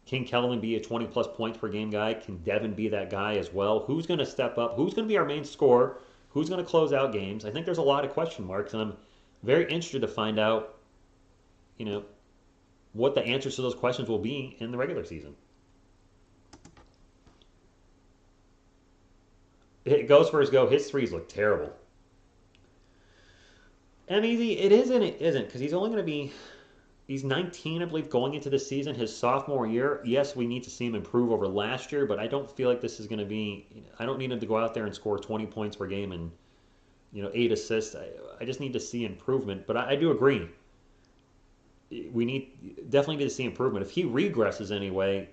Can Kelvin be a 20-plus points per game guy? Can Devin be that guy as well? Who's going to step up? Who's going to be our main scorer? Who's going to close out games? I think there's a lot of question marks, and I'm very interested to find out, what the answers to those questions will be in the regular season. It goes for his go. His threes look terrible. And it is and it isn't, because he's only going to be, he's 19, I believe, going into the season, his sophomore year. Yes, we need to see him improve over last year, but I don't feel like this is going to be, I don't need him to go out there and score 20 points per game and, 8 assists. I just need to see improvement, but I do agree. We definitely need to see improvement. If he regresses anyway,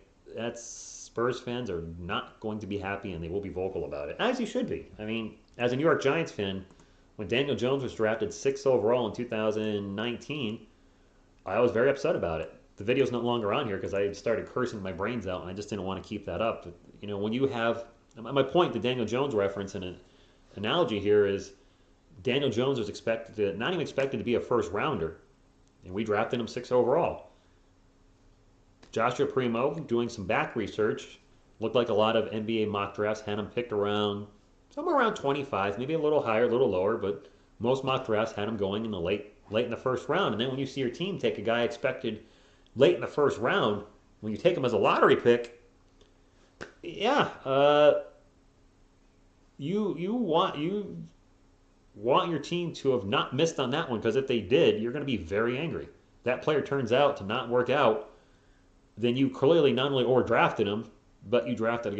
Spurs fans are not going to be happy, and they will be vocal about it, as he should be. I mean, as a New York Giants fan, when Daniel Jones was drafted 6th overall in 2019, I was very upset about it. The video's no longer on here because I started cursing my brains out, and I just didn't want to keep that up. When you have my point, the Daniel Jones reference and an analogy here is Daniel Jones was not even expected to be a first rounder. And we drafted him 6th overall. Joshua Primo, doing some back research, looked like a lot of NBA mock drafts had him picked around, somewhere around 25, maybe a little higher, a little lower, but most mock drafts had him going in the late in the first round. And then when you see your team take a guy expected late in the first round, when you take him as a lottery pick, yeah, you want your team to have not missed on that one, because if they did, you're going to be very angry. That player turns out to not work out, then you clearly not only overdrafted him, but you drafted the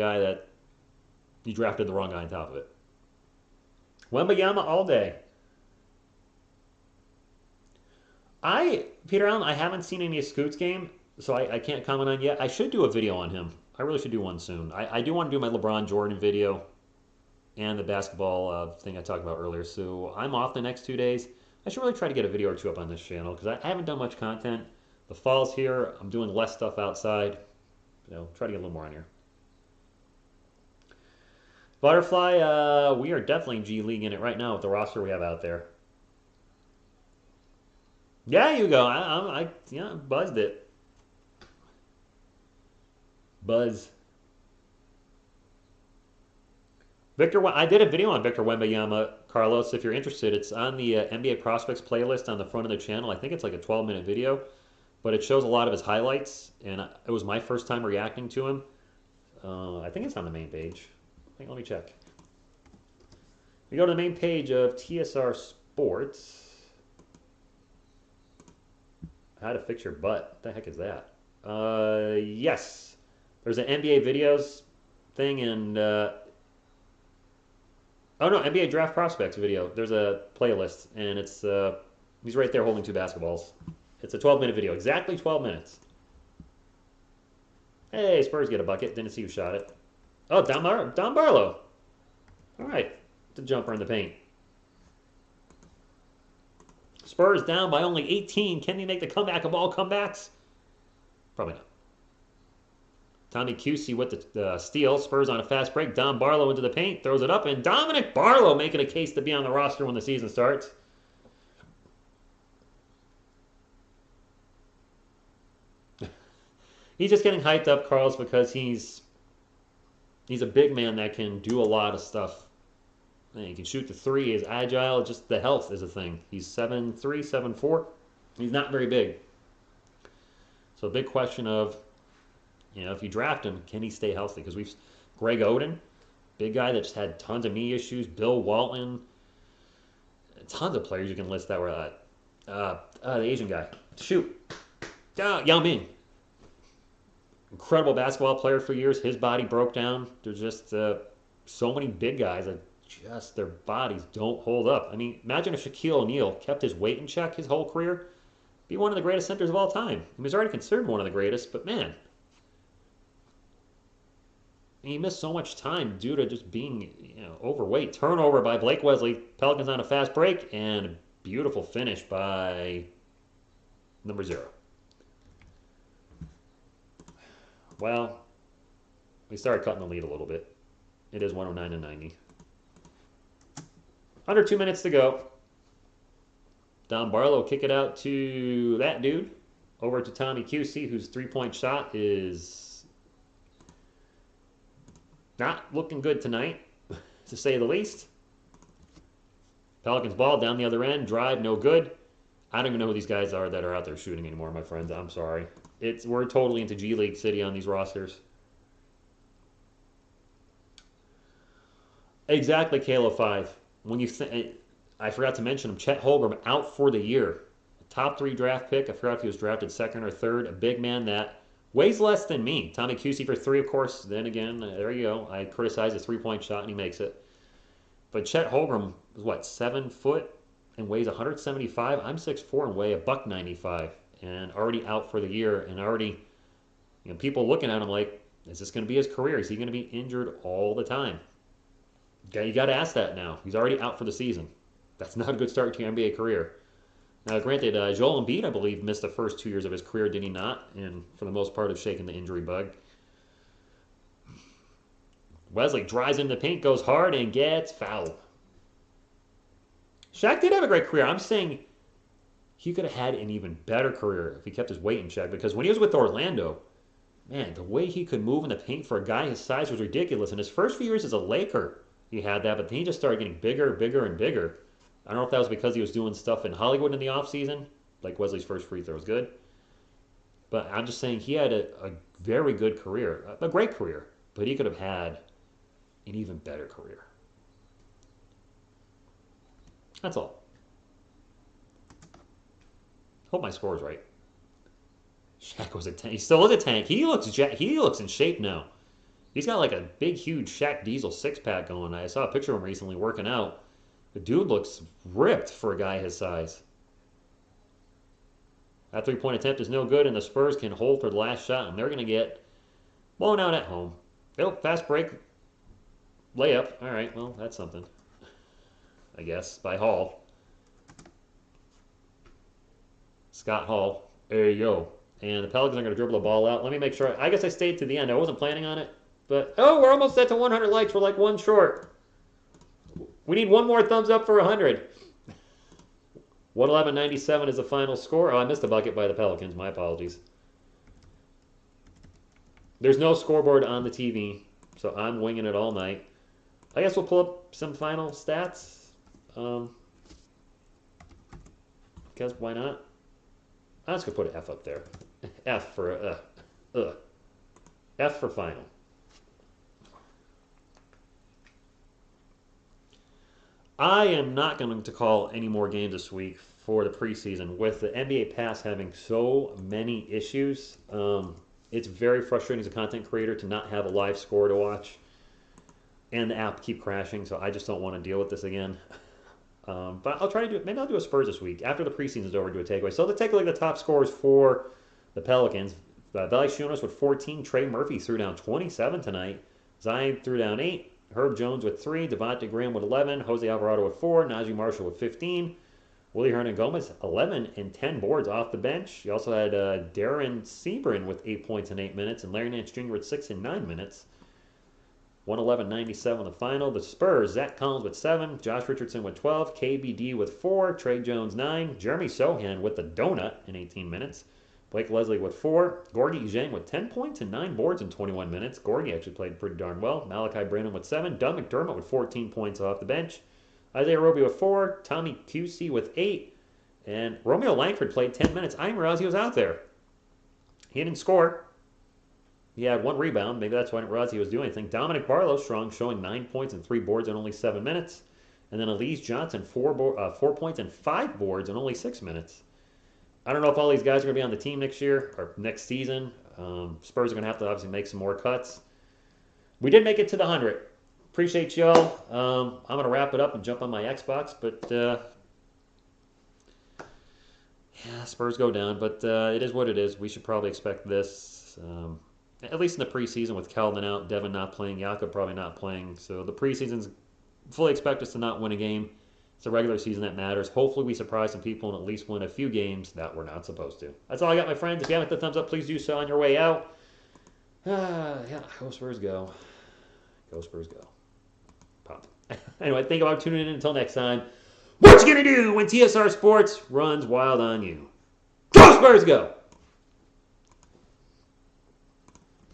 wrong guy on top of it. Wembayama all day. Peter Allen, I haven't seen any of Scoot's game, so I can't comment on it yet. I should do a video on him. I really should do one soon. I do want to do my LeBron Jordan video and the basketball thing I talked about earlier. So I'm off the next 2 days. I should really try to get a video or two up on this channel, because I haven't done much content. The fall's here. I'm doing less stuff outside. Try to get a little more on here. Butterfly, we are definitely G League in it right now with the roster we have out there. Yeah, you go. I buzzed it. Buzz. I did a video on Victor Wembanyama, Carlos. If you're interested, it's on the NBA Prospects playlist on the front of the channel. I think it's like a 12-minute video, but it shows a lot of his highlights, and it was my first time reacting to him. I think it's on the main page. Let me check. We go to the main page of TSR Sports. How to fix your butt. What the heck is that? Yes. There's an NBA videos thing and oh no, NBA draft prospects video. There's a playlist and it's he's right there holding 2 basketballs. It's a 12-minute video, exactly 12 minutes. Hey, Spurs get a bucket. Didn't see who shot it. Oh, Don Barlow. All right, the jumper in the paint. Spurs down by only 18. Can they make the comeback of all comebacks? Probably not. Tommy Cusey with the steal. Spurs on a fast break. Don Barlow into the paint. Throws it up. And Dominic Barlow making a case to be on the roster when the season starts. He's just getting hyped up, Carlos, because he's a big man that can do a lot of stuff. He can shoot the 3. He's agile. Just the health is a thing. He's 7'3", 7'4". He's not very big. So a big question of, if you draft him, can he stay healthy? Because Greg Oden, big guy that just had tons of knee issues. Bill Walton, tons of players you can list that were the Asian guy. Shoot, Yao Ming, incredible basketball player for years. His body broke down. There's just so many big guys that just their bodies don't hold up. I mean, imagine if Shaquille O'Neal kept his weight in check his whole career. Be one of the greatest centers of all time. He was already considered one of the greatest, but man, he missed so much time due to just being, overweight. Turnover by Blake Wesley. Pelicans on a fast break and a beautiful finish by number 0. Well, we started cutting the lead a little bit. It is 109-90. Under 2 minutes to go. Don Barlow kick it out to that dude. Over to Tommy Cusey, whose 3-point shot is not looking good tonight, to say the least. Pelicans ball down the other end. Drive, no good. I don't even know who these guys are that are out there shooting anymore, my friends. I'm sorry. We're totally into G League City on these rosters. Exactly, Kalo 5. When you I forgot to mention him, Chet Holmgren out for the year. A top 3 draft pick. I forgot if he was drafted 2nd or 3rd. A big man that weighs less than me. Tommy Cusey for 3, of course. Then again, there you go. I criticize his 3-point shot and he makes it. But Chet Holmgren is what, 7 foot and weighs 175? I'm 6'4" and weigh $195 and already out for the year and already, people looking at him like, is this going to be his career? Is he going to be injured all the time? You got to ask that now. He's already out for the season. That's not a good start to your NBA career. Now, granted, Joel Embiid, I believe, missed the first 2 years of his career, did he not? And for the most part, have shaken the injury bug. Wesley drives in the paint, goes hard, and gets fouled. Shaq did have a great career. I'm saying he could have had an even better career if he kept his weight in check. Because when he was with Orlando, man, the way he could move in the paint for a guy his size was ridiculous. In his first few years as a Laker, he had that, but then he just started getting bigger, bigger, and bigger. I don't know if that was because he was doing stuff in Hollywood in the offseason, like Wesley's first free throw was good. But I'm just saying he had a very good career, a great career, but he could have had an even better career. That's all. Hope my score is right. Shaq was a tank. He still is a tank. He looks in shape now. He's got like a big, huge Shaq Diesel 6-pack going. I saw a picture of him recently working out. The dude looks ripped for a guy his size. That 3-point attempt is no good, and the Spurs can hold for the last shot, and they're going to get blown out at home. Oh, fast break. Layup. All right, well, that's something, I guess, by Hall. Scott Hall. There you go. And the Pelicans are going to dribble the ball out. Let me make sure. I guess I stayed to the end. I wasn't planning on it. But, oh, we're almost at to 100 likes. We're like 1 short. We need 1 more thumbs up for 100. 111.97 is the final score. Oh, I missed a bucket by the Pelicans. My apologies. There's no scoreboard on the TV, so I'm winging it all night. I guess we'll pull up some final stats. Because why not? I'm just going to put an F up there. F for final. I am not going to call any more games this week for the preseason. With the NBA Pass having so many issues, it's very frustrating as a content creator to not have a live score to watch and the app keep crashing, so I just don't want to deal with this again. But I'll try to do it. Maybe I'll do a Spurs this week. After the preseason is over, do a takeaway. So the takeaway, the top scores for the Pelicans. Valanciunas with 14. Trey Murphy threw down 27 tonight. Zion threw down 8. Herb Jones with 3. Devontae Graham with 11. Jose Alvarado with 4. Najee Marshall with 15. Willie Hernan-Gomez, 11 and 10 boards off the bench. You also had Darren Sebrin with 8 points in 8 minutes, and Larry Nance Jr. with 6 in 9 minutes. 111-97 the final. The Spurs, Zach Collins with 7, Josh Richardson with 12, KBD with 4, Trey Jones 9, Jeremy Sohan with the donut in 18 minutes, Blake Leslie with 4, Gorgie Zhang with 10 points and 9 boards in 21 minutes. Gorgie actually played pretty darn well. Malachi Branham with 7, Doug McDermott with 14 points off the bench, Isaiah Roby with 4, Tommy Cusey with 8, and Romeo Langford played 10 minutes. I didn't realize he was out there. He didn't score. He had 1 rebound. Maybe that's why I didn't realize he was doing anything. Dominic Barlow, strong, showing 9 points and 3 boards in only 7 minutes. And then Elise Johnson, 4 points and 5 boards in only 6 minutes. I don't know if all these guys are going to be on the team next year or next season. Spurs are going to have to obviously make some more cuts. We did make it to the 100. Appreciate y'all. I'm going to wrap it up and jump on my Xbox. But, yeah, Spurs go down. But it is what it is. We should probably expect this. At least in the preseason with Calvin out, Devin not playing, Jakob probably not playing. So the preseason's fully expect us to not win a game. It's the regular season that matters. Hopefully we surprise some people and at least win a few games that we're not supposed to. That's all I got, my friends. If you haven't hit the thumbs up, please do so on your way out. Yeah, go Spurs go. Go Spurs go. Pop. Anyway, think about tuning in until next time. What you gonna do when TSR Sports runs wild on you? Go Spurs go!